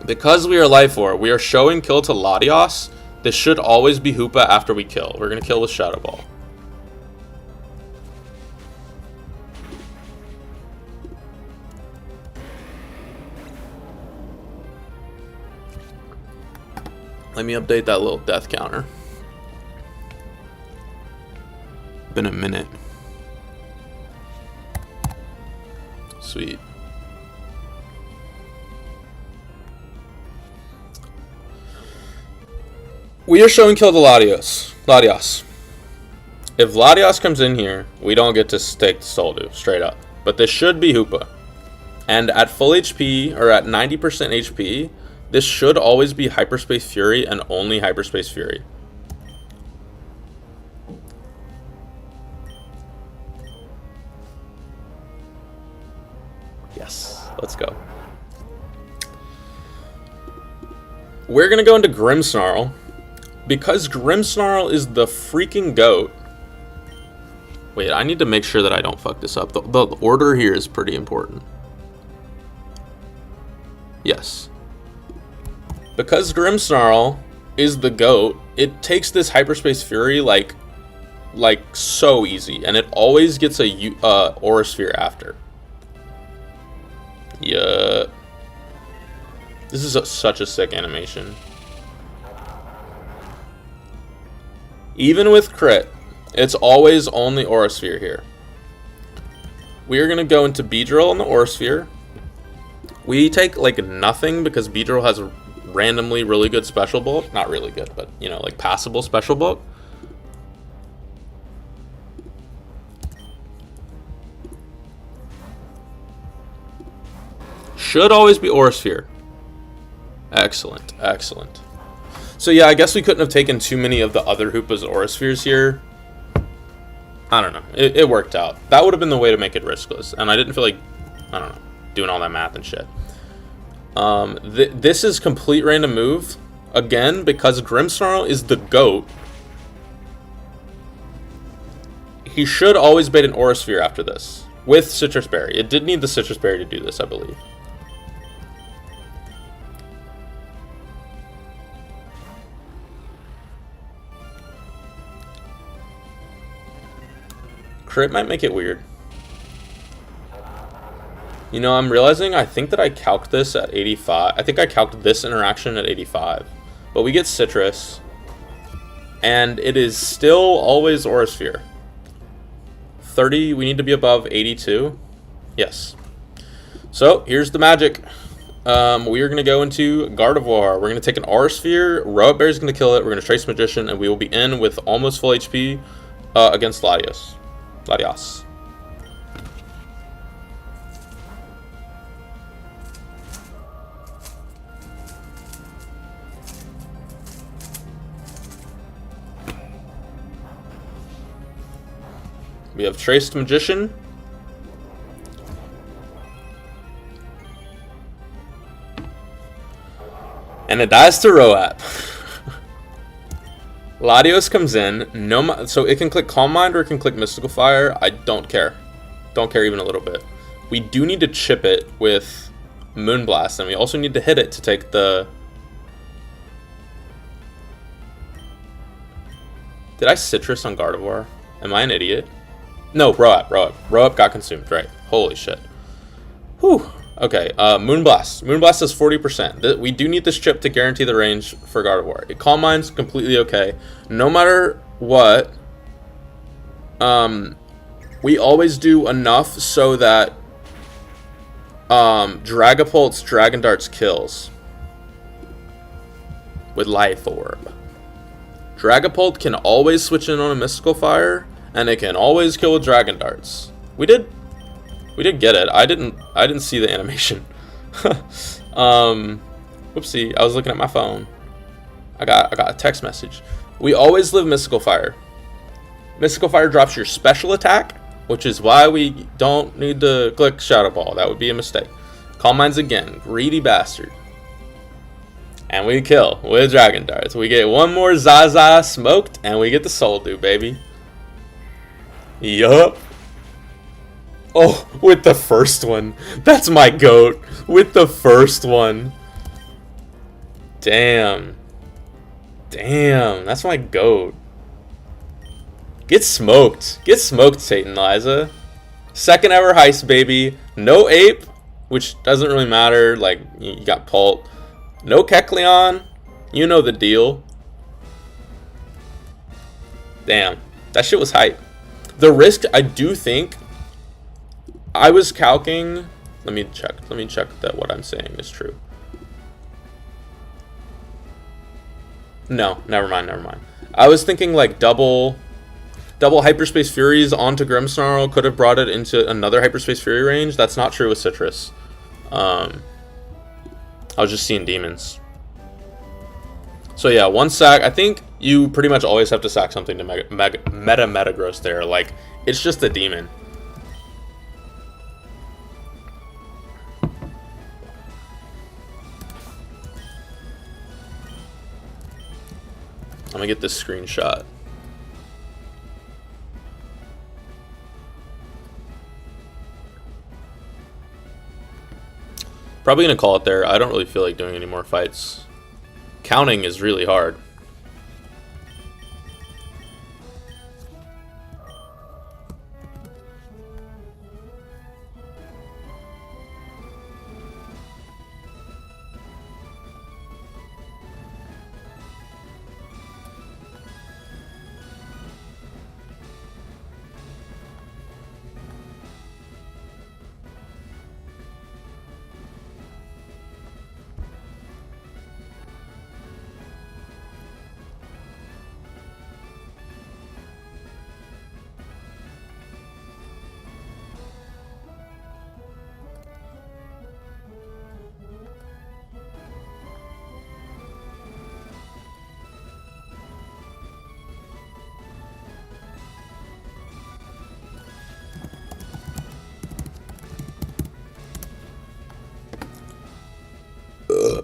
Because we are Life Orb, we are showing kill to Latios. This should always be Hoopa after we kill. We're going to kill with Shadow Ball. Let me update that little death counter. Been a minute. Sweet. We are showing kill to Latios. If Latios comes in here, we don't get to take the Soldu, straight up. But this should be Hoopa. And at full HP, or at 90% HP, this should always be Hyperspace Fury and only Hyperspace Fury. Yes, let's go. We're going to go into Grimmsnarl. Because Grimmsnarl is the freaking GOAT. Wait, I need to make sure that I don't fuck this up. The order here is pretty important. Yes. Because Grimmsnarl is the GOAT, it takes this Hyperspace Fury like so easy. And it always gets a Aura Sphere after. Yeah. This is such a sick animation. Even with crit, it's always only Aura Sphere here. We are going to go into Beedrill on the Aura Sphere. We take like nothing because Beedrill has a randomly really good special bulk. Not really good, but you know, like passable special bulk. Should always be Aura Sphere. Excellent, excellent. So yeah, I guess we couldn't have taken too many of the other Hoopa's Aura Spheres here. I don't know. It worked out. That would have been the way to make it riskless. And I didn't feel like, I don't know, doing all that math and shit. This is complete random move. Again, because Grimmsnarl is the GOAT. He should always bait an Aura Sphere after this. With Citrus Berry. It did need the Citrus Berry to do this, I believe. Crit might make it weird. You know, I'm realizing I think that I calced this at 85. I think I calced this interaction at 85. But we get Citrus. And it is still always Aura Sphere. 30, we need to be above 82. Yes. So, here's the magic. We are going to go into Gardevoir. We're going to take an Aura Sphere. Rowan Berry is going to kill it. We're going to Trace Magician. And we will be in with almost full HP against Latios. We have Traced Magician. And it dies to Roap. Latios comes in, so it can click Calm Mind or it can click Mystical Fire. I don't care. Don't care even a little bit. We do need to chip it with Moonblast, and we also need to hit it to take the... Did I Citrus on Gardevoir? Am I an idiot? No, Roap got consumed, right. Holy shit. Whew. Okay, Moonblast. Moonblast has 40%. We do need this chip to guarantee the range for Gardevoir. Calm Mind's completely okay. No matter what, we always do enough so that Dragapult's Dragon Darts kills with Life Orb. Dragapult can always switch in on a Mystical Fire, and it can always kill with Dragon Darts. We did get it. I didn't see the animation. Whoopsie, I was looking at my phone. I got a text message. We always live Mystical Fire. Mystical Fire drops your special attack, which is why we don't need to click Shadow Ball. That would be a mistake. Calm Minds again, greedy bastard. And we kill with Dragon Darts. We get one more Zaza smoked, and we get the Soul Dew, baby. Yup. Oh, with the first one. That's my goat. With the first one. Damn. Damn, that's my goat. Get smoked. Get smoked, Tate and Liza. Second ever heist, baby. No ape, which doesn't really matter. Like, you got Pult. No Kecleon. You know the deal. Damn. That shit was hype. The risk, I do think... I was calcing... Let me check that what I'm saying is true. No, never mind. I was thinking like double Hyperspace Furies onto Grimmsnarl could have brought it into another Hyperspace Fury range. That's not true with Citrus. I was just seeing demons. So yeah, one sack. I think you pretty much always have to sack something to Metagross there. Like, it's just a demon. I'm gonna get this screenshot. Probably gonna call it there. I don't really feel like doing any more fights. Counting is really hard.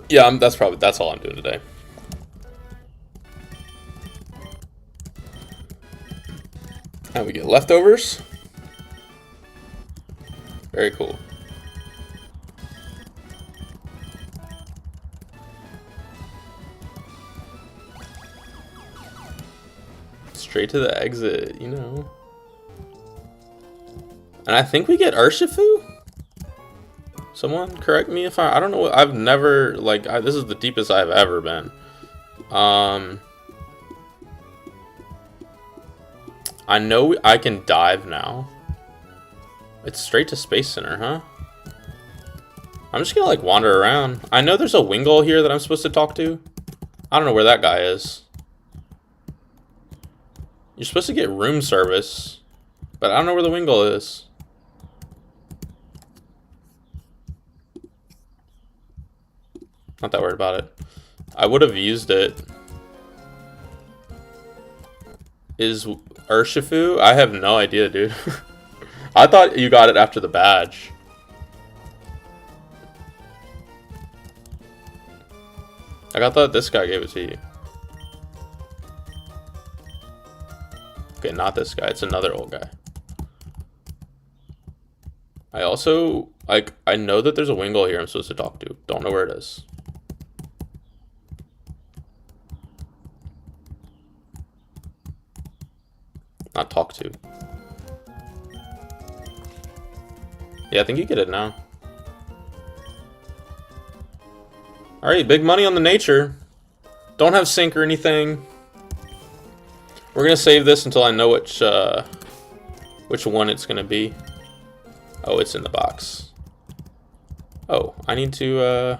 Yeah, that's all I'm doing today. And we get leftovers. Very cool. Straight to the exit, you know. And I think we get Urshifu? Someone correct me if I don't know. I've never, like, this is the deepest I've ever been. I know I can dive now. It's straight to Space Center, huh? I'm just gonna, like, wander around. I know there's a Wingull here that I'm supposed to talk to. I don't know where that guy is. You're supposed to get room service, but I don't know where the Wingull is. Not that worried about it. I would have used it. Is Urshifu? I have no idea, dude. I thought you got it after the badge. I thought this guy gave it to you. Okay, not this guy. It's another old guy. I also, like, I know that there's a Wingull here I'm supposed to talk to. Don't know where it is. Not talk to. Yeah, I think you get it now. Alright, big money on the nature. Don't have sync or anything. We're gonna save this until I know which one it's gonna be. Oh, it's in the box. Oh, I need to,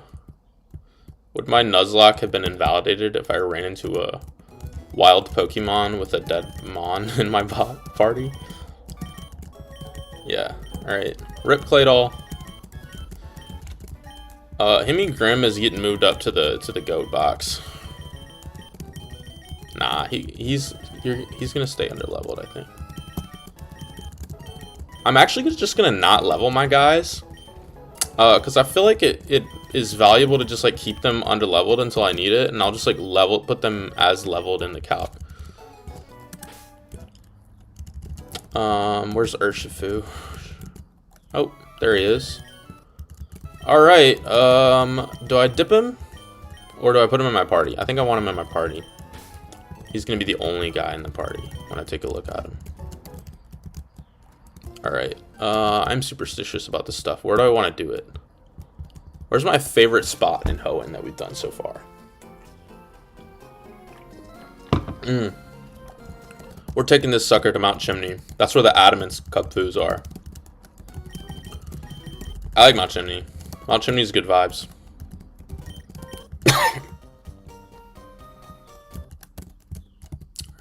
would my Nuzlocke have been invalidated if I ran into a wild Pokemon with a dead Mon in my party? Yeah, alright. Rip Claydol. Himmy Grim is getting moved up to the goat box. Nah, he's gonna stay underleveled, I think. I'm actually just gonna not level my guys, because I feel like it is valuable to just like keep them underleveled until I need it, and I'll just like put them as leveled in the calc. Where's Urshifu? Oh, there he is. Alright, do I dip him? Or do I put him in my party? I think I want him in my party. He's gonna be the only guy in the party when I take a look at him. Alright, I'm superstitious about this stuff. Where do I want to do it? Where's my favorite spot in Hoenn that we've done so far? We're taking this sucker to Mount Chimney. That's where the Adamant's Cubfoos are. I like Mount Chimney. Mount Chimney's good vibes.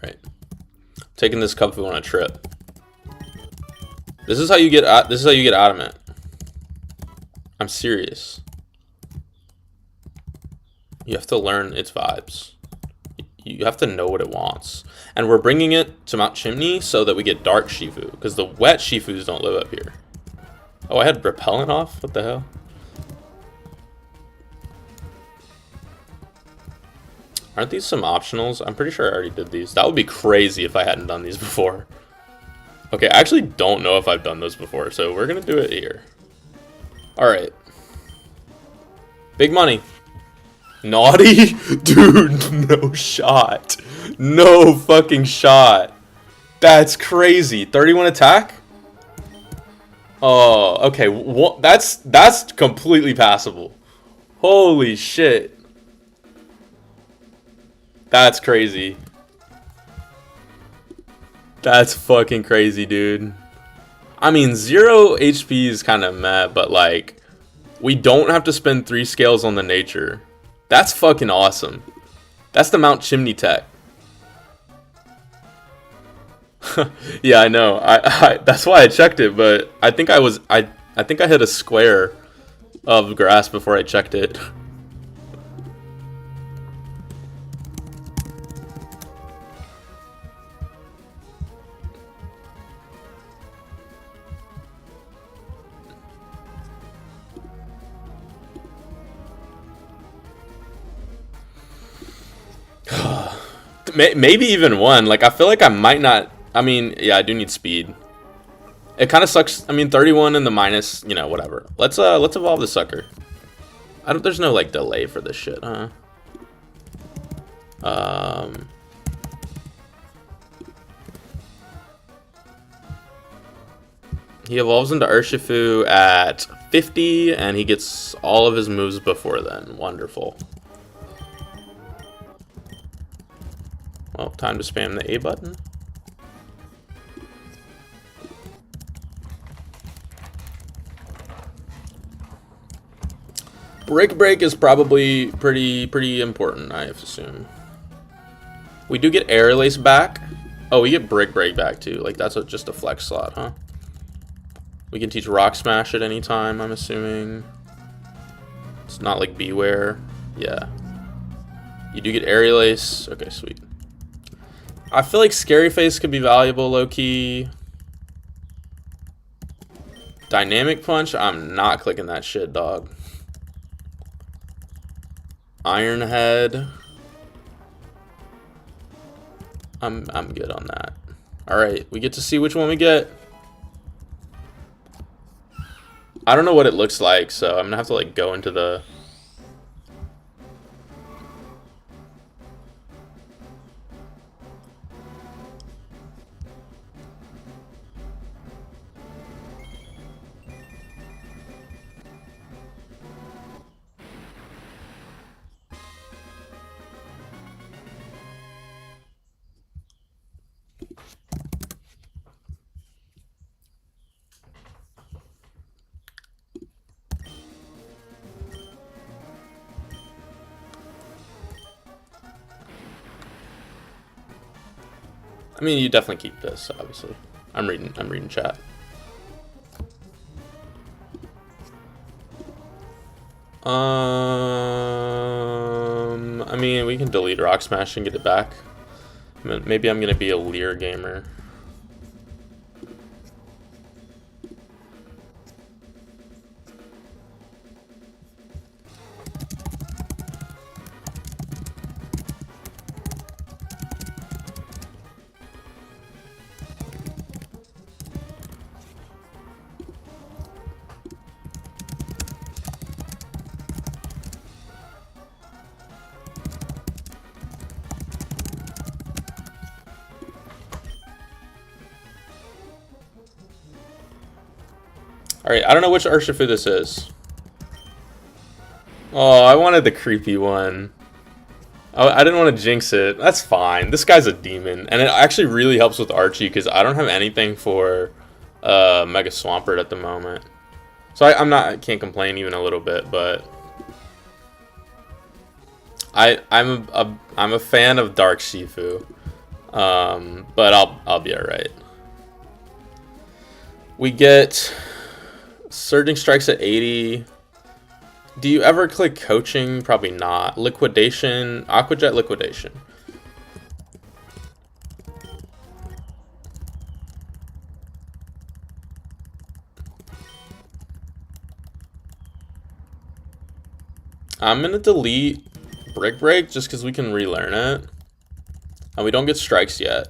Right. Taking this Cubfoo on a trip. This is how you get Adamant. I'm serious. You have to learn its vibes. You have to know what it wants. And we're bringing it to Mount Chimney so that we get Dark Shifu, because the wet Shifus don't live up here. Oh, I had Repellent off? What the hell? Aren't these some optionals? I'm pretty sure I already did these. That would be crazy if I hadn't done these before. Okay, I actually don't know if I've done those before, so we're gonna do it here. Alright. Big money. Naughty? Dude, no shot. No fucking shot. That's crazy. 31 attack? Oh, okay. That's completely passable. Holy shit. That's crazy. That's fucking crazy, dude. I mean, 0 HP is kind of meh, but like, we don't have to spend 3 scales on the nature. That's fucking awesome. That's the Mount Chimney tech. Yeah, I know. That's why I checked it, but I think I think I hit a square of grass before I checked it. Maybe even 1. Like, I feel like I might not. I mean, yeah, I do need speed. It kind of sucks. I mean, 31 and the minus, you know, whatever. Let's evolve the sucker. There's no like delay for this shit, huh? He evolves into Urshifu at 50, and he gets all of his moves before then. Wonderful. Well, time to spam the A button. Break is probably pretty important, I assume. We do get Air Lace back. Oh, we get Break back too. Like, that's just a flex slot, huh? We can teach Rock Smash at any time, I'm assuming. It's not like Beware. Yeah. You do get Aerial Ace. Okay, sweet. I feel like Scary Face could be valuable, low-key. Dynamic Punch? I'm not clicking that shit, dog. Iron Head. I'm good on that. Alright, we get to see which one we get. I don't know what it looks like, so I'm gonna have to like go into the... I mean, you definitely keep this, obviously. I'm reading chat. I mean, we can delete Rock Smash and get it back. Maybe I'm gonna be a Lear gamer. Alright, I don't know which Urshifu this is. Oh, I wanted the creepy one. Oh, I didn't want to jinx it. That's fine. This guy's a demon. And it actually really helps with Archie because I don't have anything for Mega Swampert at the moment. So I can't complain even a little bit, but I'm a fan of Dark Shifu. But I'll be alright. We get Surging Strikes at 80. Do you ever click coaching? Probably not. Liquidation. Aqua Jet Liquidation. I'm going to delete Brick Break just because we can relearn it. And we don't get strikes yet.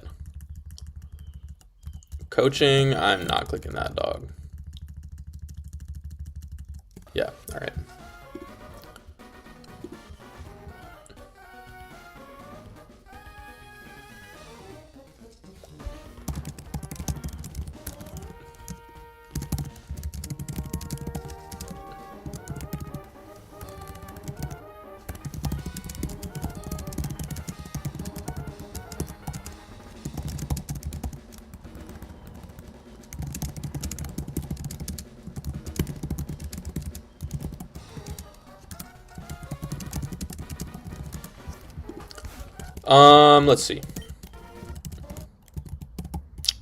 Coaching. I'm not clicking that, dog. Yeah, alright. Let's see.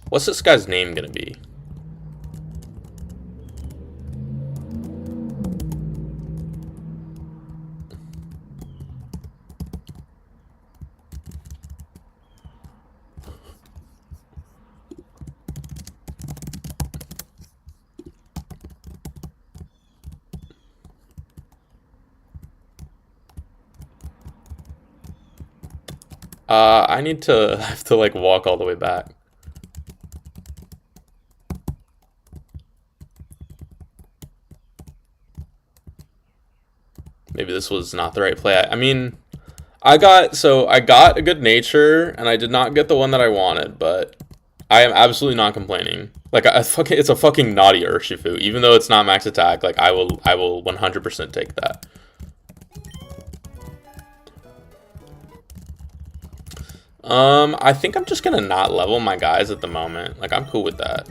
What's this guy's name gonna be? I need to have to like walk all the way back. Maybe this was not the right play. I mean, I got a good nature, and I did not get the one that I wanted, but I am absolutely not complaining. Like it's a fucking naughty Urshifu, even though it's not max attack. Like I will 100% take that. I think I'm just gonna not level my guys at the moment. Like, I'm cool with that.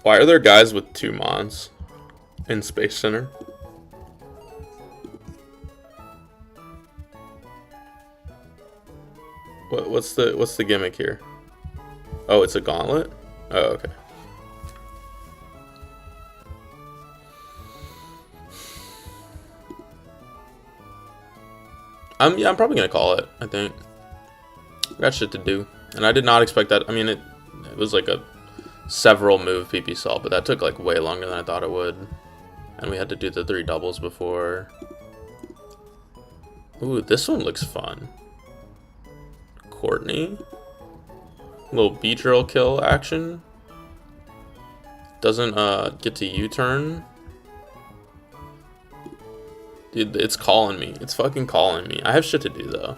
Why are there guys with 2 mons in Space Center? What's the gimmick here? Oh, it's a gauntlet? Oh, okay. Yeah, I'm probably gonna call it. I think I got shit to do, and I did not expect that. I mean, it was like a several move PP solve, but that took like way longer than I thought it would, and we had to do the 3 doubles before. Ooh, this one looks fun. Courtney, little beat drill kill action. Doesn't get to U-turn. Dude, it's calling me. It's fucking calling me. I have shit to do though.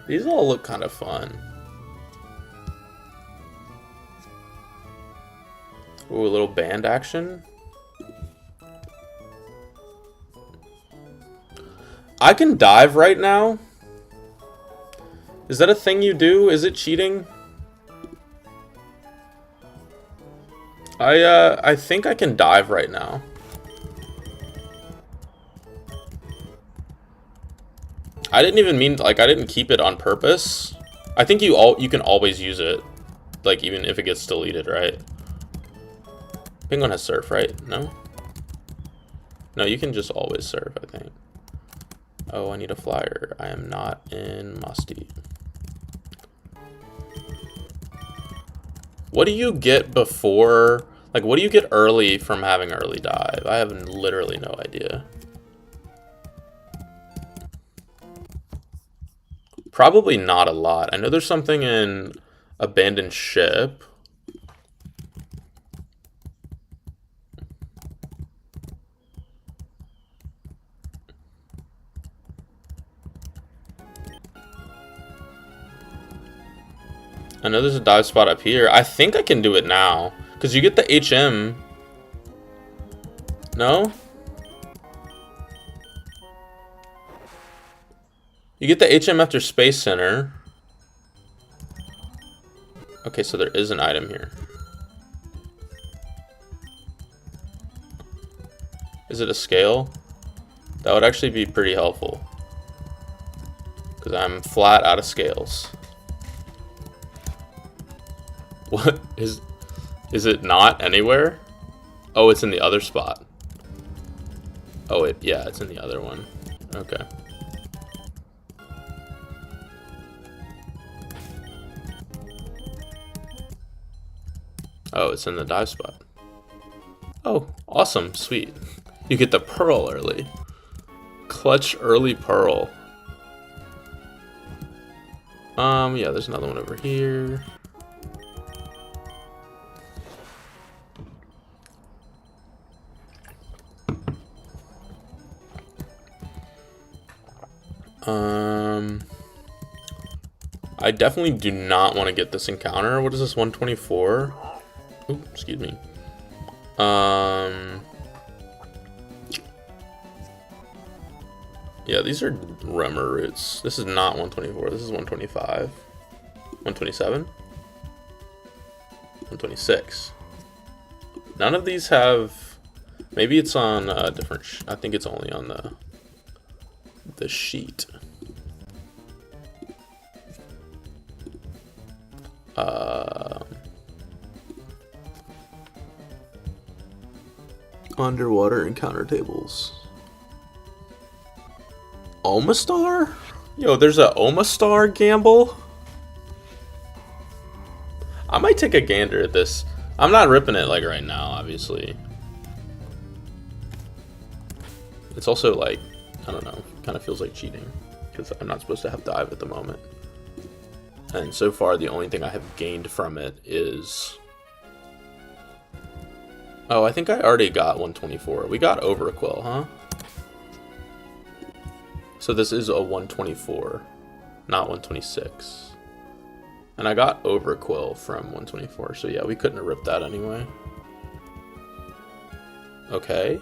These all look kind of fun. Ooh, a little band action. I can dive right now. Is that a thing you do? Is it cheating? I think I can dive right now. I didn't even mean, like, I didn't keep it on purpose. I think you can always use it, like, even if it gets deleted, right? Penguin has surf, right? No? No, you can just always surf, I think. Oh, I need a flyer. I am not in Musty. What do you get before, like, what do you get early from having early dive? I have literally no idea. Probably not a lot. I know there's something in Abandoned Ship. I know there's a dive spot up here. I think I can do it now. Because you get the HM. No? You get the HM after Space Center. Okay, so there is an item here. Is it a scale? That would actually be pretty helpful. Because I'm flat out of scales. What? Is it not anywhere? Oh, it's in the other spot. Oh, yeah, it's in the other one. Okay. Oh, it's in the dive spot. Oh, awesome. Sweet. You get the pearl early. Clutch early pearl. Yeah, there's another one over here. I definitely do not want to get this encounter. What is this, 124? Ooh, excuse me. Yeah, these are Remmer roots. This is not 124. This is 125. 127? 126. None of these have... Maybe it's on a different... I think it's only on the sheet. Underwater encounter tables. Omastar? Yo, there's a Omastar gamble? I might take a gander at this. I'm not ripping it like right now, obviously. It's also like, I don't know, kind of feels like cheating. Because I'm not supposed to have dive at the moment. And so far, the only thing I have gained from it is... Oh, I think I already got 124. We got Overquill, huh? So this is a 124, not 126. And I got Overquill from 124, so yeah, we couldn't have ripped that anyway. Okay.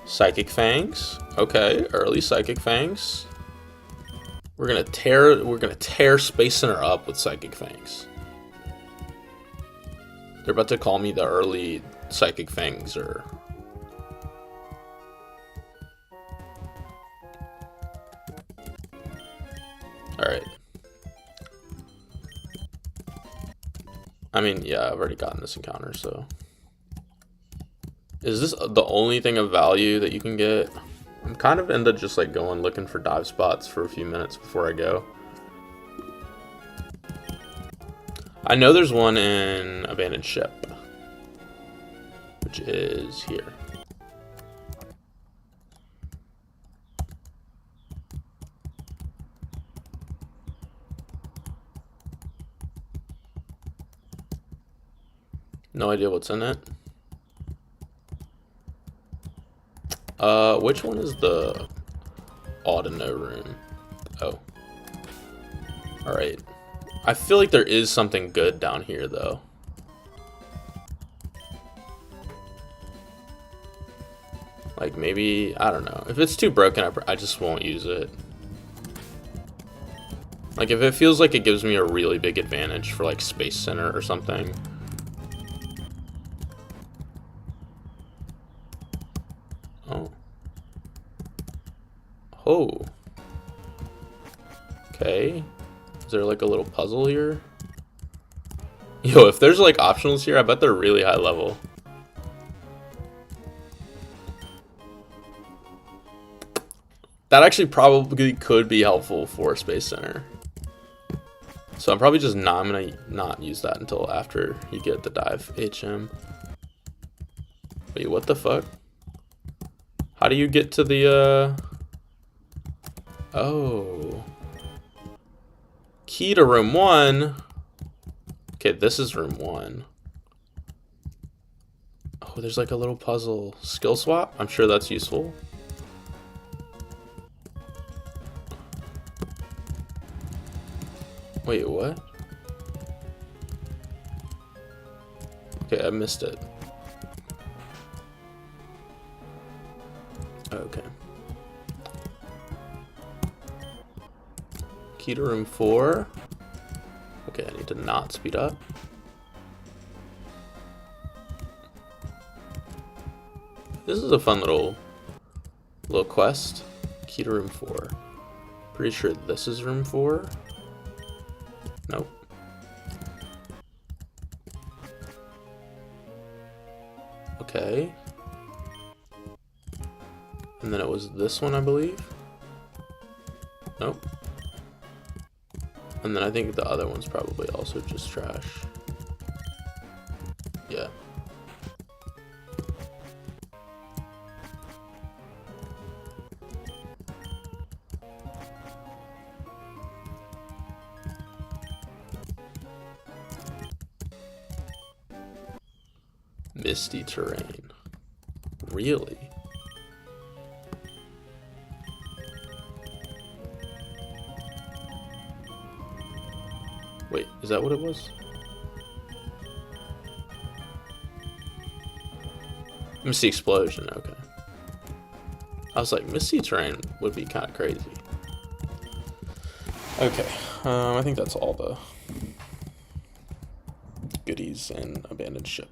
Psychic Fangs. Okay, early Psychic Fangs. We're gonna tear Space Center up with Psychic Fangs. They're about to call me the early Psychic Fangs, or alright. I mean, yeah, I've already gotten this encounter, so. Is this the only thing of value that you can get? I'm kind of into just like going looking for dive spots for a few minutes before I go. I know there's one in Abandoned Ship, which is here. No idea what's in it. Which one is the Audino room? Oh. Alright. I feel like there is something good down here, though. Like, maybe, I don't know. If it's too broken, I just won't use it. Like, if it feels like it gives me a really big advantage for, like, Space Center or something. Oh. Oh. Okay. Is there like a little puzzle here? Yo, if there's like optionals here, I bet they're really high level. That actually probably could be helpful for Space Center. So I'm probably just not, I'm gonna not use that until after you get the dive HM. Wait, what the fuck? How do you get to the, oh. Key to room 1. Okay, this is room 1. Oh, there's like a little puzzle. Skill swap? I'm sure that's useful. Wait, what? Okay, I missed it. Okay. Key to room 4. Okay, I need to not speed up. This is a fun little quest. Key to room 4. Pretty sure this is room 4. Nope. Okay. And then it was this one, I believe. Nope. And then I think the other one's probably also just trash. Yeah. Misty terrain. Really? Wait, is that what it was? Misty explosion, okay. I was like, misty terrain would be kind of crazy. Okay, I think that's all the goodies in Abandoned Ship.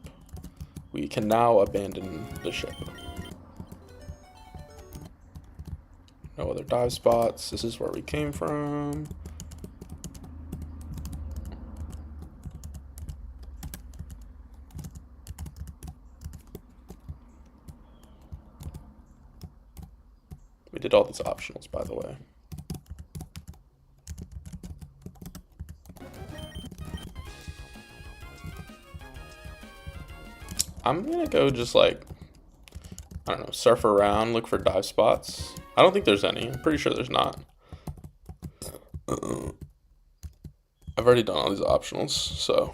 We can now abandon the ship. No other dive spots. This is where we came from. We did all these optionals, by the way. I'm gonna go just like, I don't know, surf around, look for dive spots. I don't think there's any. I'm pretty sure there's not. I've already done all these optionals, so.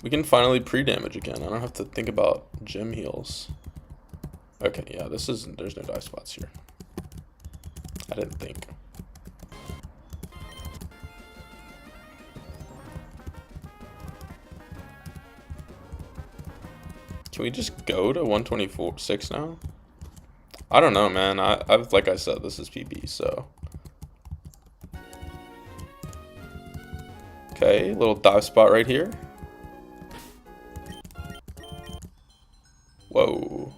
We can finally pre-damage again. I don't have to think about gym heals. Okay, yeah, there's no dive spots here. I didn't think. Can we just go to 124.6 now? I don't know, man. I've like I said, this is PB, so. Okay, little dive spot right here. Whoa.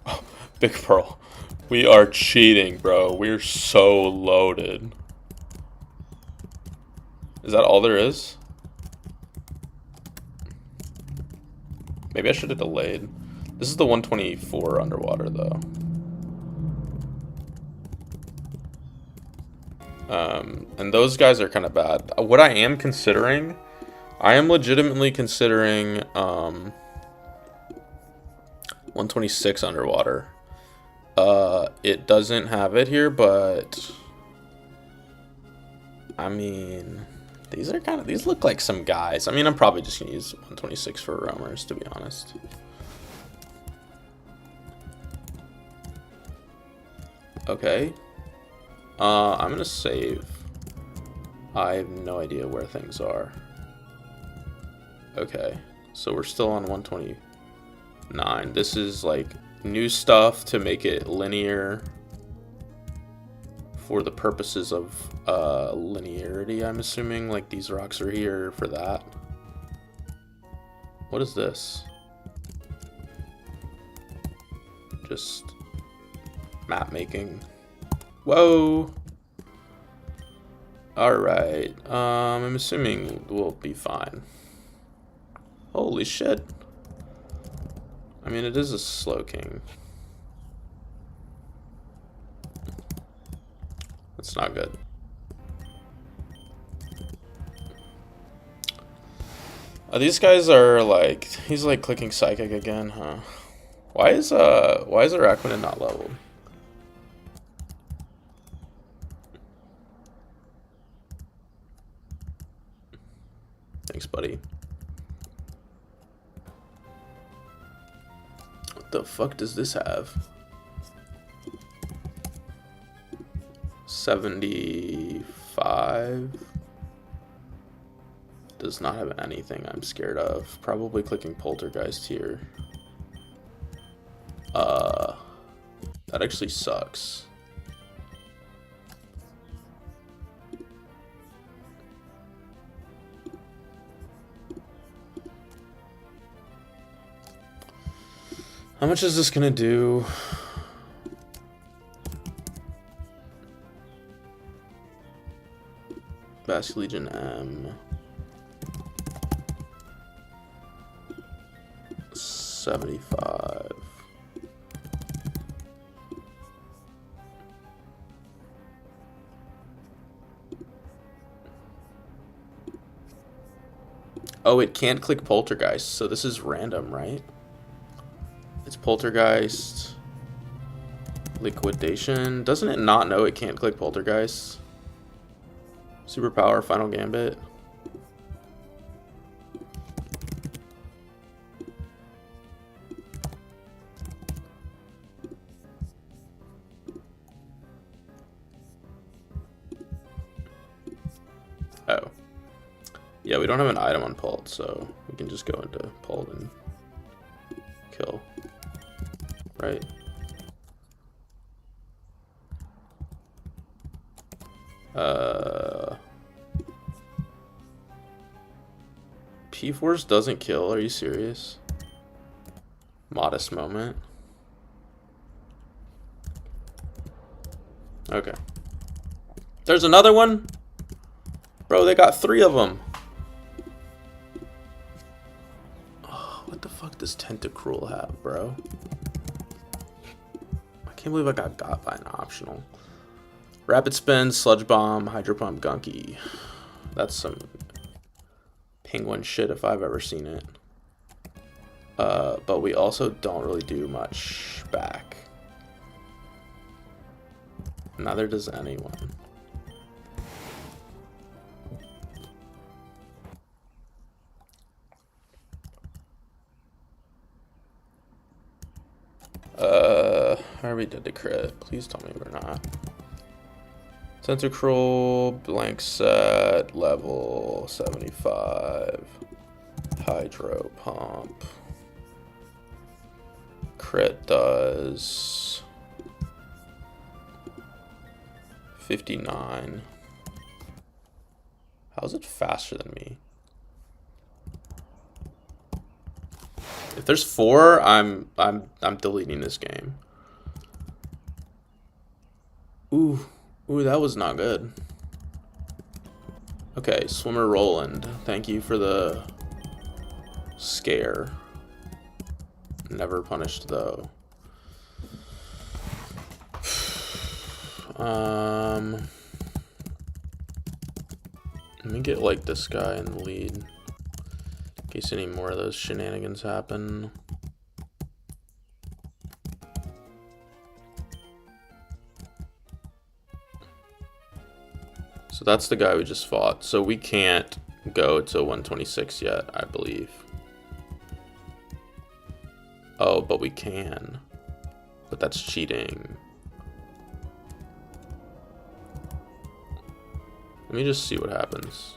Oh, Big Pearl. We are cheating, bro. We're so loaded. Is that all there is? Maybe I should have delayed. This is the 124 underwater, though. And those guys are kind of bad. What I am considering, I am legitimately considering 126 underwater. It doesn't have it here, but I mean, these look like some guys. I mean, I'm probably just gonna use 126 for roamers, to be honest. Okay. I'm gonna save. I have no idea where things are. Okay, so we're still on 129. This is like new stuff to make it linear for the purposes of linearity, I'm assuming. Like these rocks are here for that. What is this? Just map making. Whoa. Alright, I'm assuming we'll be fine. Holy shit. I mean, it is a slow king. That's not good. These guys are like, he's like clicking psychic again, huh? Why is Araquanid not leveled? Thanks, buddy. What the fuck does this have? 75. Does not have anything I'm scared of. Probably clicking Poltergeist here. That actually sucks. How much is this gonna do? Basque Legion M. 75. Oh, it can't click Poltergeist, so this is random, right? It's Poltergeist, Liquidation. Doesn't it not know it can't click Poltergeist? Superpower, Final Gambit. Oh. Yeah, we don't have an item on Pult, so we can just go into Pult and kill. Right? P-Force doesn't kill, are you serious? Modest moment. Okay. There's another one? Bro, they got 3 of them. Oh, what the fuck does Tentacruel have, bro? I can't believe I got by an optional. Rapid Spin, Sludge Bomb, Hydro Pump, Gunky. That's some penguin shit if I've ever seen it. But we also don't really do much back. Neither does anyone. Are we dead to crit? Please tell me we're not. Sensor control, blank set, level 75. Hydro pump. Crit does 59. How's it faster than me? If there's 4, I'm deleting this game. Ooh, that was not good. Okay, Swimmer Roland, thank you for the scare. Never punished though. Let me get like this guy in the lead in case any more of those shenanigans happen. So that's the guy we just fought. So we can't go to 126 yet, I believe. Oh, but we can. But that's cheating. Let me just see what happens.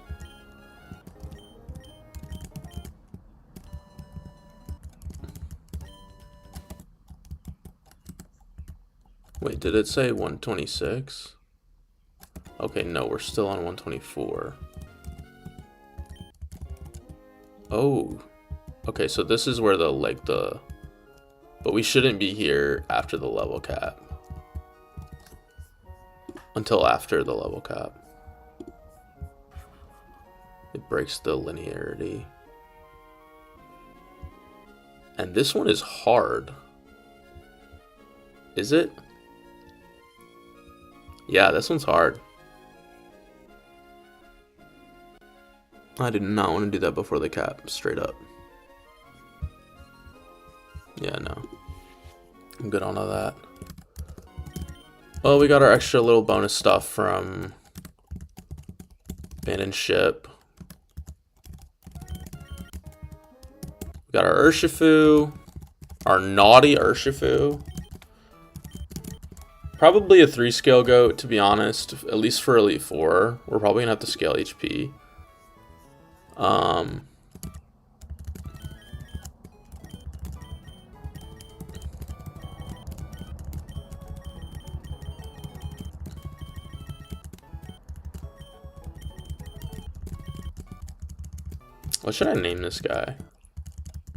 Wait, did it say 126? Okay, no, we're still on 124. Oh. Okay, so this is where but we shouldn't be here after the level cap. Until after the level cap. It breaks the linearity. And this one is hard. Is it? Yeah, this one's hard. I did not want to do that before the cap, straight up. Yeah, no. I'm good on all that. Well, we got our extra little bonus stuff from Abandoned Ship. We got our Urshifu. Our naughty Urshifu. Probably a 3-scale goat, to be honest. At least for Elite 4. We're probably going to have to scale HP. What should I name this guy?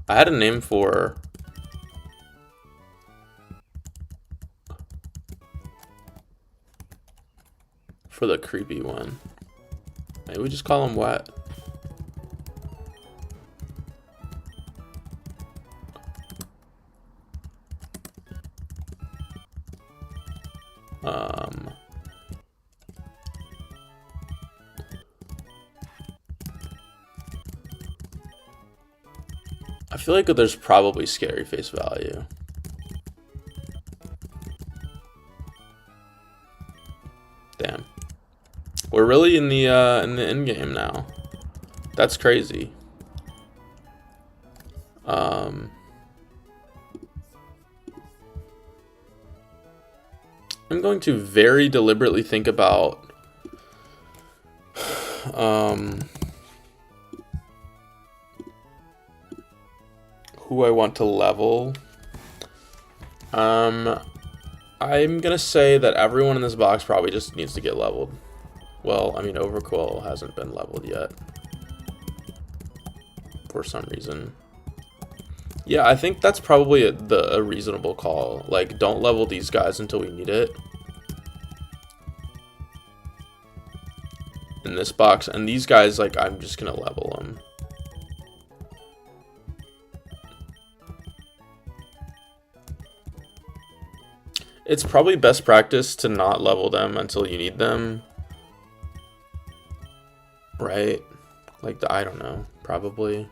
I had a name for the creepy one. Maybe we just call him Wet. I feel like there's probably scary face value. Damn. We're really in the end game now. That's crazy. I'm going to very deliberately think about who I want to level. I'm gonna say that everyone in this box probably just needs to get leveled. Well, I mean, Overquill hasn't been leveled yet for some reason. Yeah, I think that's probably a reasonable call. Like, don't level these guys until we need it. In this box, and these guys, like, I'm just gonna level them. It's probably best practice to not level them until you need them. Right? Like, I don't know. Probably.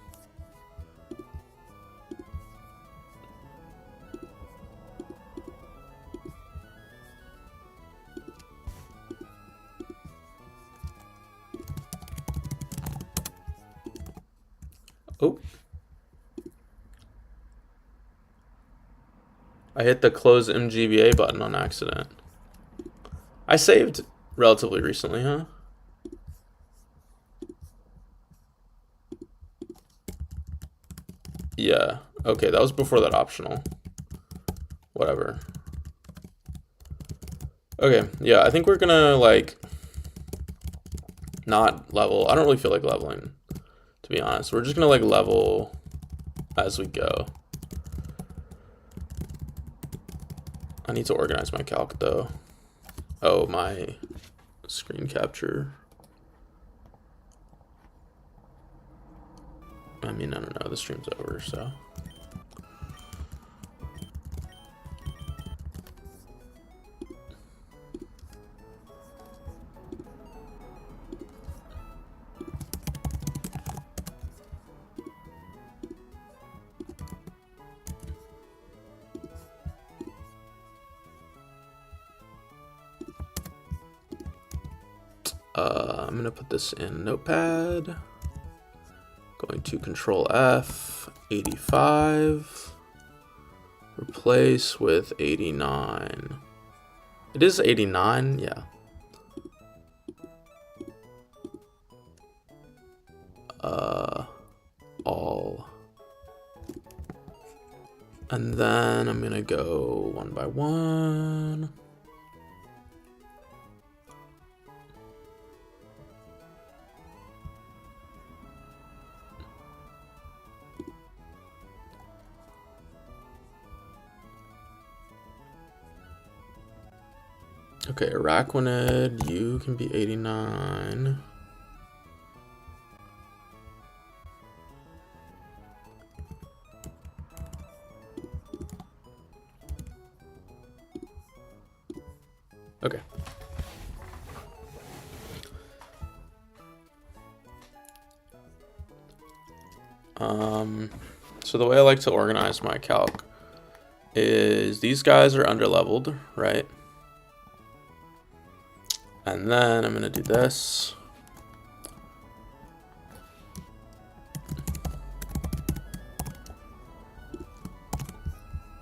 I hit the close MGBA button on accident. I saved relatively recently, huh? Yeah. Okay, that was before that optional. Whatever. Okay, yeah, I think we're gonna, like, not level. I don't really feel like leveling, to be honest. We're just gonna, like, level as we go. I need to organize my calc, though. Oh, my screen capture. I mean, I don't know. The stream's over, so. I'm gonna put this in Notepad. Going to Control F, 85. Replace with 89. It is 89, yeah. All. And then I'm gonna go one by one. Okay, Araquanid, you can be 89. Okay. So the way I like to organize my calc is these guys are underleveled, right? And then I'm gonna do this.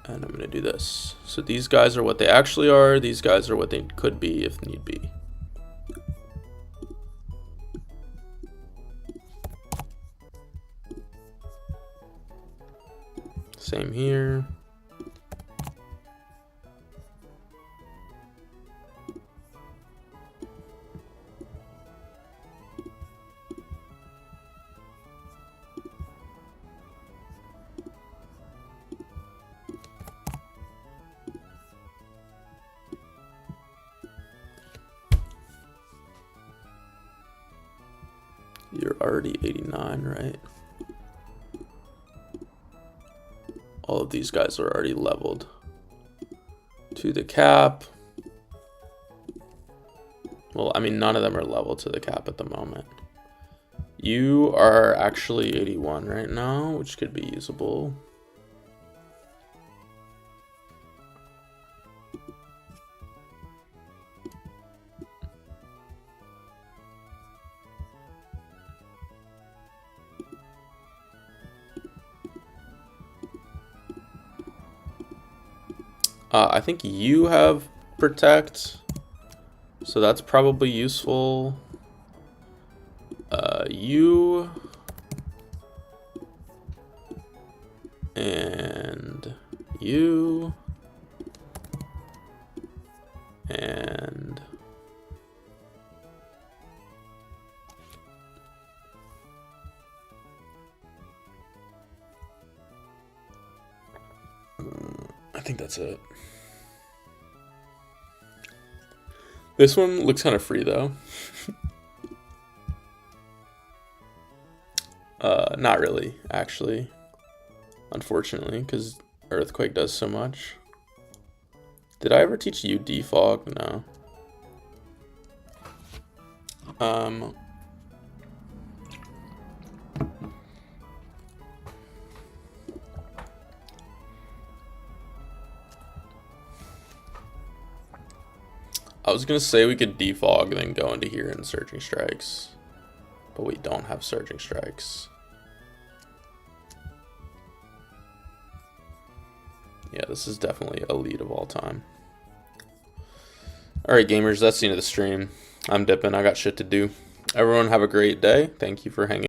And I'm gonna do this. So these guys are what they actually are. These guys are what they could be if need be. Same here. You're already 89, right? All of these guys are already leveled to the cap. Well, I mean, none of them are leveled to the cap at the moment. You are actually 81 right now, which could be usable. I think you have protect, so that's probably useful. You and you and I think that's it. This one looks kind of free though. Not really, actually. Unfortunately, because Earthquake does so much. Did I ever teach you defog? No. I was gonna say we could defog and then go into here and Surging Strikes, but we don't have Surging Strikes. Yeah, this is definitely elite of all time. Alright, gamers, that's the end of the stream. I'm dipping. I got shit to do. Everyone have a great day. Thank you for hanging.